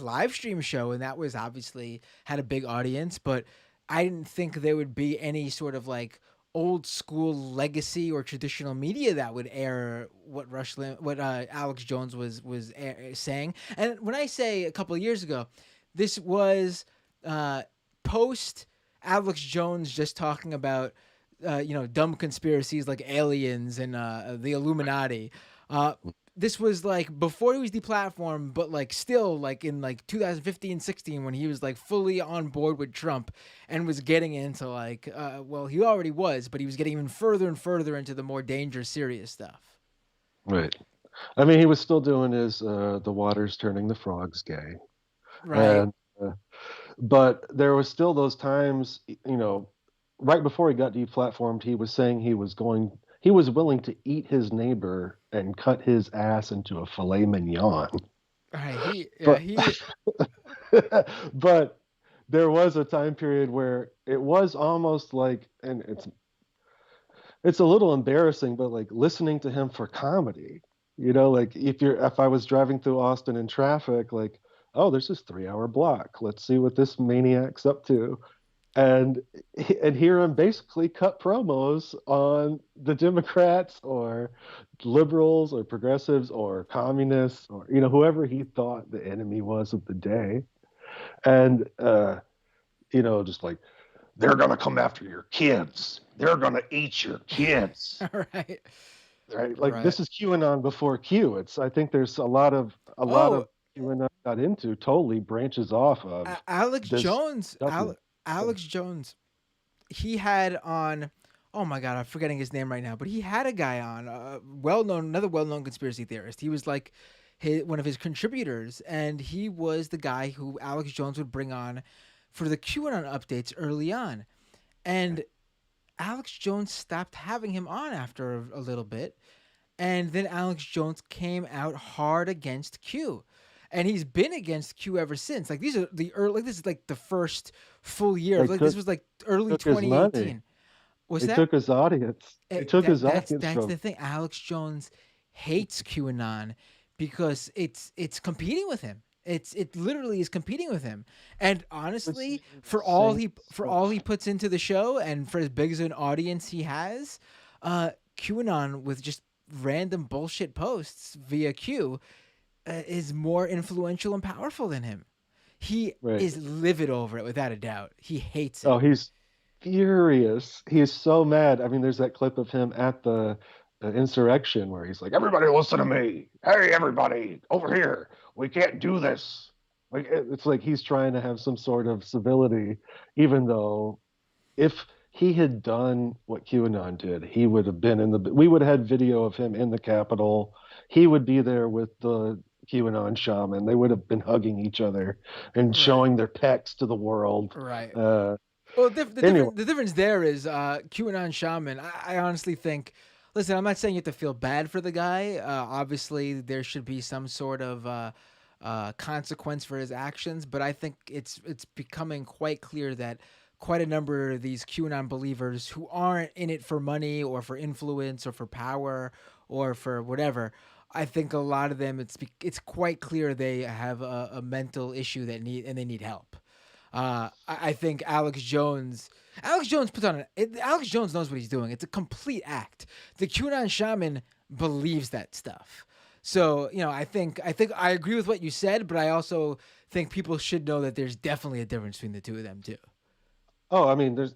live stream show, and that was obviously had a big audience. But I didn't think there would be any sort of like old school legacy or traditional media that would air what Alex Jones was saying. And when I say a couple of years ago, this was post Alex Jones just talking about dumb conspiracies like aliens and the Illuminati. This was like before he was deplatformed, but like still like in like 2015, 16 when he was like fully on board with Trump and was getting into like, well, he already was, but he was getting even further and further into the more dangerous, serious stuff. right. I mean, he was still doing his the water's turning the frogs gay, Right. and but there was still those times, right before he got deplatformed, he was saying he was willing to eat his neighbor and cut his ass into a filet mignon. Right. But He, but there was a time period where it was almost like, and it's a little embarrassing, but like listening to him for comedy, like if I was driving through Austin in traffic, like, oh, there's this 3 hour block. Let's see what this maniac's up to. And and hear him basically cut promos on the Democrats or liberals or progressives or communists or whoever he thought the enemy was of the day. And just like, they're gonna come after your kids. They're gonna eat your kids. right. Right? Like, Right. this is QAnon before Q. I think there's a lot of Oh, QAnon got into totally branches off of Alex this Jones. government. Alex Jones. He had on. Oh my god, I'm forgetting his name right now. But he had a guy on, another well-known conspiracy theorist. He was like one of his contributors, and he was the guy who Alex Jones would bring on for the QAnon updates early on. And Alex Jones stopped having him on after a little bit, and then Alex Jones came out hard against Q. And he's been against Q ever since. Like these are the early, like this is like the first full year. They Like this took was like early took his money. 2018. Was They that? took his audience. They took his audience That's from. the thing. Alex Jones hates QAnon because it's competing with him. It literally is competing with him. And Which honestly, is insane. for all he puts into the show and for as big as an audience he has, QAnon with just random bullshit posts via Q is more influential and powerful than him. He Right. is livid over it without a doubt. He hates it. Oh, he's furious. He is so mad. I mean, there's that clip of him at the insurrection where he's like, "Everybody, listen to me! Hey, everybody, over here! We can't do this." Like, it's like he's trying to have some sort of civility, even though if he had done what QAnon did, he would have been we would have had video of him in the Capitol. He would be there with the QAnon shaman. They would have been hugging each other and Right. showing their pecs to the world. Right. Uh, Well, anyway, the difference there is QAnon shaman. I honestly think. Listen, I'm not saying you have to feel bad for the guy. Obviously, there should be some sort of consequence for his actions, but I think it's becoming quite clear that quite a number of these QAnon believers who aren't in it for money or for influence or for power or for whatever. I think a lot of them, it's quite clear they have a mental issue and they need help. I think Alex Jones puts on Alex Jones knows what he's doing. It's a complete act. The QAnon shaman believes that stuff. So I think I agree with what you said, but I also think people should know that there's definitely a difference between the two of them too. oh, I mean, there's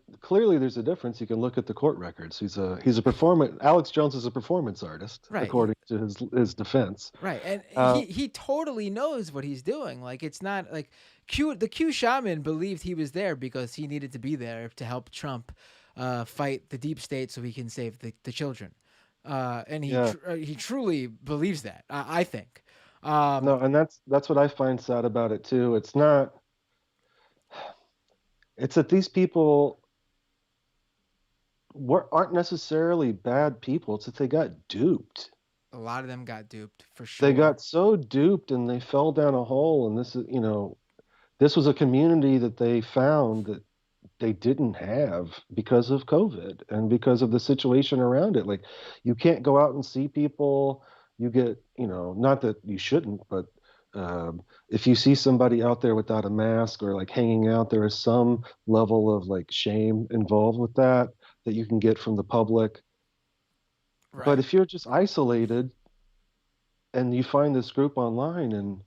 a difference. You can look at the court records. He's a performance. Alex Jones is a performance artist, Right. according to his defense. Right, and Uh, he totally knows what he's doing. Like it's not like the Q shaman believed he was there because he needed to be there to help Trump fight the deep state so he can save the children. And yeah, he truly believes that. I think. no, and that's what I find sad about it too. It's not. It's that these people. aren't necessarily bad people. It's that they got duped. A lot of them got duped for They sure. got so duped and they fell down a hole. And this is, this was a community that they found that they didn't have because of COVID and because of the situation around it. Like, you can't go out and see people. You get, not that you shouldn't, but if you see somebody out there without a mask or like hanging out, there is some level of like shame involved with that you can get from the public. But Right. if you're just isolated and you find this group online and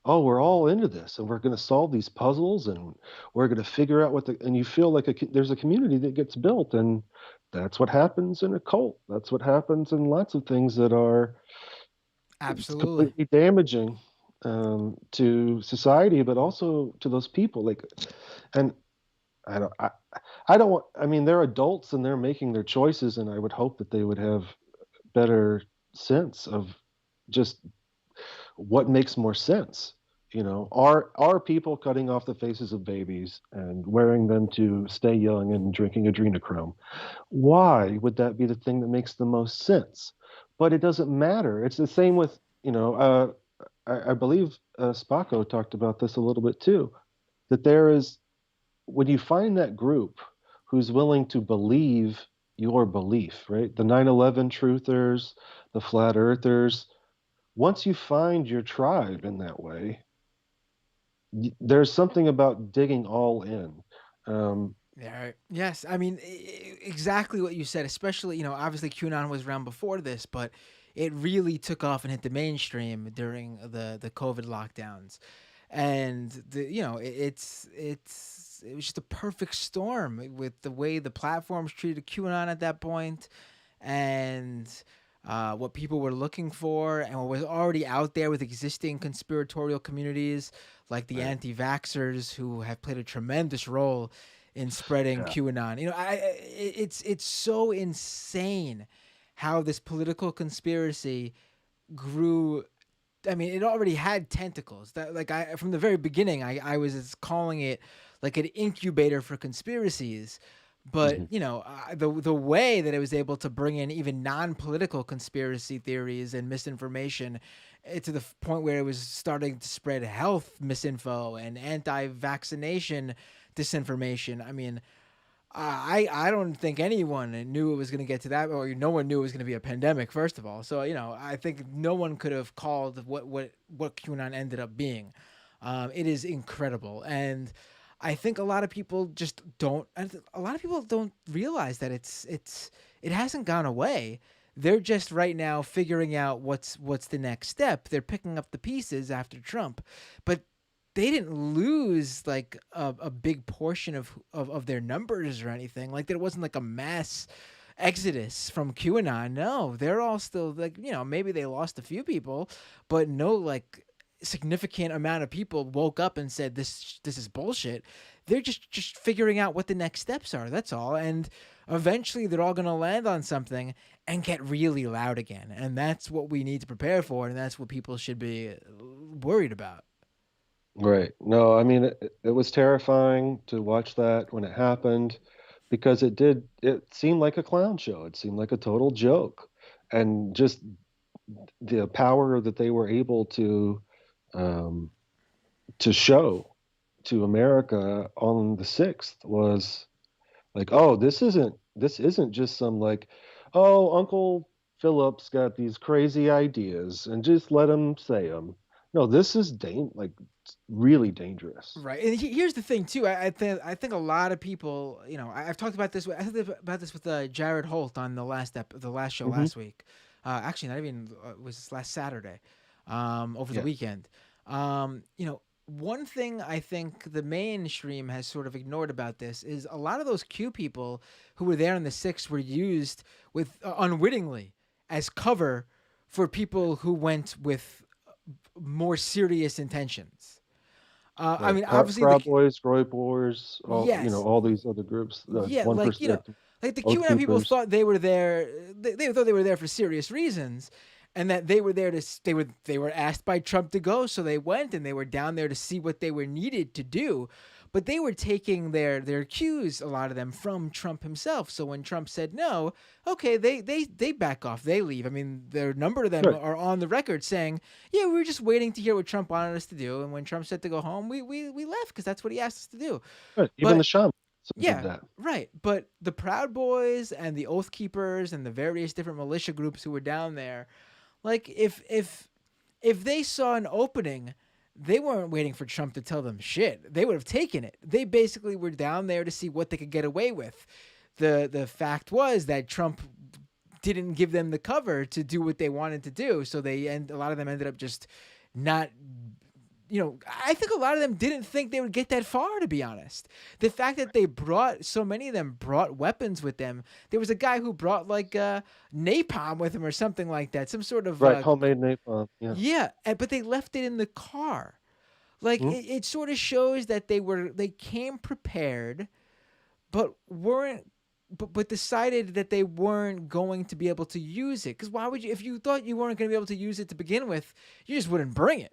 oh, we're all into this and we're going to solve these puzzles and we're going to figure out and you feel like there's a community that gets built. And that's what happens in a cult. That's what happens in lots of things that are Absolutely. completely damaging to society, but also to those people. Like, and I don't, I don't want, I mean, they're adults and they're making their choices. And I would hope that they would have better sense of just what makes more sense. Are people cutting off the faces of babies and wearing them to stay young and drinking adrenochrome? Why would that be the thing that makes the most sense? But it doesn't matter. It's the same with, I believe Spacco talked about this a little bit too, that there is, when you find that group who's willing to believe your belief, right? The 9/11 truthers, the flat earthers, once you find your tribe in that way, there's something about digging all in. Yeah. Right. Yes. I mean, exactly what you said. Especially, obviously QAnon was around before this, but it really took off and hit the mainstream during the COVID lockdowns, and it was just a perfect storm with the way the platforms treated QAnon at that point, and what people were looking for, and what was already out there with existing conspiratorial communities like the Right. anti-vaxxers, who have played a tremendous role in spreading Yeah. QAnon. It's so insane how this political conspiracy grew. I mean, it already had tentacles. That like I from the very beginning, I was calling it like an incubator for conspiracies. But Hmm. the way that it was able to bring in even non-political conspiracy theories and misinformation, to the point where it was starting to spread health misinfo and anti-vaccination disinformation. I mean, I don't think anyone knew it was going to get to that, or no one knew it was going to be a pandemic. First of all, so I think no one could have called what QAnon ended up being. It is incredible, and I think a lot of people just don't. A lot of people don't realize that it hasn't gone away. They're just right now figuring out what's the next step. They're picking up the pieces after Trump, but they didn't lose like a big portion of their numbers or anything. Like there wasn't like a mass exodus from QAnon. No, they're all still like, maybe they lost a few people, but no like significant amount of people woke up and said this is bullshit. They're just figuring out what the next steps are. That's all. And eventually they're all going to land on something and get really loud again. And that's what we need to prepare for, and that's what people should be worried about. Right. No, I mean, it was terrifying to watch that when it happened because it seemed like a clown show. It seemed like a total joke. And just the power that they were able um, to show to America on the 6th was like, oh, this isn't just some like, oh, Uncle Philip's got these crazy ideas and just let him say them. No, this is like really dangerous. Right, and here's the thing too. I think a lot of people, I've talked about this. I talked about this with Jared Holt on the last show Hmm. last week. Actually, not even it was last Saturday, over the Yeah. weekend. One thing I think the mainstream has sort of ignored about this is a lot of those Q people who were there in the six were used with unwittingly as cover for people who went with more serious intentions. I Right. mean, obviously Proud Boys, Roy Boys, yes, all these other groups. yeah, One person, like the Oath QAnon people Keepers. thought they were there. They thought they were there for serious reasons, and that they were there they were asked by Trump to go, so they went and they were down there to see what they were needed to do. But they were taking their cues, a lot of them, from Trump himself. So when Trump said no, okay, they back off, they leave. I mean, a number of them are on the record saying, yeah, we were just waiting to hear what Trump wanted us to do, and when Trump said to go home, we left because that's what he asked us to do. Right. Even the shaman Yeah, did that. right. But the Proud Boys and the Oath Keepers and the various different militia groups who were down there, like if they saw an opening, they weren't waiting for Trump to tell them shit. They would have taken it. They basically were down there to see what they could get away with. The fact was that Trump didn't give them the cover to do what they wanted to do, so a lot of them ended up just not. I think a lot of them didn't think they would get that far, to be honest. The fact that so many of them brought weapons with them. There was a guy who brought like napalm with him or something like that. Some sort of homemade napalm. Yeah. Yeah, but they left it in the car. Like it sort of shows that they came prepared, but decided that they weren't going to be able to use it. Because why would you? If you thought you weren't going to be able to use it to begin with, you just wouldn't bring it.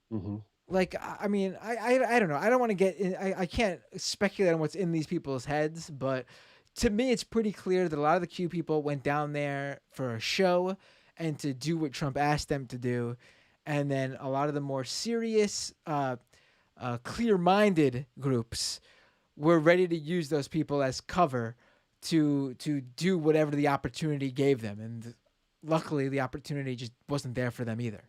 Mm-hmm. Like, I mean, I don't know. I don't want to get in. I can't speculate on what's in these people's heads, but to me, it's pretty clear that a lot of the Q people went down there for a show and to do what Trump asked them to do. And then a lot of the more serious, clear-minded groups were ready to use those people as cover to do whatever the opportunity gave them. And luckily, the opportunity just wasn't there for them either.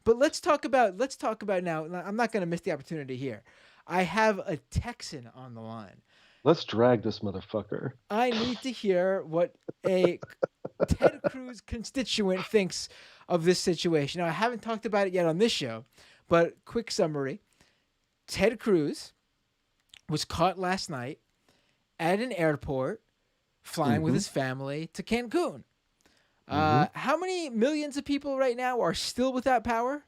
But let's talk about now. I'm not going to miss the opportunity here. I have a Texan on the line. Let's drag this motherfucker. I need to hear what a Ted Cruz constituent thinks of this situation. Now, I haven't talked about it yet on this show, but quick summary. Ted Cruz was caught last night at an airport flying with his family to Cancun. How many millions of people right now are still without power?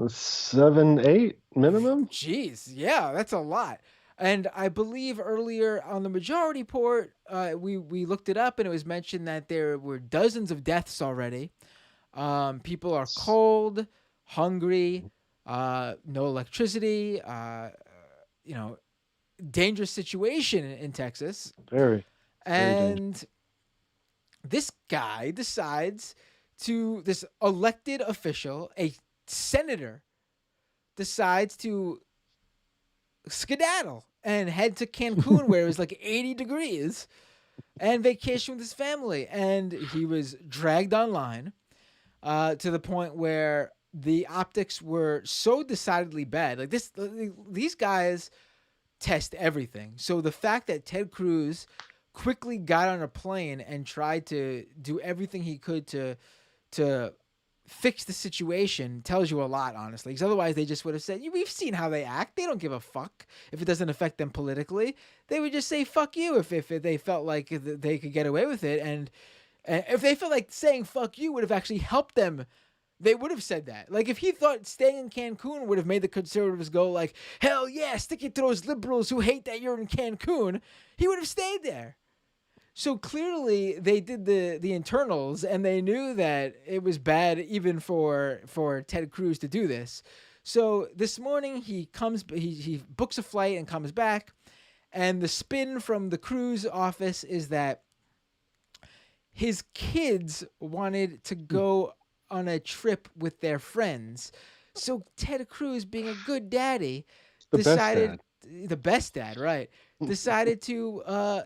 7, 8 minimum. Jeez, yeah, that's a lot. And I believe earlier on the Majority Report, we looked it up, and it was mentioned that there were dozens of deaths already. People are cold, hungry, no electricity. Dangerous situation in Texas. Very and this guy this elected official, a senator, decides to skedaddle and head to Cancun where it was like 80 degrees and vacation with his family. And he was dragged online to the point where the optics were so decidedly bad. Like these guys test everything. So the fact that Ted Cruz quickly got on a plane and tried to do everything he could to fix the situation tells you a lot, honestly. Because otherwise they just would have said, we've seen how they act. They don't give a fuck if it doesn't affect them politically. They would just say, fuck you if they felt like they could get away with it. And if they felt like saying fuck you would have actually helped them, they would have said that. Like, if he thought staying in Cancun would have made the conservatives go like, hell yeah, stick it to those liberals who hate that you're in Cancun, he would have stayed there. So clearly they did the internals, and they knew that it was bad even for Ted Cruz to do this. So this morning he books a flight and comes back, and the spin from the Cruz office is that his kids wanted to go on a trip with their friends. So Ted Cruz, being a good daddy, decided the best dad, right? Decided to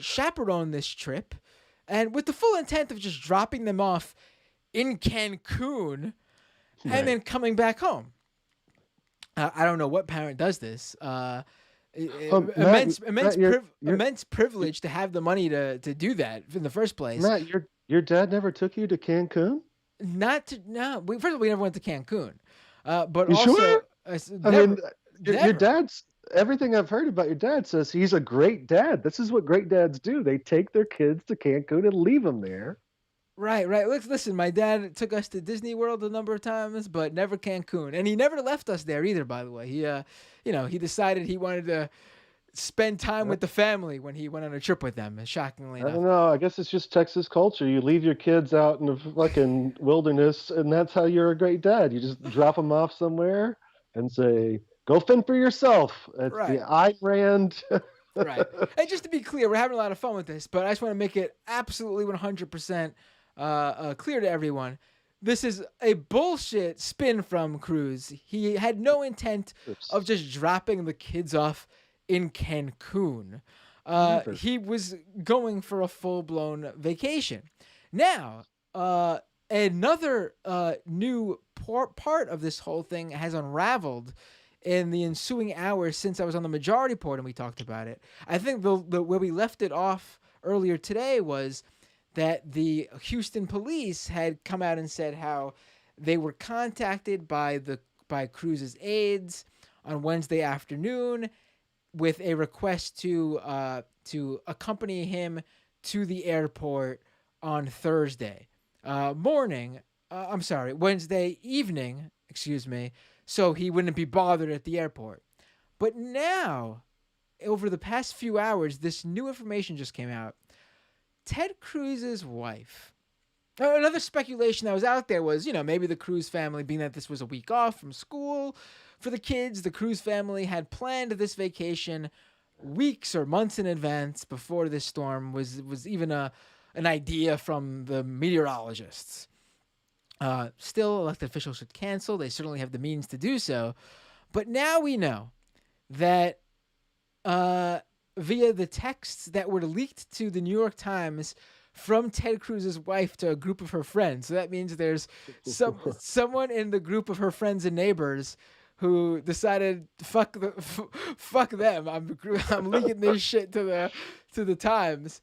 chaperone this trip, and with the full intent of just dropping them off in Cancun and then coming back home. I don't know what parent does this. Immense privilege to have the money to do that in the first place. Matt, your dad never took you to Cancun? First of all, we never went to Cancun. But you also, sure? never. Your dad's, everything I've heard about your dad says he's a great dad. This is what great dads do. They take their kids to Cancun and leave them there. Right. Listen, my dad took us to Disney World a number of times, but never Cancun. And he never left us there either, by the way. He decided he wanted spend time with the family when he went on a trip with them, shockingly I enough. don't know. I guess it's just Texas culture. You leave your kids out in the fucking wilderness, and that's how you're a great dad. You just drop them off somewhere and say, "Go fend for yourself." It's the Right. Ayn Rand. Right. And just to be clear, we're having a lot of fun with this, but I just want to make it absolutely 100% clear to everyone. This is a bullshit spin from Cruz. He had no intent of just dropping the kids off in Cancun. He was going for a full-blown vacation. Now, another new part of this whole thing has unraveled in the ensuing hours since I was on the majority report and we talked about it. I think the where we left it off earlier today was that the Houston police had come out and said how they were contacted by Cruz's aides on Wednesday afternoon with a request to accompany him to the airport on Thursday morning. I'm sorry, Wednesday evening. Excuse me. So he wouldn't be bothered at the airport. But now, over the past few hours, this new information just came out. Ted Cruz's wife. Another speculation that was out there was, maybe the Cruz family, being that this was a week off from school for the kids, the Cruz family had planned this vacation weeks or months in advance before this storm was even an idea from the meteorologists. Still, elected officials should cancel. They certainly have the means to do so. But now we know that via the texts that were leaked to the New York Times from Ted Cruz's wife to a group of her friends. So that means there's someone in the group of her friends and neighbors who decided fuck them. I'm leaking this shit to the Times.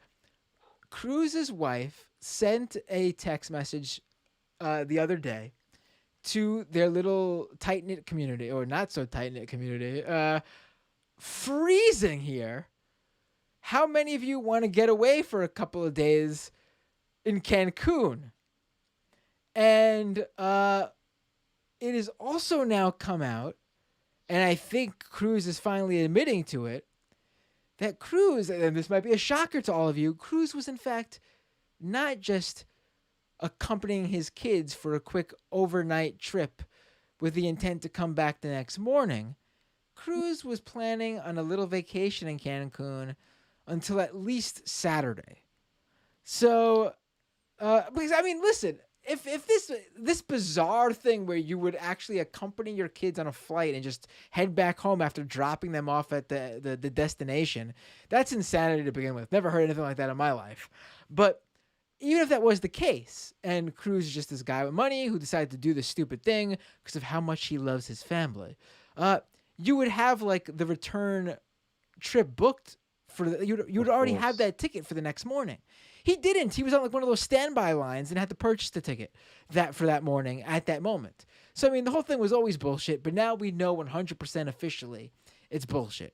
Cruz's wife sent a text message the other day to their little tight-knit community, or not so tight-knit community, freezing here. How many of you want to get away for a couple of days in Cancun? And it has also now come out, and I think Cruz is finally admitting to it, that Cruz, and this might be a shocker to all of you, Cruz was in fact not just accompanying his kids for a quick overnight trip with the intent to come back the next morning. Cruz was planning on a little vacation in Cancun until at least Saturday. So, because I mean, listen, if this bizarre thing where you would actually accompany your kids on a flight and just head back home after dropping them off at the destination, that's insanity to begin with. Never heard anything like that in my life. But even if that was the case, and Cruz is just this guy with money who decided to do this stupid thing because of how much he loves his family, you would have like the return trip booked you would already have that ticket for the next morning. He didn't. He was on like one of those standby lines and had to purchase the ticket for that morning at that moment. So I mean, the whole thing was always bullshit, but now we know 100% officially it's bullshit.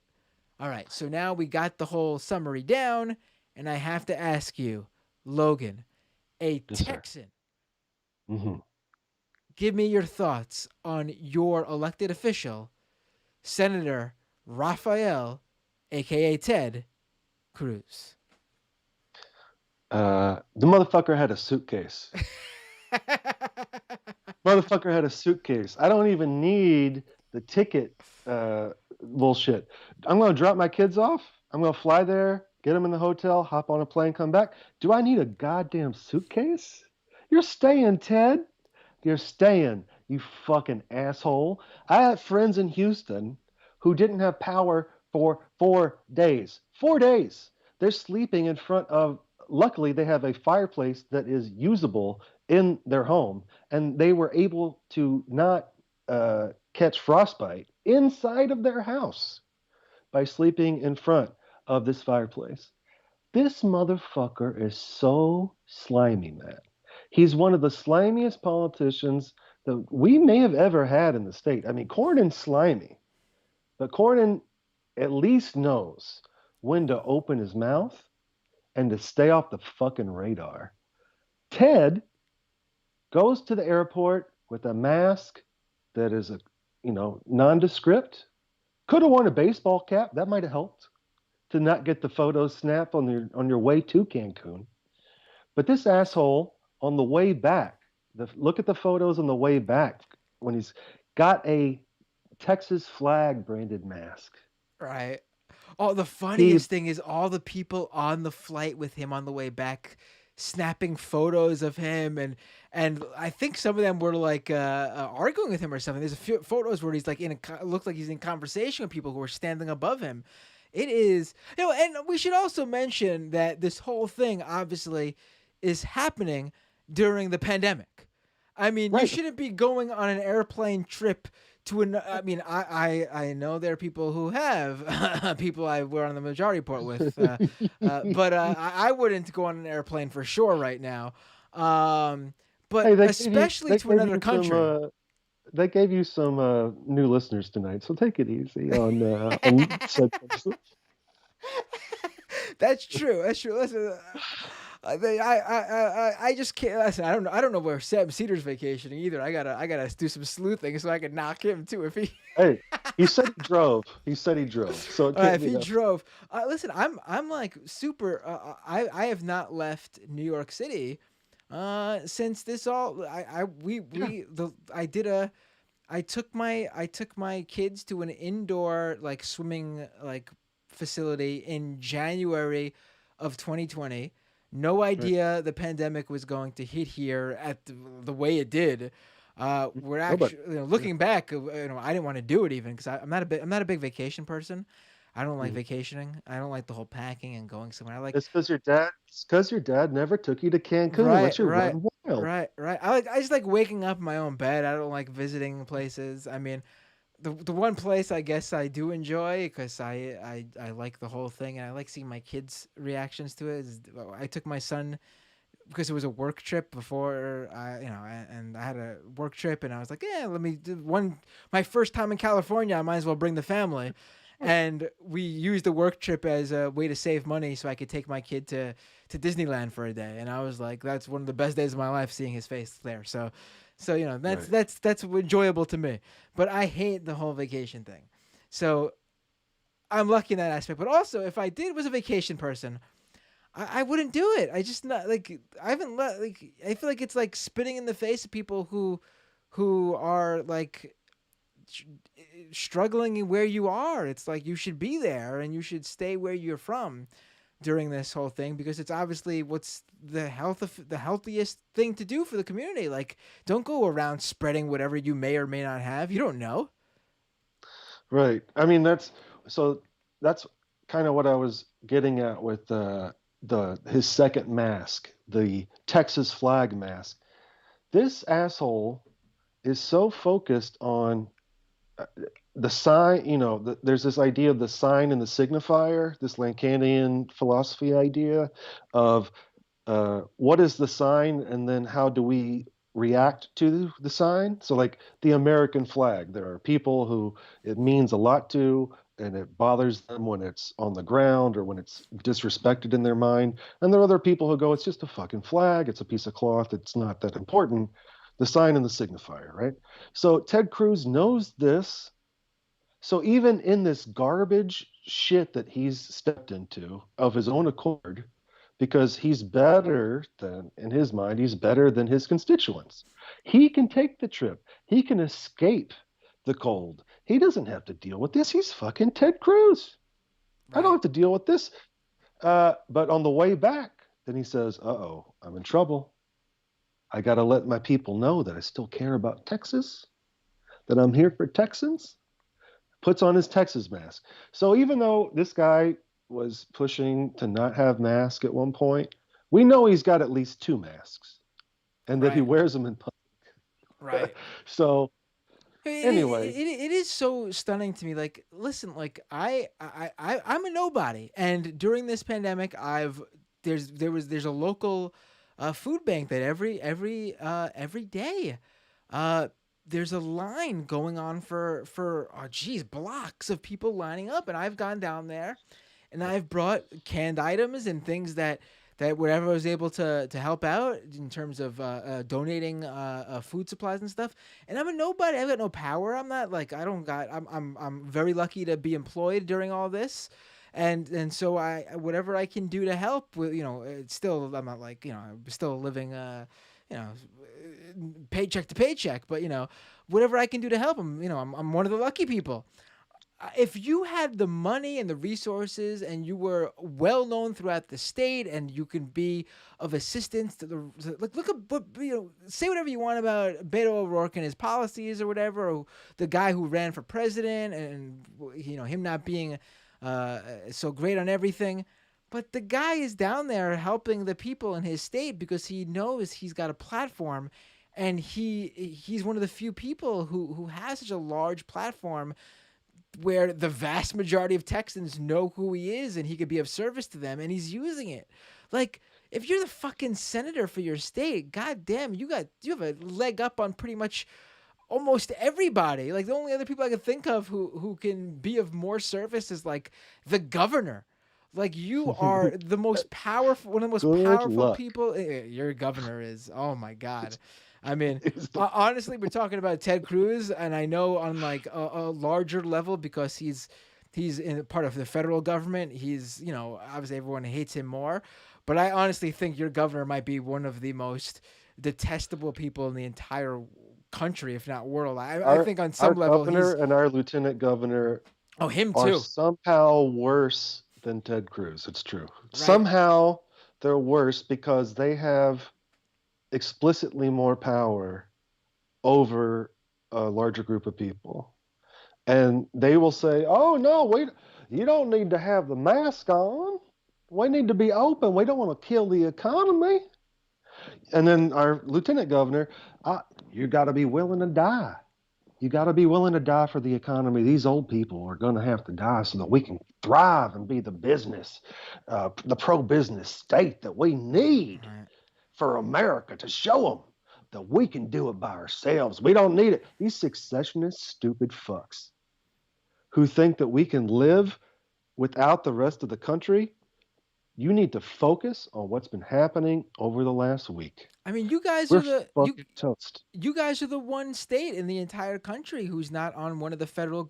All right, so now we got the whole summary down, and I have to ask you, Logan, a Yes, Texan, Mm-hmm. give me your thoughts on your elected official, Senator Rafael, a.k.a. Ted Cruz. The motherfucker had a suitcase. Motherfucker had a suitcase. I don't even need the ticket bullshit. I'm going to drop my kids off. I'm going to fly there, get them in the hotel, hop on a plane, come back. Do I need a goddamn suitcase? You're staying, Ted. You're staying, you fucking asshole. I had friends in Houston who didn't have power for 4 days. 4 days. They're sleeping in front of, luckily, they have a fireplace that is usable in their home, and they were able to not catch frostbite inside of their house by sleeping in front of this fireplace. This motherfucker is so slimy, man. He's one of the slimiest politicians that we may have ever had in the state. I mean, Cornyn's slimy, but Cornyn at least knows when to open his mouth and to stay off the fucking radar. Ted goes to the airport with a mask that is nondescript. Could have worn a baseball cap. That might have helped. to not get the photo snap on your way to Cancun. But this asshole on the way back, look at the photos on the way back when he's got a Texas flag branded mask. Right. Oh, the He funniest thing is all the people on the flight with him on the way back snapping photos of him, and I think some of them were like arguing with him or something. There's a few photos where he's like looked like he's in conversation with people who are standing above him. It is, and we should also mention that this whole thing obviously is happening during the pandemic. I mean, you right. shouldn't be going on an airplane trip to an. I mean, I know there are people who have people I were on the majority report with, but I wouldn't go on an airplane for sure right now. But Hey, especially to another country. They gave you some new listeners tonight, so take it easy on said person. That's true. That's true. Listen, I just can't. Listen, I don't know where Sam Cedar's vacationing either. I gotta do some sleuthing so I can knock him too if he. Hey, he said he drove. He said he drove. So it can't If be he that. drove, listen, I'm like super. I have not left New York City, since this all. I did a. I took my kids to an indoor like swimming like facility in January of 2020. No Right. idea the pandemic was going to hit here at the way it did. We're Nobody. actually, looking back, I didn't want to do it even because I'm not a big vacation person. I don't like Mhm. vacationing. I don't like the whole packing and going somewhere. I like It's because your dad never took you to Cancun and right, let you right, run wild. right. I just like waking up in my own bed. I don't like visiting places. I mean, the one place I guess I do enjoy because I like the whole thing and I like seeing my kids' reactions to it. I took my son because it was a work trip before and I had a work trip and I was like, yeah, let me do my first time in California. I might as well bring the family. Sure. And we used the work trip as a way to save money so I could take my kid to Disneyland for a day. And I was like, that's one of the best days of my life seeing his face there. So that's Right. that's enjoyable to me. But I hate the whole vacation thing. So I'm lucky in that aspect. But also, if I was a vacation person, I wouldn't do it. I just not like I haven't like I feel like it's like spitting in the face of people who are like struggling where you are. It's like you should be there and you should stay where you're from during this whole thing because it's obviously what's the healthiest thing to do for the community. Like, don't go around spreading whatever you may or may not have. You don't know. Right. I mean, that's kind of what I was getting at with the his second mask, the Texas flag mask. This asshole is so focused on the sign, there's this idea of the sign and the signifier, this Lacanian philosophy idea of what is the sign and then how do we react to the sign. So like the American flag, there are people who it means a lot to and it bothers them when it's on the ground or when it's disrespected in their mind, and there are other people who go, it's just a fucking flag, it's a piece of cloth, it's not that important. The sign and the signifier, right? So Ted Cruz knows this. So even in this garbage shit that he's stepped into of his own accord, because he's better than, in his mind, he's better than his constituents. He can take the trip. He can escape the cold. He doesn't have to deal with this. He's fucking Ted Cruz. I don't Right. have to deal with this. But on the way back, then he says, uh-oh, I'm in trouble. I got to let my people know that I still care about Texas, that I'm here for Texans. Puts on his Texas mask. So even though this guy was pushing to not have mask at one point, we know he's got at least two masks and that he Right. wears them in public. Right. So anyway, It is so stunning to me. Like, listen, like I'm a nobody, and during this pandemic, there's a local food bank that every day, uh, there's a line going on for oh geez blocks of people lining up, and I've gone down there, and I've brought canned items and things that wherever I was able to help out in terms of donating food supplies and stuff. And I'm a nobody. I've got no power. I'm not like I don't got. I'm very lucky to be employed during all this, And so I whatever I can do to help with, it's still, I'm not like, I'm still living you know paycheck to paycheck, but whatever I can do to help them, I'm one of the lucky people. If you had the money and the resources and you were well known throughout the state and you can be of assistance to like, look at what, say whatever you want about Beto O'Rourke and his policies or whatever, or the guy who ran for president and him not being so great on everything. But the guy is down there helping the people in his state because he knows he's got a platform, and he's one of the few people who has such a large platform where the vast majority of Texans know who he is and he could be of service to them, and he's using it. Like, if you're the fucking senator for your state, goddamn, you have a leg up on pretty much almost everybody. Like, the only other people I can think of who can be of more service is like the governor. Like, you are the most powerful, one of the most Good powerful luck. people. Your governor is, oh my God. I mean, honestly, we're talking about Ted Cruz, and I know on like a larger level because he's in part of the federal government. He's, obviously everyone hates him more, but I honestly think your governor might be one of the most detestable people in the entire country, if not world. I think on some level, governor and our lieutenant governor him are too. somehow worse than Ted Cruz. It's true. Right. Somehow they're worse because they have explicitly more power over a larger group of people. And they will say, oh, no, you don't need to have the mask on. We need to be open. We don't want to kill the economy. And then our lieutenant governor, you got to be willing to die. You got to be willing to die for the economy. These old people are going to have to die so that we can thrive and be the business, the pro-business state that we need for America, to show them that we can do it by ourselves. We don't need it. These secessionist, stupid fucks who think that we can live without the rest of the country, you need to focus on what's been happening over the last week. I mean, you guys We're fucking toast. You guys are the one state in the entire country who's not on one of the federal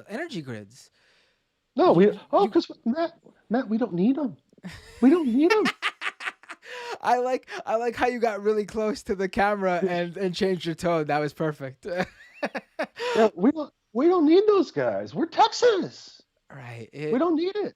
energy grids. No, because Matt, we don't need them. We don't need them. I like how you got really close to the camera and changed your tone. That was perfect. Yeah, we don't need those guys. We're Texas. Right. We don't need it.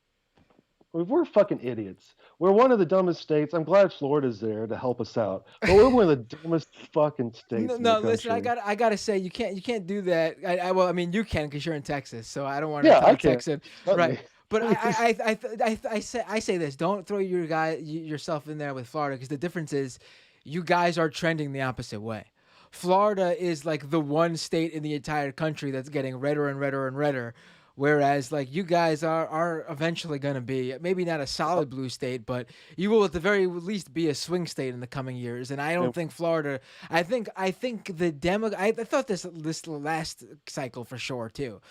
We're fucking idiots. We're one of the dumbest states. I'm glad Florida's there to help us out, but we're one of the dumbest fucking states. No, listen. I gotta say, you can't do that. I mean, you can because you're in Texas, so I don't want to I Texan. Right. Me. But I say this. Don't throw yourself in there with Florida, because the difference is you guys are trending the opposite way. Florida is like the one state in the entire country that's getting redder and redder and redder, whereas like you guys are eventually going to be maybe not a solid blue state, but you will at the very least be a swing state in the coming years. And I don't think Florida. I think the I thought this last cycle for sure too.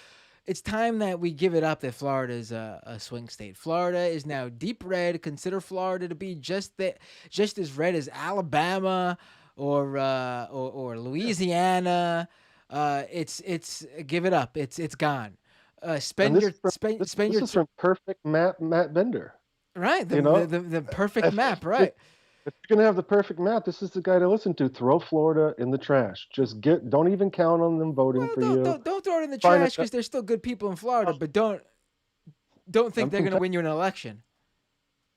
It's time that we give it up that Florida is a swing state. Florida is now deep red. Consider Florida to be just as red as Alabama or Louisiana. It's give it up. It's gone. Spend your from perfect Matt Bender. Right. The perfect map. Right. If you're gonna have the perfect map, this is the guy to listen to. Throw Florida in the trash. Don't even count on them voting for you. Don't throw it in the trash because there's still good people in Florida, but don't think they're gonna win you an election.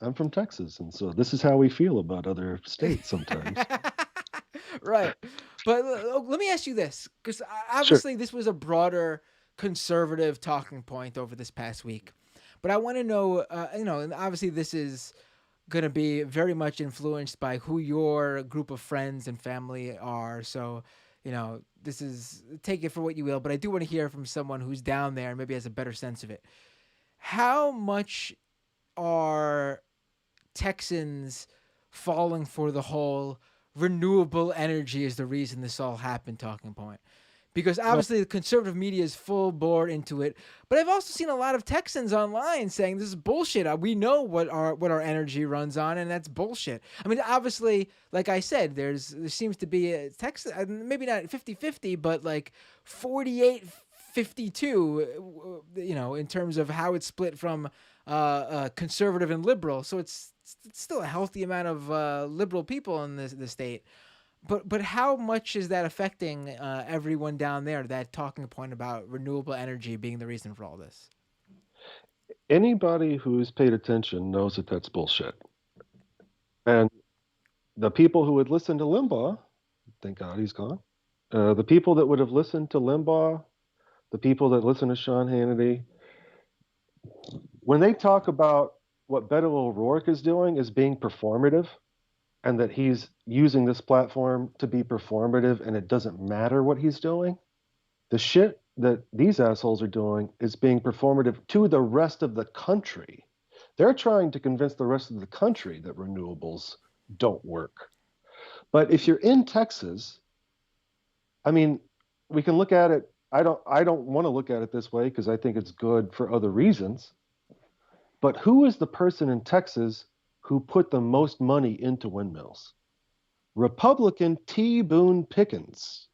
I'm from Texas, and so this is how we feel about other states sometimes. Right. But let me ask you this, because obviously this was a broader conservative talking point over this past week, but I want to know, and obviously this is going to be very much influenced by who your group of friends and family are. So, this is, take it for what you will, but I do want to hear from someone who's down there and maybe has a better sense of it. How much are Texans falling for the whole renewable energy is the reason this all happened talking point? Because obviously the conservative media is full bore into it, but I've also seen a lot of Texans online saying this is bullshit. We know what our energy runs on, and that's bullshit. I mean, obviously, like I said, there seems to be a Texas, maybe not 50-50, but like 48 52, in terms of how it's split from conservative and liberal. So it's still a healthy amount of liberal people in the state. But how much is that affecting everyone down there? That talking point about renewable energy being the reason for all this. Anybody who's paid attention knows that that's bullshit. And the people who would listen to Limbaugh, thank God he's gone. The people that would have listened to Limbaugh, the people that listen to Sean Hannity, when they talk about what Beto O'Rourke is doing is being performative, and that he's using this platform to be performative and it doesn't matter what he's doing, the shit that these assholes are doing is being performative to the rest of the country. They're trying to convince the rest of the country that renewables don't work. But if you're in Texas, I mean, we can look at it. I don't want to look at it this way because I think it's good for other reasons. But who is the person in Texas who put the most money into windmills? Republican T. Boone Pickens,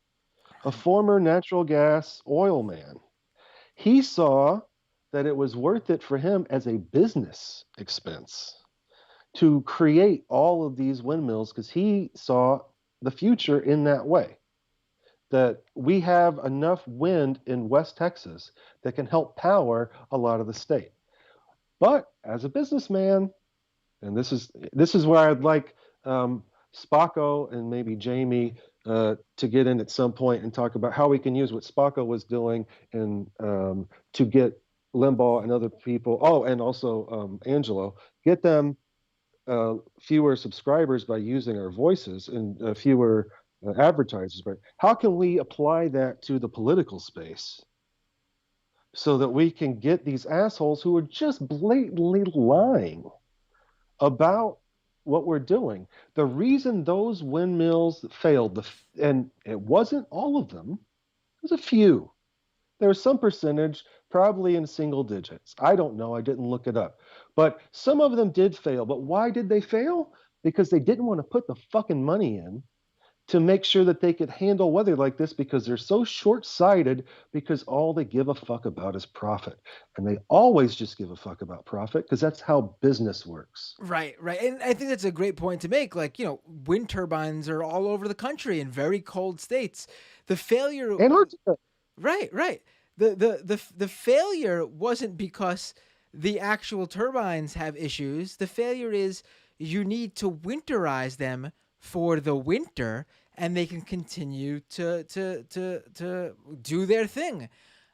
a former natural gas oil man. He saw that it was worth it for him as a business expense to create all of these windmills because he saw the future in that way. That we have enough wind in West Texas that can help power a lot of the state. But as a businessman, and this is where I'd like Spocko and maybe Jamie to get in at some point and talk about how we can use what Spocko was doing and to get Limbaugh and other people. Oh, and also Angelo, get them fewer subscribers by using our voices and fewer advertisers. But how can we apply that to the political space so that we can get these assholes who are just blatantly lying about what we're doing? The reason those windmills failed, and it wasn't all of them, it was a few. There was some percentage, probably in single digits. I don't know. I didn't look it up. But some of them did fail. But why did they fail? Because they didn't want to put the fucking money in to make sure that they could handle weather like this because they're so short-sighted because all they give a fuck about is profit. And they always just give a fuck about profit because that's how business works. Right. And I think that's a great point to make. Like, wind turbines are all over the country in very cold states. The failure... Antarctica. Right. The failure wasn't because the actual turbines have issues. The failure is you need to winterize them for the winter, and they can continue to do their thing.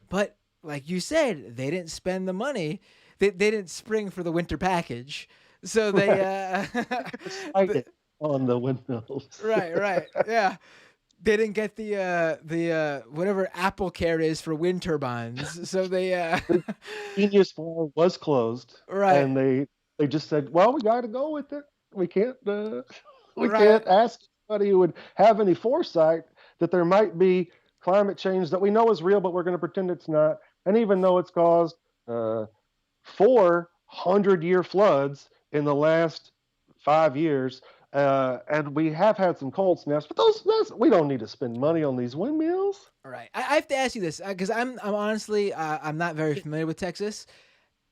But like you said, they didn't spend the money. They didn't spring for the winter package. So they on the windmills. Right. Yeah. They didn't get the whatever Apple Care is for wind turbines. So they The Genius Bar was closed. Right. And they just said, well, we got to go with it. We can't Right. can't ask anybody who would have any foresight that there might be climate change that we know is real, but we're going to pretend it's not. And even though it's caused 400-year floods in the last 5 years, and we have had some cold snaps, but we don't need to spend money on these windmills. Right. I have to ask you this because I'm honestly I'm not very familiar with Texas.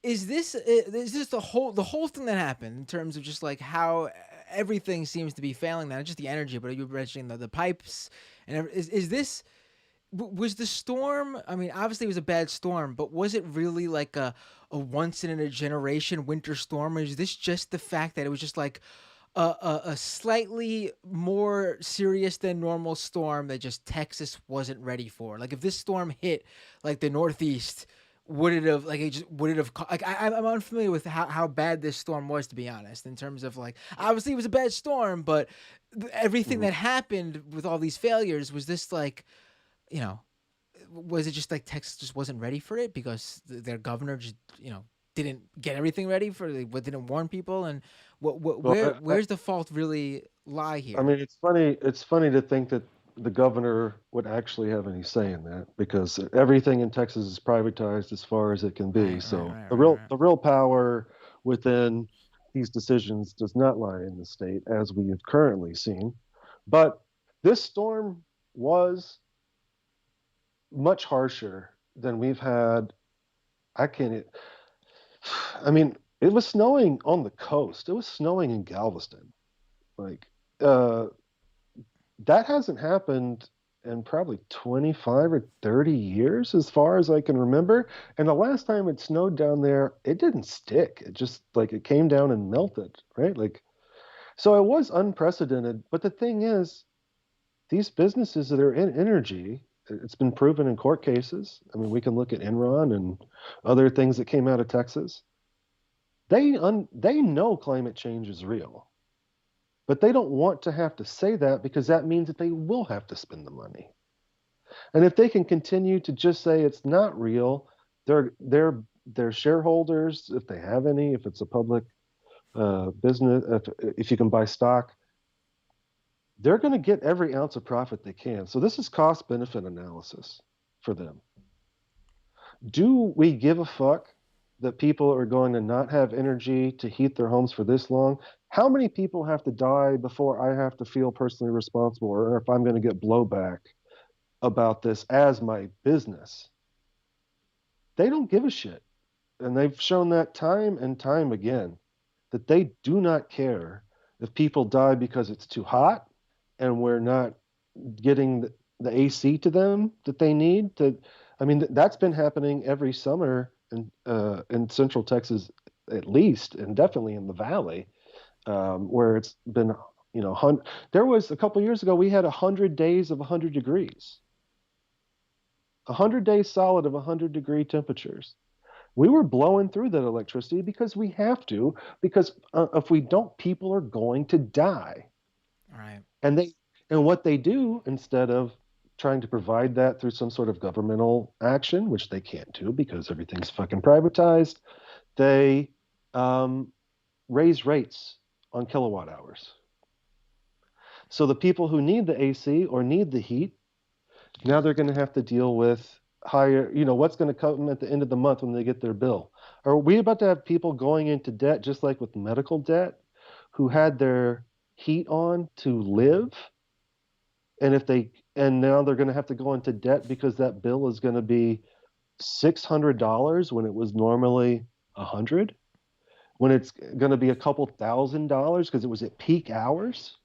Is this the whole thing that happened in terms of just like how everything seems to be failing? Not just the energy, but you were mentioning the pipes and is this was the storm? I mean, obviously it was a bad storm, but was it really like a once in a generation winter storm, or is this just the fact that it was just like a slightly more serious than normal storm that just Texas wasn't ready for? Like if this storm hit like the Northeast, would it have like I'm unfamiliar with how bad this storm was, to be honest, in terms of like obviously it was a bad storm, but everything that happened with all these failures, was this like, was it just like Texas just wasn't ready for it because their governor just didn't get everything ready for it, didn't warn people? And where's the fault really lie here? I mean, it's funny. It's funny to think that the governor would actually have any say in that because everything in Texas is privatized as far as it can be. Right, The real power within these decisions does not lie in the state as we have currently seen. But this storm was much harsher than we've had. I can't. I mean, it was snowing on the coast. It was snowing in Galveston. Like, uh, that hasn't happened in probably 25 or 30 years, as far as I can remember. And the last time it snowed down there, it didn't stick. It just like it came down and melted, right? Like, so it was unprecedented. But the thing is, these businesses that are in energy, it's been proven in court cases. I mean, we can look at Enron and other things that came out of Texas. They know climate change is real, but they don't want to have to say that because that means that they will have to spend the money. And if they can continue to just say it's not real, their shareholders, if they have any, if it's a public business, if you can buy stock, they're going to get every ounce of profit they can. So this is cost benefit analysis for them. Do we give a fuck that people are going to not have energy to heat their homes for this long? How many people have to die before I have to feel personally responsible, or if I'm going to get blowback about this as my business? They don't give a shit. And they've shown that time and time again that they do not care if people die because it's too hot and we're not getting the AC to them that they need to. I mean, that's been happening every summer in Central Texas, at least, and definitely in the Valley, where it's been, there was a couple of years ago, we had 100 days of 100 degrees, 100 days solid of 100-degree temperatures. We were blowing through that electricity because we have to, because if we don't, people are going to die. Right. And what they do, instead of trying to provide that through some sort of governmental action, which they can't do because everything's fucking privatized, they raise rates on kilowatt hours. So the people who need the AC or need the heat, now they're going to have to deal with higher, what's going to come at the end of the month when they get their bill. Are we about to have people going into debt, just like with medical debt, who had their heat on to live? And now they're going to have to go into debt because that bill is going to be $600 when it was normally $100, when it's going to be a couple $1,000 because it was at peak hours.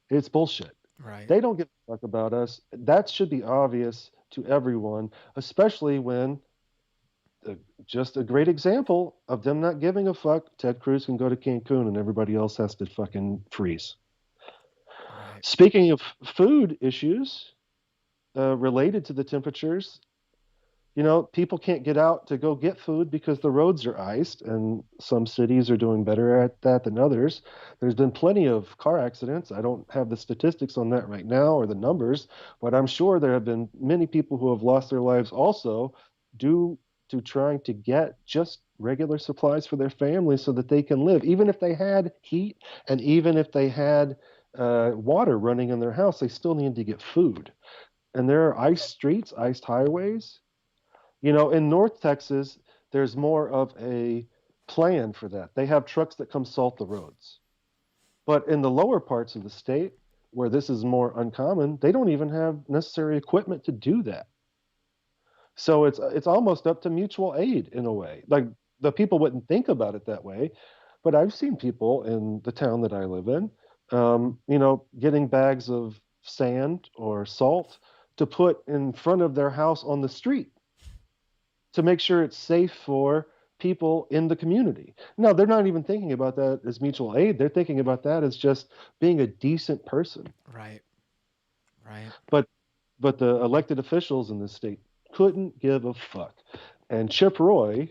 It's bullshit. Right. They don't give a fuck about us. That should be obvious to everyone, especially when just a great example of them not giving a fuck. Ted Cruz can go to Cancun and everybody else has to fucking freeze. Right. Speaking of food issues related to the temperatures, people can't get out to go get food because the roads are iced, and some cities are doing better at that than others. There's been plenty of car accidents. I don't have the statistics on that right now or the numbers, but I'm sure there have been many people who have lost their lives also due to trying to get just regular supplies for their families so that they can live. Even if they had heat and even if they had water running in their house, they still need to get food. And there are iced streets, iced highways. In North Texas, there's more of a plan for that. They have trucks that come salt the roads. But in the lower parts of the state, where this is more uncommon, they don't even have necessary equipment to do that. So it's almost up to mutual aid in a way. Like, the people wouldn't think about it that way, but I've seen people in the town that I live in, getting bags of sand or salt to put in front of their house on the street to make sure it's safe for people in the community. No, they're not even thinking about that as mutual aid. They're thinking about that as just being a decent person. Right. Right. But the elected officials in the state couldn't give a fuck. And Chip Roy,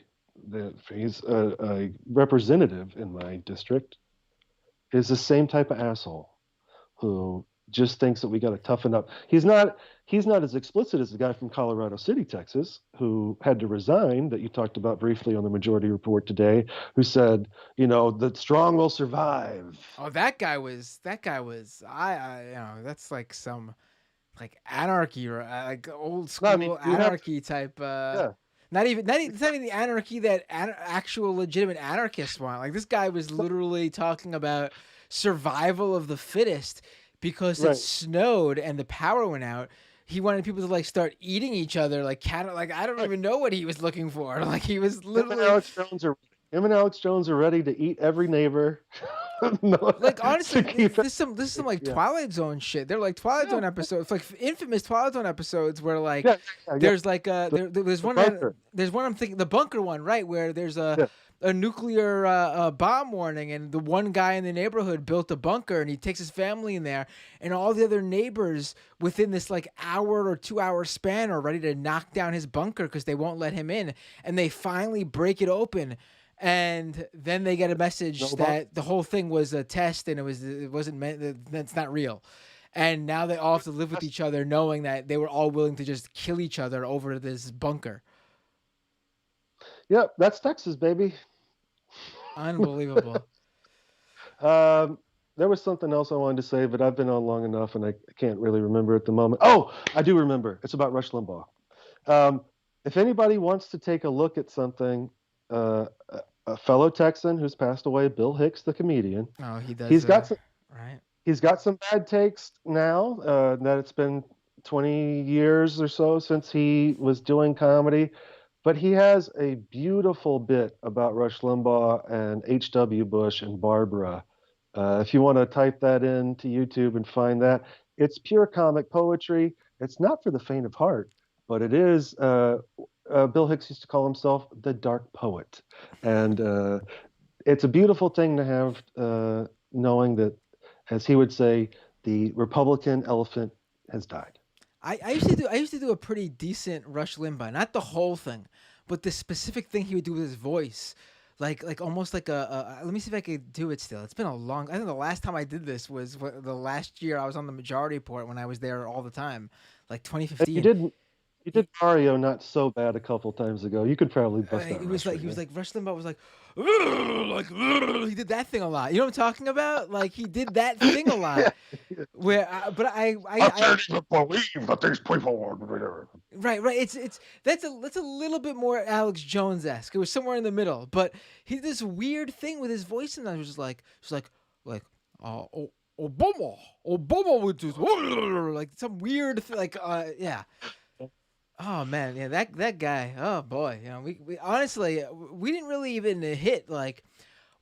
he's a representative in my district, is the same type of asshole who just thinks that we got to toughen up. He's not as explicit as the guy from Colorado City, Texas, who had to resign, that you talked about briefly on the Majority Report today, who said, the strong will survive. Oh, that guy was that's like some like anarchy or like old school anarchy type. Yeah. It's not even the anarchy that actual legitimate anarchists want. Like, this guy was literally talking about survival of the fittest because it snowed and the power went out. he wanted people to like start eating each other, like cat. Like I don't even know what he was looking for. Like he was Him and literally Alex Jones are ready to eat every neighbor. No, like to honestly, keep it. this is some like Yeah. Twilight Zone shit. They're like Twilight Yeah. Zone episodes, like infamous Twilight Zone episodes where like Yeah. there's like there's The one bunker. there's one I'm thinking the bunker one, right, where there's Yeah. a nuclear bomb warning, and the one guy in the neighborhood built a bunker, and he takes his family in there, and all the other neighbors within this like hour or 2 hour span are ready to knock down his bunker because they won't let him in, and they finally break it open. And then they get a message that the whole thing was a test and it wasn't meant. That's not real. And now they all have to live with each other, knowing that they were all willing to just kill each other over this bunker. Yep, that's Texas, baby. Unbelievable. There was something else I wanted to say, but I've been on long enough and I can't really remember at the moment. Oh, I do remember. It's about Rush Limbaugh. If anybody wants to take a look at something, a fellow Texan who's passed away, Bill Hicks, the comedian. Oh, he does. He's got some, right. He's got some bad takes now that it's been 20 years or so since he was doing comedy. But he has a beautiful bit about Rush Limbaugh and H.W. Bush and Barbara. If you want to type that into YouTube and find that, it's pure comic poetry. It's not for the faint of heart, but it is. Bill Hicks used to call himself the dark poet. And it's a beautiful thing to have, knowing that, as he would say, the Republican elephant has died. I used to do a pretty decent Rush Limbaugh, not the whole thing, but the specific thing he would do with his voice, like almost like a let me see if I could do it still. It's been a long. I think the last time I did this was the last year I was on the Majority Report when I was there all the time, like 2015. You did Mario not so bad a couple times ago. You could probably bust that. It was like he was like Rush Limbaugh was like, like he did that thing a lot. You know what I'm talking about? Like he did that thing a lot. Where, but I can't believe that these people. Right. It's that's a little bit more Alex Jones-esque. It was somewhere in the middle, but he did this weird thing with his voice, and I was just like Obama would do like some weird yeah. Oh man, yeah, that guy. Oh boy, we honestly we didn't really even hit like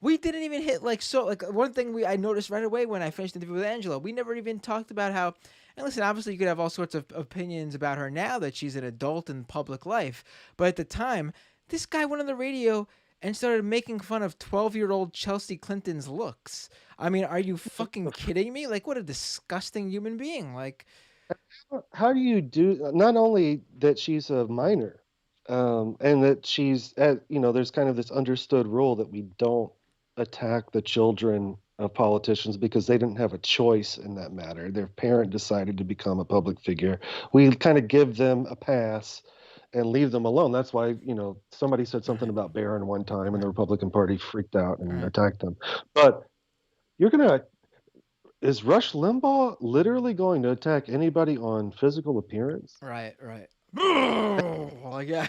we didn't even hit like so like one thing I noticed right away when I finished the interview with Angelo. We never even talked about how. And listen, obviously you could have all sorts of opinions about her now that she's an adult in public life, but at the time, this guy went on the radio and started making fun of 12-year-old Chelsea Clinton's looks. I mean, are you fucking kidding me? Like, what a disgusting human being! Like. How do you do? Not only that she's a minor, and that she's there's kind of this understood rule that we don't attack the children of politicians because they didn't have a choice in that matter. Their parent decided to become a public figure. We kind of give them a pass and leave them alone. That's why somebody said something about Barron one time, and the Republican Party freaked out and attacked them. But is Rush Limbaugh literally going to attack anybody on physical appearance? Right. Like, yeah.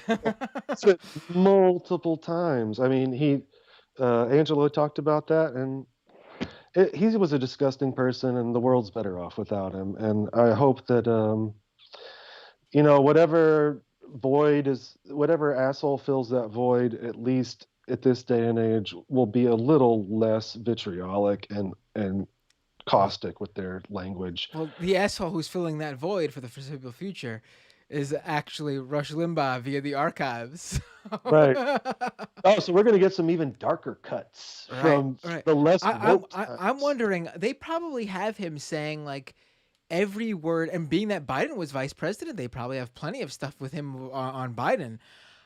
Multiple times. I mean, Angelo talked about that, and he was a disgusting person, and the world's better off without him. And I hope that, whatever asshole fills that void, at least at this day and age, will be a little less vitriolic and caustic with their language. Well, the asshole who's filling that void for the foreseeable future is actually Rush Limbaugh via the archives. Right. Oh, so we're going to get some even darker cuts from the less woke times. I'm wondering, they probably have him saying like every word, and being that Biden was vice president, they probably have plenty of stuff with him on Biden.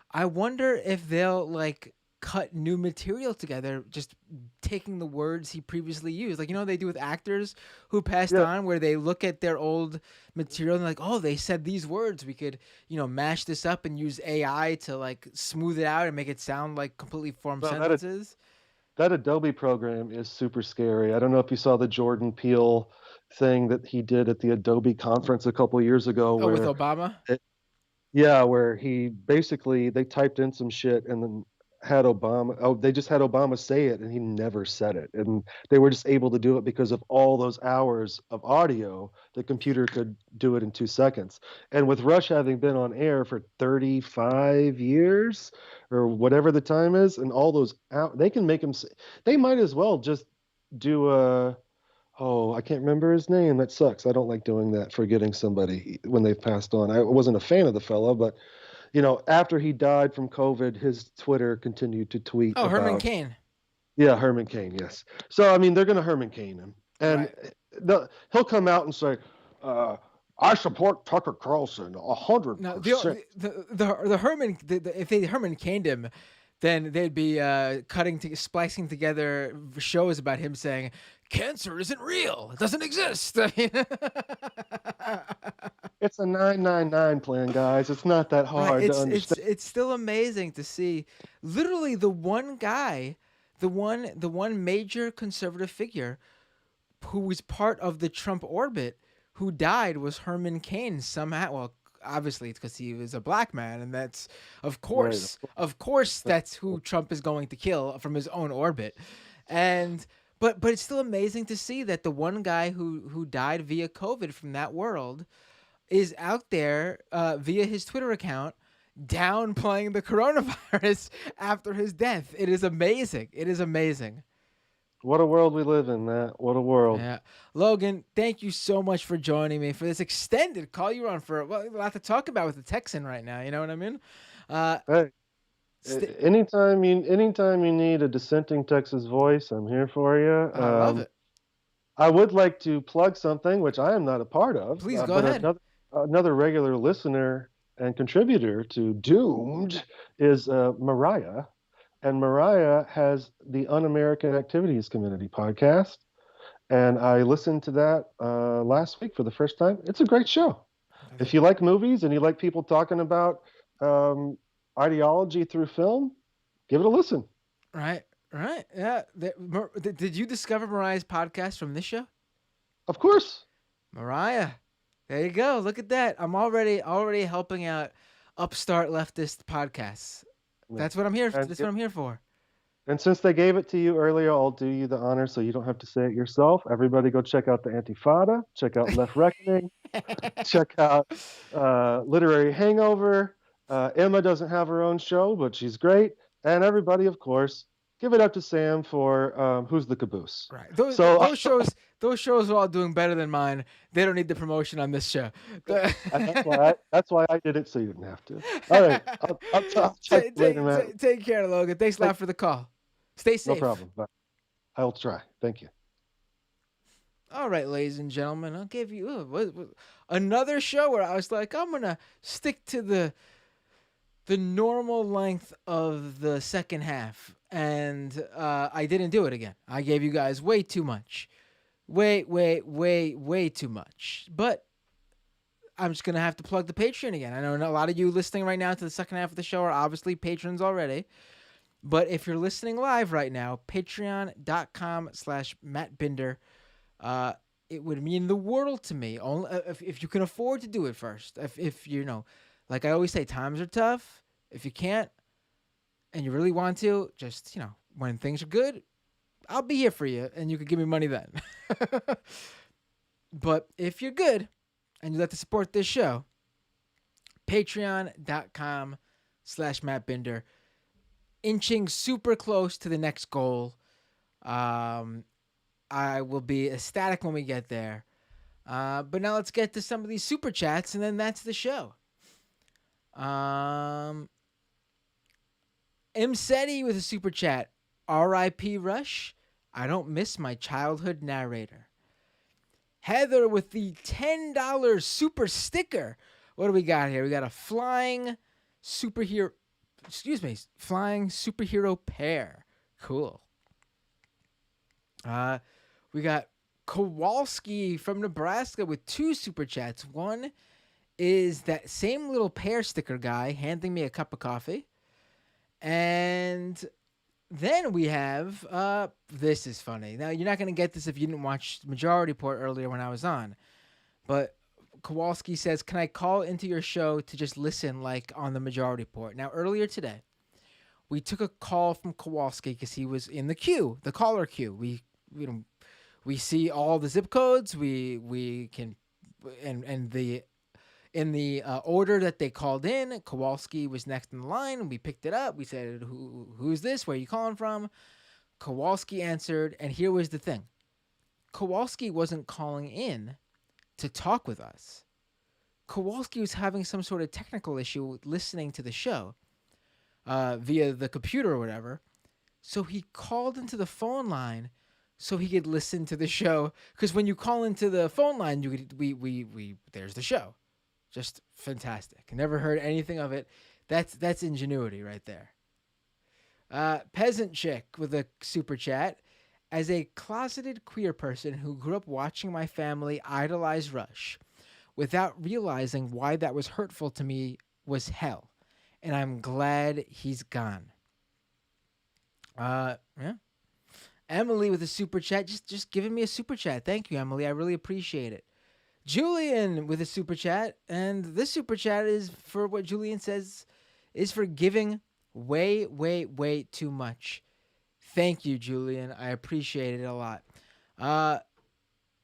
I wonder if they'll like cut new material together, just taking the words he previously used. Like, they do with actors who passed on, where they look at their old material and like, oh, they said these words. We could, mash this up and use AI to like smooth it out and make it sound like completely formed sentences. That Adobe program is super scary. I don't know if you saw the Jordan Peele thing that he did at the Adobe conference a couple years ago. With Obama? Where he basically, they typed in some shit and then had Obama. Oh, they just had Obama say it, and he never said it. And they were just able to do it because of all those hours of audio. The computer could do it in 2 seconds. And with Rush having been on air for 35 years or whatever the time is, and all those out, they can make him say. They might as well just do a. Oh, I can't remember his name. That sucks. I don't like doing that, forgetting somebody when they've passed on. I wasn't a fan of the fellow, but after he died from COVID, his Twitter continued to tweet Oh, Herman about, Cain. yeah, Herman Cain, yes. So, I mean, they're going to Herman Cain him. And Right. he'll come out and say, I support Tucker Carlson No, 100%. the Herman if they Herman caned him, then they'd be splicing together shows about him saying cancer isn't real, it doesn't exist. I mean, It's a 999 plan, guys. It's not that right? hard to understand. It's still amazing to see literally the one guy, the one major conservative figure who was part of the Trump orbit who died was Herman Cain somehow. Well, obviously it's because he was a black man, and that's Right. of course, that's who Trump is going to kill from his own orbit, and. But it's still amazing to see that the one guy who died via COVID from that world is out there via his Twitter account downplaying the coronavirus after his death. It is amazing. It is amazing. What a world we live in, Matt. What a world. Yeah. Logan, thank you so much for joining me for this extended call. You're on for a lot to talk about with the Texan right now. You know what I mean? Hey, anytime you need a dissenting Texas voice, I'm here for you. I love it. I would like to plug something which I am not a part of. Please go but ahead. Another regular listener and contributor to Doomed is Mariah, and Mariah has the Un-American Activities Community podcast, and I listened to that last week for the first time. It's a great show. If you like movies and you like people talking about ideology through film, give it a listen. Right. Yeah. Did you discover Mariah's podcast from this show? Of course. Mariah. There you go. Look at that. I'm already helping out upstart leftist podcasts. That's what I'm here. That's what I'm here for. And since they gave it to you earlier, I'll do you the honor so you don't have to say it yourself. Everybody go check out the Antifada, check out Left Reckoning, check out Literary Hangover. Emma doesn't have her own show, but she's great. And everybody, of course, give it up to Sam for Who's the Caboose. Right. Those shows are all doing better than mine. They don't need the promotion on this show. That's why I did it, so you didn't have to. All right. I'll talk to you later, man. Take care, Logan. Thanks a lot for the call. Stay safe. No problem. Bye. I'll try. Thank you. All right, ladies and gentlemen, I'll give you another show where I was like, I'm gonna stick to the normal length of the second half, and I didn't do it again. I gave you guys way too much, way too much. But I'm just gonna have to plug the Patreon again. I know a lot of you listening right now to the second half of the show are obviously patrons already. But if you're listening live right now, patreon.com/Matt Binder. It would mean the world to me. Only if you can afford to do it first. If like I always say, times are tough. If you can't, and you really want to, just when things are good, I'll be here for you, and you can give me money then. But if you're good, and you'd like to support this show, patreon.com/Matt Binder. Inching super close to the next goal. I will be ecstatic when we get there. But now let's get to some of these super chats, and then that's the show. M. Seti with a super chat. R.I.P. Rush. I don't miss my childhood narrator. Heather with the $10 super sticker. What do we got here? We got a flying superhero pair. Cool. We got Kowalski from Nebraska with 2 super chats. One is that same little pear sticker guy handing me a cup of coffee. And then we have, this is funny. Now, you're not going to get this if you didn't watch Majority Report earlier when I was on. But Kowalski says, can I call into your show to just listen like on the Majority Report? Now, earlier today, We took a call from Kowalski because he was in the queue, the caller queue. We see all the zip codes. We can and the in the order that they called in, Kowalski was next in the line. We picked it up. We said, "Who's this? Where are you calling from?" Kowalski answered, and here was the thing: Kowalski wasn't calling in to talk with us. Kowalski was having some sort of technical issue with listening to the show via the computer or whatever. So he called into the phone line so he could listen to the show. Because when you call into the phone line, you could, we there's the show. Just fantastic. Never heard anything of it. That's ingenuity right there. Peasant Chick with a super chat. As a closeted queer person who grew up watching my family idolize Rush, without realizing why that was hurtful to me was hell. And I'm glad he's gone. Yeah. Emily with a super chat. Just giving me a super chat. Thank you, Emily. I really appreciate it. Julian with a super chat. And this super chat is for what Julian says is for giving way, way, way too much. Thank you, Julian. I appreciate it a lot.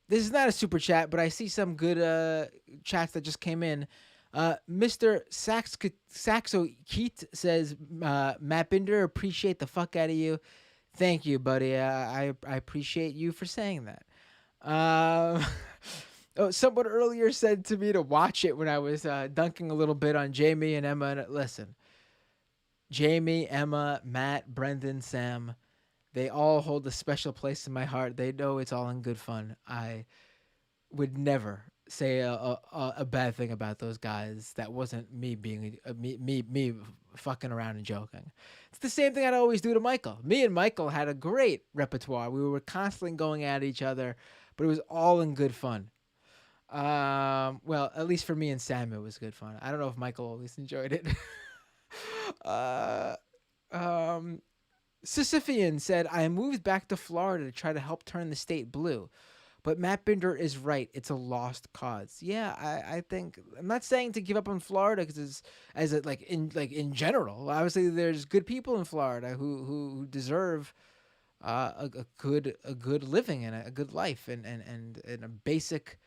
This is not a super chat, but I see some good chats that just came in. Mr. Saxo Keat says, Matt Binder, appreciate the fuck out of you. Thank you, buddy. I appreciate you for saying that. Someone earlier said to me to watch it when I was dunking a little bit on Jamie and Emma. And listen, Jamie, Emma, Matt, Brendan, Sam, they all hold a special place in my heart. They know it's all in good fun. I would never say a bad thing about those guys. That wasn't me being me fucking around and joking. It's the same thing I'd always do to Michael. Me and Michael had a great repertoire. We were constantly going at each other, but it was all in good fun. Well, at least for me and Sam, it was good fun. I don't know if Michael always enjoyed it. Sisyphean said, I moved back to Florida to try to help turn the state blue. But Matt Binder is right. It's a lost cause. Yeah, I think I'm not saying to give up on Florida because in general. Obviously, there's good people in Florida who deserve a good living and a good life and a basic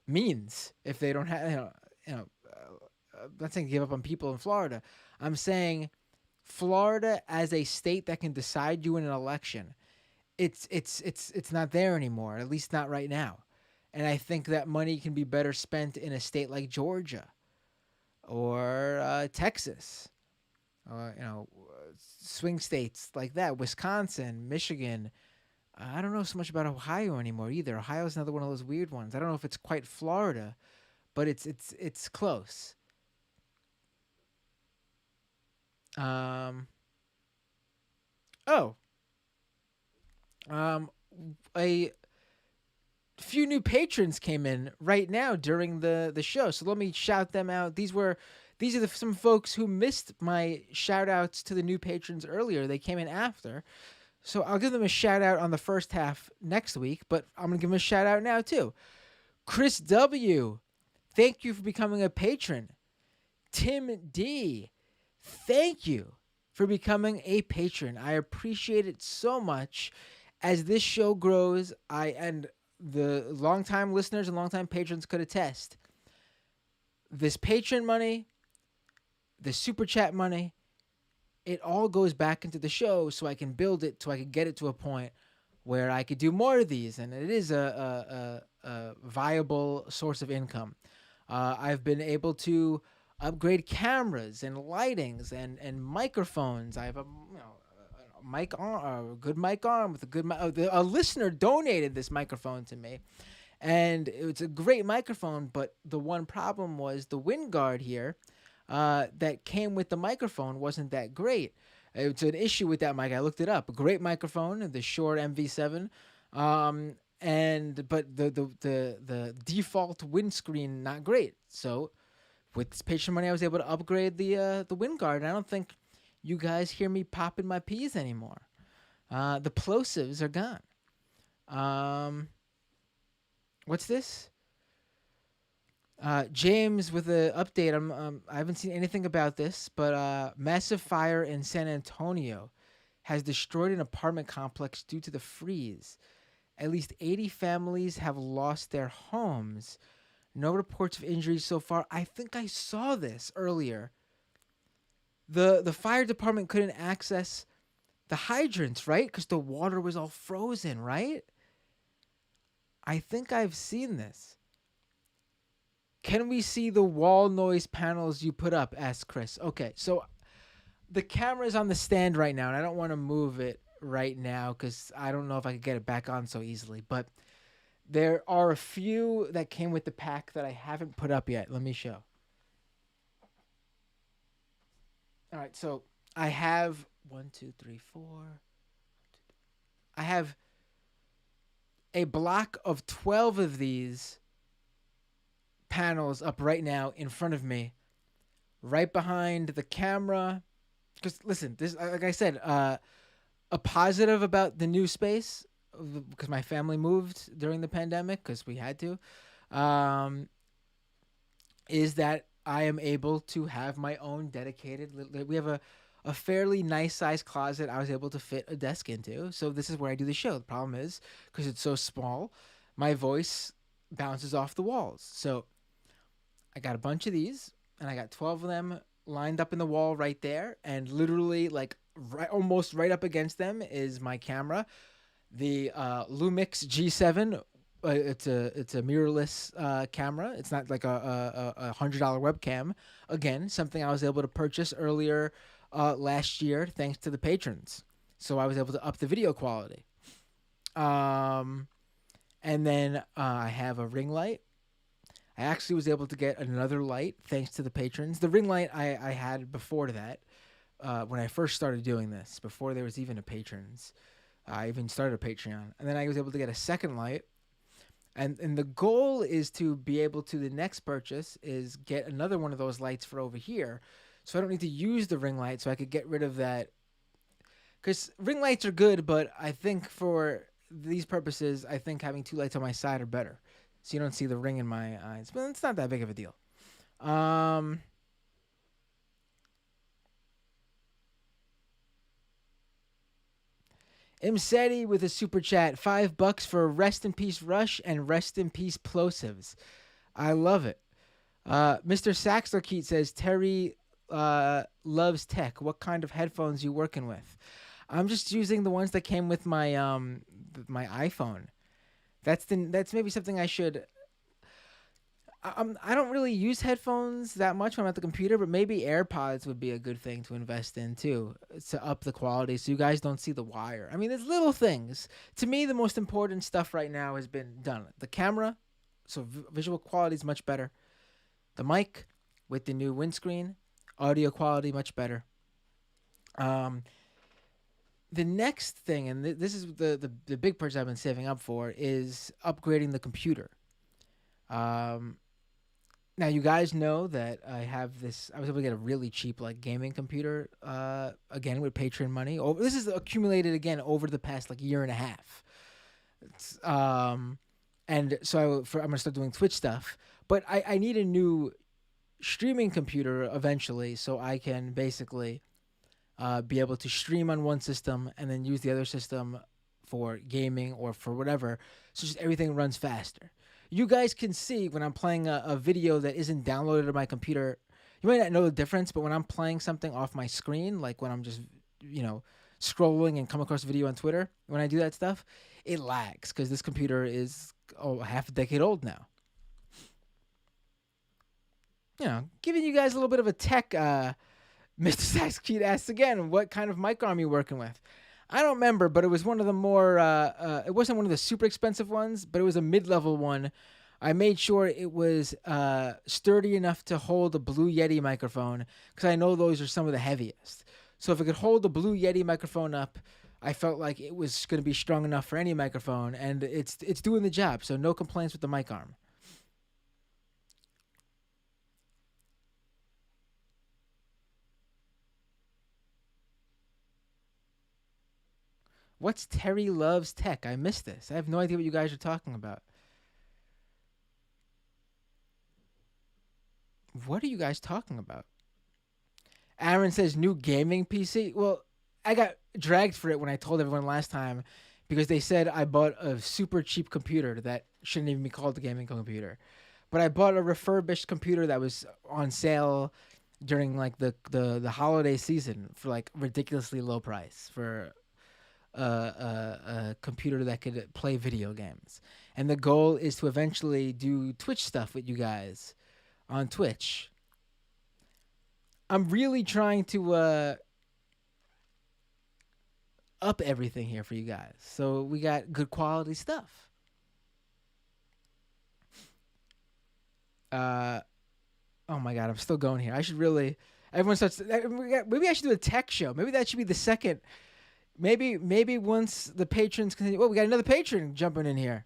means. If they don't have I'm not saying give up on people in Florida. I'm saying Florida as a state that can decide you in an election. It's not there anymore, at least not right now. And I think that money can be better spent in a state like Georgia or Texas, or swing states like that, Wisconsin, Michigan. I don't know so much about Ohio anymore either. Ohio's another one of those weird ones. I don't know if it's quite Florida, but it's close. A few new patrons came in right now during the show, so let me shout them out. These are some folks who missed my shout outs to the new patrons earlier. They came in after, so I'll give them a shout out on the first half next week, but I'm gonna give them a shout out now too. Chris W, thank you for becoming a patron. Tim D, thank you for becoming a patron. I appreciate it so much. As this show grows, and the longtime listeners and longtime patrons could attest, this patron money, the super chat money, it all goes back into the show so I can build it, so I can get it to a point where I could do more of these, and it is a viable source of income. I've been able to upgrade cameras and lightings and microphones. I have a mic arm, a good mic arm with a good a listener donated this microphone to me, and it's a great microphone, but the one problem was the wind guard here that came with the microphone wasn't that great. It's an issue with that mic. I looked it up. A great microphone, the Shure MV7, but the default windscreen not great. So with this patron money, I was able to upgrade the wind guard, and I don't think you guys hear me popping my peas anymore. The plosives are gone. What's this? James with an update. I haven't seen anything about this, but massive fire in San Antonio has destroyed an apartment complex due to the freeze. At least 80 families have lost their homes. No reports of injuries so far. I think I saw this earlier. The fire department couldn't access the hydrants, right? Because the water was all frozen, right? I think I've seen this. Can we see the wall noise panels you put up? Asked Chris. Okay, so the camera's on the stand right now, and I don't want to move it right now because I don't know if I could get it back on so easily. But there are a few that came with the pack that I haven't put up yet. Let me show. All right, so I have 1, 2, 3, 4. I have a block of 12 of these panels up right now in front of me, right behind the camera. Because listen, this, like I said, a positive about the new space, because my family moved during the pandemic because we had to, is that I am able to have my own dedicated. We have a fairly nice sized closet I was able to fit a desk into. So this is where I do the show. The problem is, because it's so small, my voice bounces off the walls. So I got a bunch of these, and I got 12 of them lined up in the wall right there, and literally like almost right up against them is my camera, the Lumix G7. It's a mirrorless camera. It's not like a $100 webcam. Again, something I was able to purchase earlier last year thanks to the patrons. So I was able to up the video quality. And then I have a ring light. I actually was able to get another light thanks to the patrons. The ring light I had before that, when I first started doing this, before there was even a patrons. I even started a Patreon. And then I was able to get a second light. And the goal is to be able to, the next purchase is get another one of those lights for over here. So I don't need to use the ring light, so I could get rid of that. Because ring lights are good, but I think for these purposes, I think having two lights on my side are better. So you don't see the ring in my eyes. But it's not that big of a deal. Imseti with a super chat, $5 for Rest in Peace Rush and Rest in Peace Plosives. I love it. Mr. Saxler says, Terry loves tech. What kind of headphones you working with? I'm just using the ones that came with my my iPhone. That's maybe something I should. I don't really use headphones that much when I'm at the computer, but maybe AirPods would be a good thing to invest in too, to up the quality so you guys don't see the wire. I mean, there's little things. To me, the most important stuff right now has been done. The camera, so visual quality is much better. The mic with the new windscreen, audio quality much better. The next thing, and this is the big purchase I've been saving up for, is upgrading the computer. Now you guys know that I have this. I was able to get a really cheap like gaming computer. Again with Patreon money. Oh, this is accumulated again over the past like year and a half. And so I'm gonna start doing Twitch stuff. But I need a new streaming computer eventually, so I can basically be able to stream on one system and then use the other system for gaming or for whatever. So just everything runs faster. You guys can see when I'm playing a video that isn't downloaded to my computer. You might not know the difference, but when I'm playing something off my screen, like when I'm just, scrolling and come across a video on Twitter, when I do that stuff, it lags because this computer is half a decade old now. Giving you guys a little bit of a tech. Mr. Saxkeet asks again, what kind of mic arm are you working with? I don't remember, but it was one of the more, it wasn't one of the super expensive ones, but it was a mid-level one. I made sure it was sturdy enough to hold a Blue Yeti microphone, because I know those are some of the heaviest. So if it could hold the Blue Yeti microphone up, I felt like it was going to be strong enough for any microphone, and it's doing the job, so no complaints with the mic arm. What's Terry Loves Tech? I missed this. I have no idea what you guys are talking about. What are you guys talking about? Aaron says new gaming PC. Well, I got dragged for it when I told everyone last time because they said I bought a super cheap computer that shouldn't even be called a gaming computer. But I bought a refurbished computer that was on sale during like the holiday season for like ridiculously low price for a computer that could play video games. And the goal is to eventually do Twitch stuff with you guys on Twitch. I'm really trying to up everything here for you guys. So we got good quality stuff. Oh my god, I'm still going here. I should really. Everyone starts. Maybe I should do a tech show. Maybe that should be the second. Maybe once the patrons continue. Oh, we got another patron jumping in here.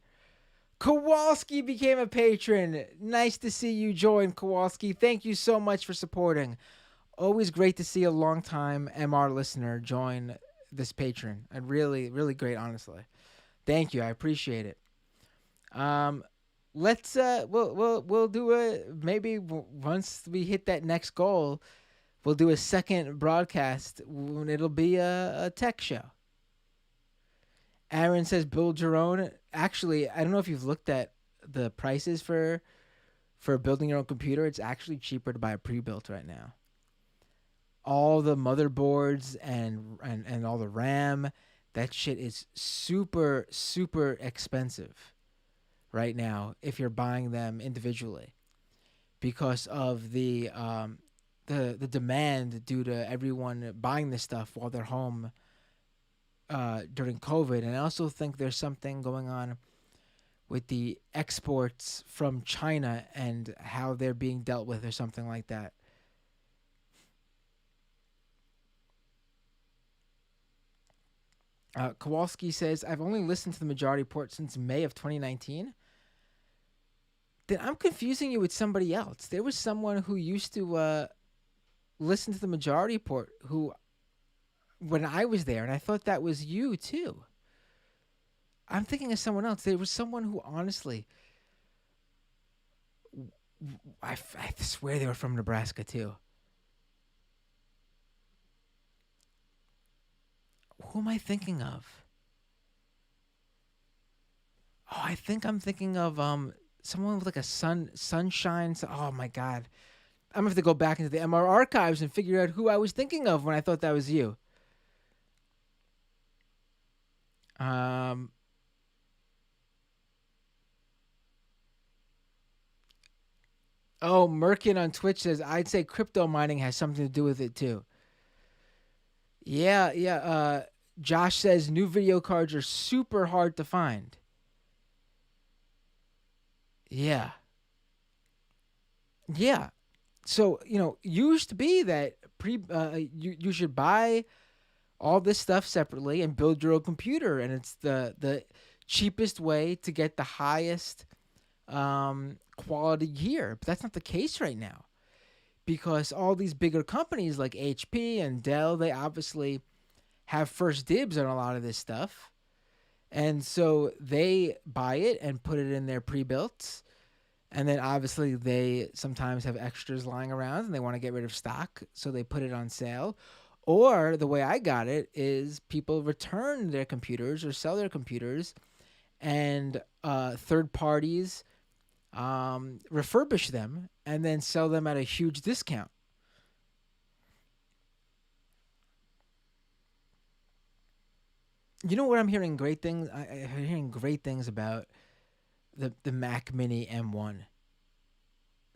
Kowalski became a patron. Nice to see you join, Kowalski. Thank you so much for supporting. Always great to see a long-time MR listener join this patron. And really, really great, honestly. Thank you. I appreciate it. Let's we'll do a maybe once we hit that next goal, we'll do a second broadcast when it'll be a tech show. Aaron says build your own. Actually, I don't know if you've looked at the prices for building your own computer. It's actually cheaper to buy a pre-built right now. All the motherboards and all the RAM, that shit is super, super expensive right now if you're buying them individually because of the demand due to everyone buying this stuff while they're home during COVID. And I also think there's something going on with the exports from China and how they're being dealt with or something like that. Kowalski says, I've only listened to the Majority Report since May of 2019. Then I'm confusing you with somebody else. There was someone who used to listen to the Majority Report who, when I was there, and I thought that was you too. I'm thinking of someone else. There was someone who honestly, I swear they were from Nebraska too. Who am I thinking of? Oh, I think I'm thinking of someone with like a sunshine. Oh my god, I'm gonna have to go back into the MR archives and figure out who I was thinking of when I thought that was you. Oh, Merkin on Twitch says I'd say crypto mining has something to do with it too. Yeah. Josh says new video cards are super hard to find. Yeah. So used to be that you should buy all this stuff separately and build your own computer, and it's the cheapest way to get the highest quality gear. But that's not the case right now because all these bigger companies like HP and Dell, they obviously have first dibs on a lot of this stuff. And so they buy it and put it in their pre-builts. And then obviously they sometimes have extras lying around and they want to get rid of stock. So they put it on sale. Or the way I got it is people return their computers or sell their computers and third parties refurbish them and then sell them at a huge discount. You know what I'm hearing great things? I'm hearing great things about the Mac Mini M1.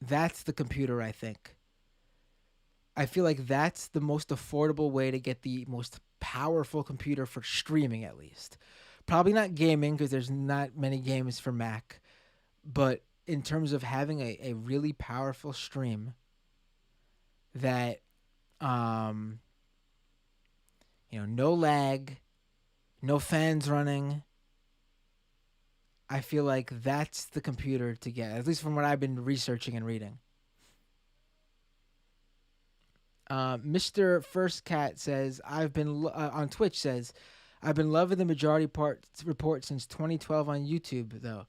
That's the computer, I think. I feel like that's the most affordable way to get the most powerful computer for streaming, at least. Probably not gaming because there's not many games for Mac. But in terms of having a really powerful stream that, no lag, no fans running. I feel like that's the computer to get, at least from what I've been researching and reading. Mr. First Cat says, I've been on Twitch says, I've been loving the Majority Report since 2012 on YouTube, though.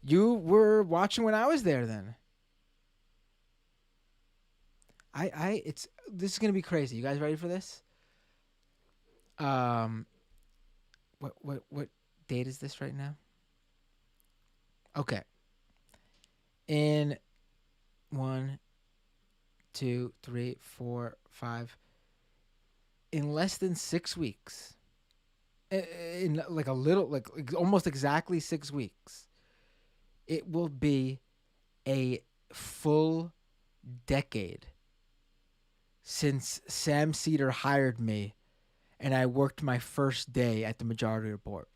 You were watching when I was there then. It's this is gonna be crazy. You guys ready for this? Um, what date is this right now? Okay, in 1, 2, 3, 4, 5. In less than 6 weeks, in like a little, like almost exactly 6 weeks, it will be a full decade since Sam Cedar hired me and I worked my first day at the Majority Report.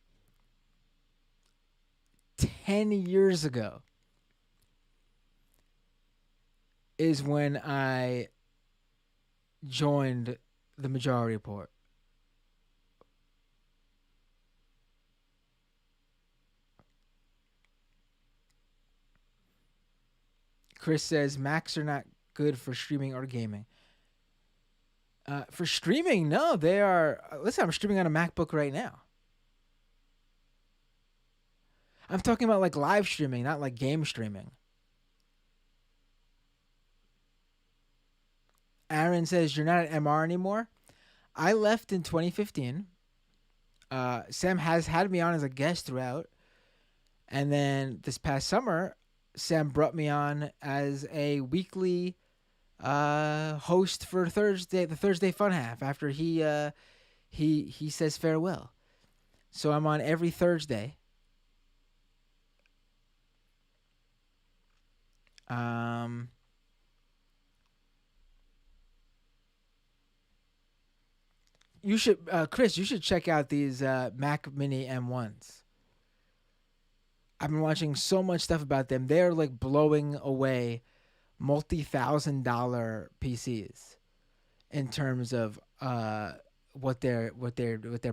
10 years ago is when I joined the Majority Report. Chris says Macs are not good for streaming or gaming. For streaming, no, they are. Listen, I'm streaming on a MacBook right now. I'm talking about like live streaming, not like game streaming. Aaron says you're not at MR anymore. I left in 2015. Sam has had me on as a guest throughout, and then this past summer, Sam brought me on as a weekly host for the Thursday Fun Half after he says farewell. So I'm on every Thursday. You should, Chris. You should check out these Mac Mini M1s. I've been watching so much stuff about them. They're like blowing away multi-$1,000 PCs in terms of what they're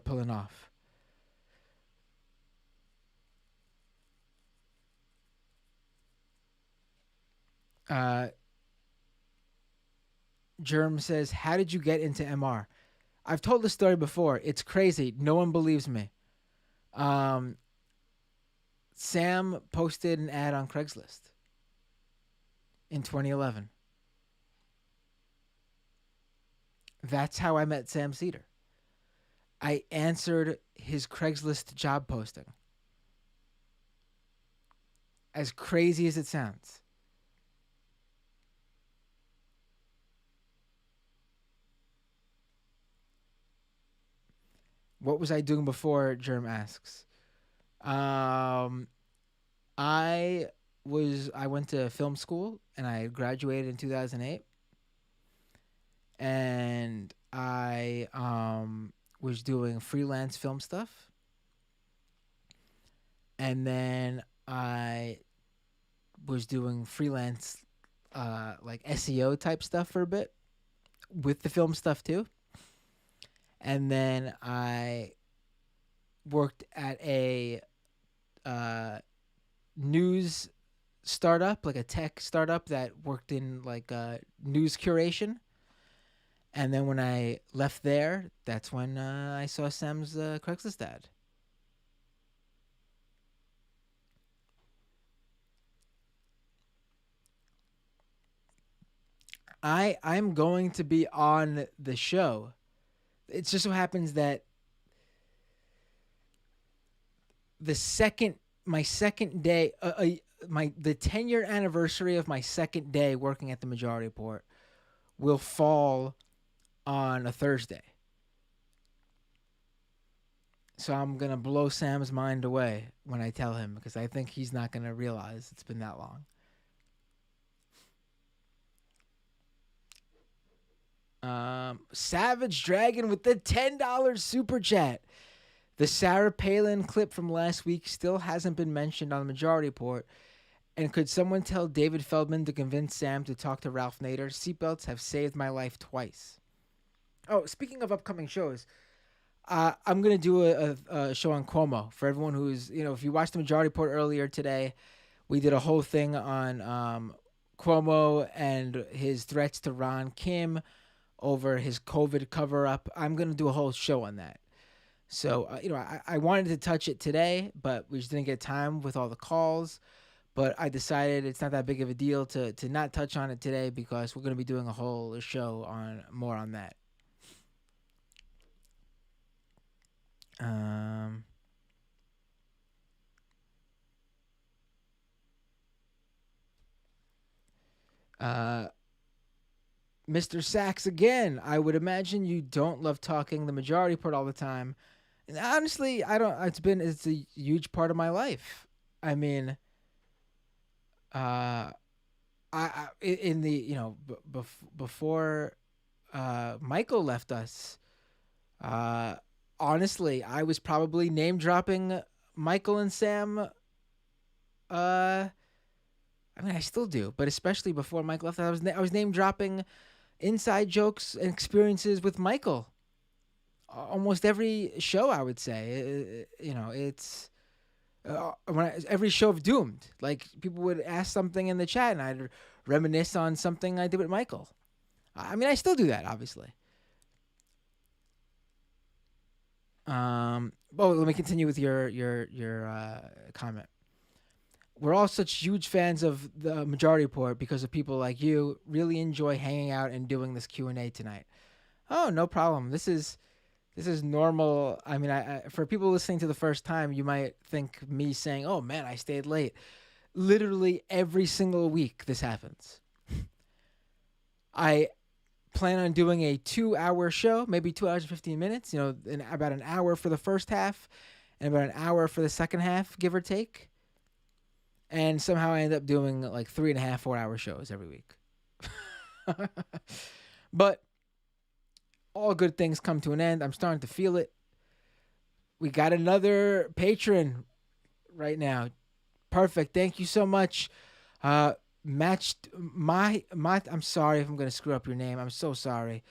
pulling off. Germ says, "How did you get into MR?" I've told this story before. It's crazy. No one believes me. Um, Sam posted an ad on Craigslist in 2011. That's how I met Sam Cedar. I answered his Craigslist job posting. As crazy as it sounds. What was I doing before? Germ asks. Um, I went to film school and I graduated in 2008, and I was doing freelance film stuff, and then I was doing freelance like SEO type stuff for a bit with the film stuff too, and then I worked at a news startup, like a tech startup that worked in like news curation. And then when I left there, that's when I saw Sam's Craigslist ad. I'm going to be on the show. It just so happens that my second day, the 10-year anniversary of my second day working at the Majority Report will fall on a Thursday. So I'm going to blow Sam's mind away when I tell him, because I think he's not going to realize it's been that long. Savage Dragon with the $10 super chat. The Sarah Palin clip from last week still hasn't been mentioned on the Majority Report. And could someone tell David Feldman to convince Sam to talk to Ralph Nader? Seatbelts have saved my life twice. Oh, speaking of upcoming shows, I'm going to do a show on Cuomo. For everyone who's, if you watched the Majority Report earlier today, we did a whole thing on Cuomo and his threats to Ron Kim over his COVID cover-up. I'm going to do a whole show on that. So, I wanted to touch it today, but we just didn't get time with all the calls. but I decided it's not that big of a deal to not touch on it today because we're going to be doing a whole show on more on that. Um, Mr. Sachs again. I would imagine you don't love talking the majority part all the time. And honestly, I don't. It's a huge part of my life. I mean, in the before Michael left us, uh, honestly, I was probably name dropping Michael and Sam. I mean, I still do, but especially before Michael left, I was name dropping inside jokes and experiences with Michael. Almost every show, I would say. It's every show of Doomed. Like people would ask something in the chat, and I'd reminisce on something I did with Michael. I mean, I still do that, obviously. Let me continue with your comment. We're all such huge fans of the Majority Report because of people like you. Really enjoy hanging out and doing this Q&A tonight. Oh, no problem. This is normal. I mean, for people listening to the first time, you might think me saying, "Oh man, I stayed late." Literally every single week this happens. I plan on doing a 2-hour show, maybe 2 hours and 15 minutes, about an hour for the first half and about an hour for the second half, give or take. And somehow I end up doing like 3.5, 4-hour shows every week. But all good things come to an end. I'm starting to feel it. We got another patron right now. Perfect. Thank you so much. Matched my I'm sorry if I'm going to screw up your name. I'm so sorry.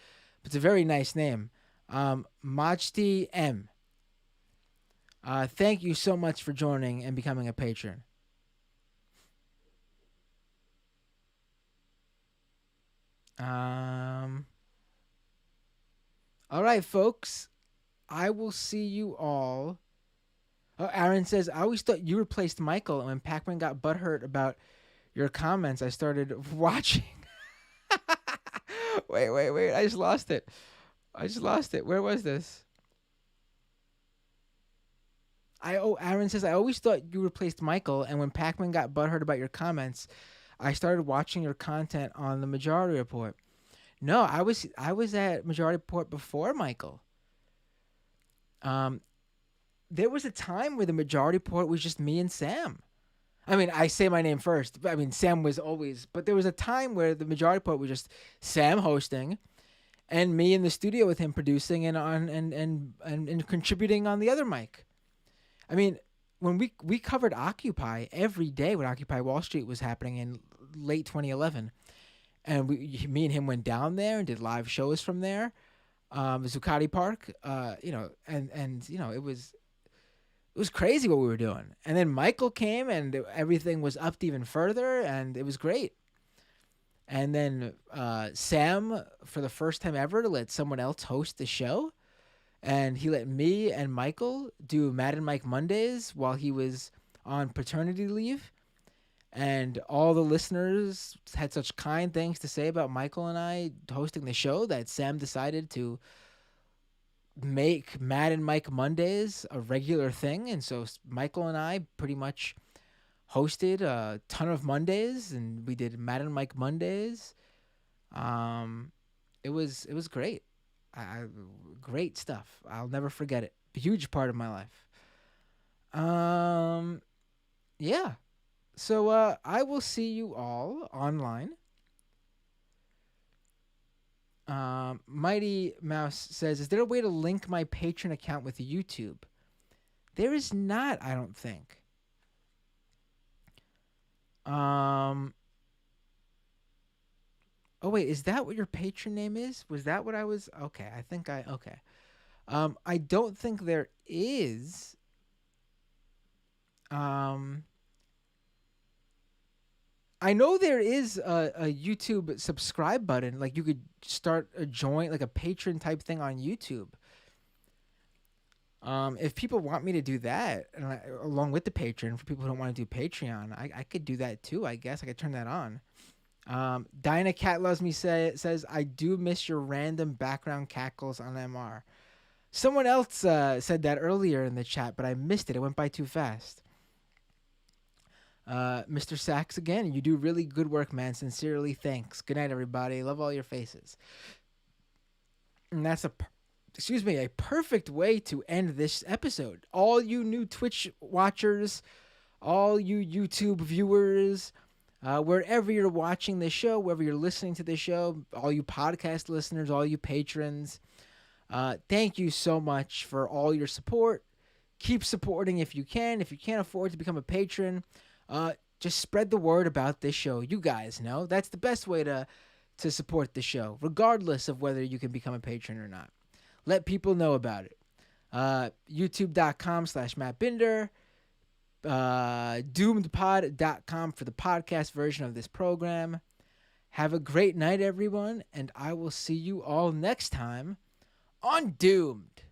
It's a very nice name. Majdi M. Thank you so much for joining and becoming a patron. All right, folks. I will see you all. Oh, Aaron says, I always thought you replaced Michael, and when Pac-Man got butthurt about your comments, I started watching. Wait. I just lost it. Where was this? Aaron says, I always thought you replaced Michael, and when Pac-Man got butthurt about your comments, I started watching your content on the Majority Report. No, I was at Majority Report before Michael. There was a time where the Majority Report was just me and Sam. I mean, I say my name first. I mean, Sam was always, but there was a time where the Majority Report was just Sam hosting, and me in the studio with him producing and contributing on the other mic. I mean, when we covered Occupy every day when Occupy Wall Street was happening in late 2011. And me and him went down there and did live shows from there, Zuccotti Park, it was crazy what we were doing. And then Michael came and everything was upped even further, and it was great. And then Sam, for the first time ever, let someone else host the show, and he let me and Michael do Mad and Mike Mondays while he was on paternity leave. And all the listeners had such kind things to say about Michael and I hosting the show that Sam decided to make Mad and Mike Mondays a regular thing. And so Michael and I pretty much hosted a ton of Mondays, and we did Mad and Mike Mondays. It was great. Great stuff. I'll never forget it. A huge part of my life. Yeah. So I will see you all online. Mighty Mouse says, is there a way to link my Patreon account with YouTube? There is not, I don't think. Oh, wait, is that what your Patreon name is? Was that what I was? Okay, okay. I don't think there is. I know there is a YouTube subscribe button. Like you could start a join, like a patron type thing on YouTube. If people want me to do that, along with the Patreon, for people who don't want to do Patreon, I could do that too. I guess I could turn that on. Dinah Cat Loves Me says, I do miss your random background cackles on MR. Someone else said that earlier in the chat, but I missed it. It went by too fast. Mr. Sachs, again, you do really good work, man. Sincerely, thanks. Good night, everybody. Love all your faces. And that's a perfect way to end this episode. All you new Twitch watchers, all you YouTube viewers, wherever you're watching the show, wherever you're listening to the show, all you podcast listeners, all you patrons, thank you so much for all your support. Keep supporting if you can. If you can't afford to become a patron, just spread the word about this show. You guys know that's the best way to support the show, regardless of whether you can become a patron or not. Let people know about it. YouTube.com/MattBinder. DoomedPod.com for the podcast version of this program. Have a great night, everyone, and I will see you all next time on Doomed.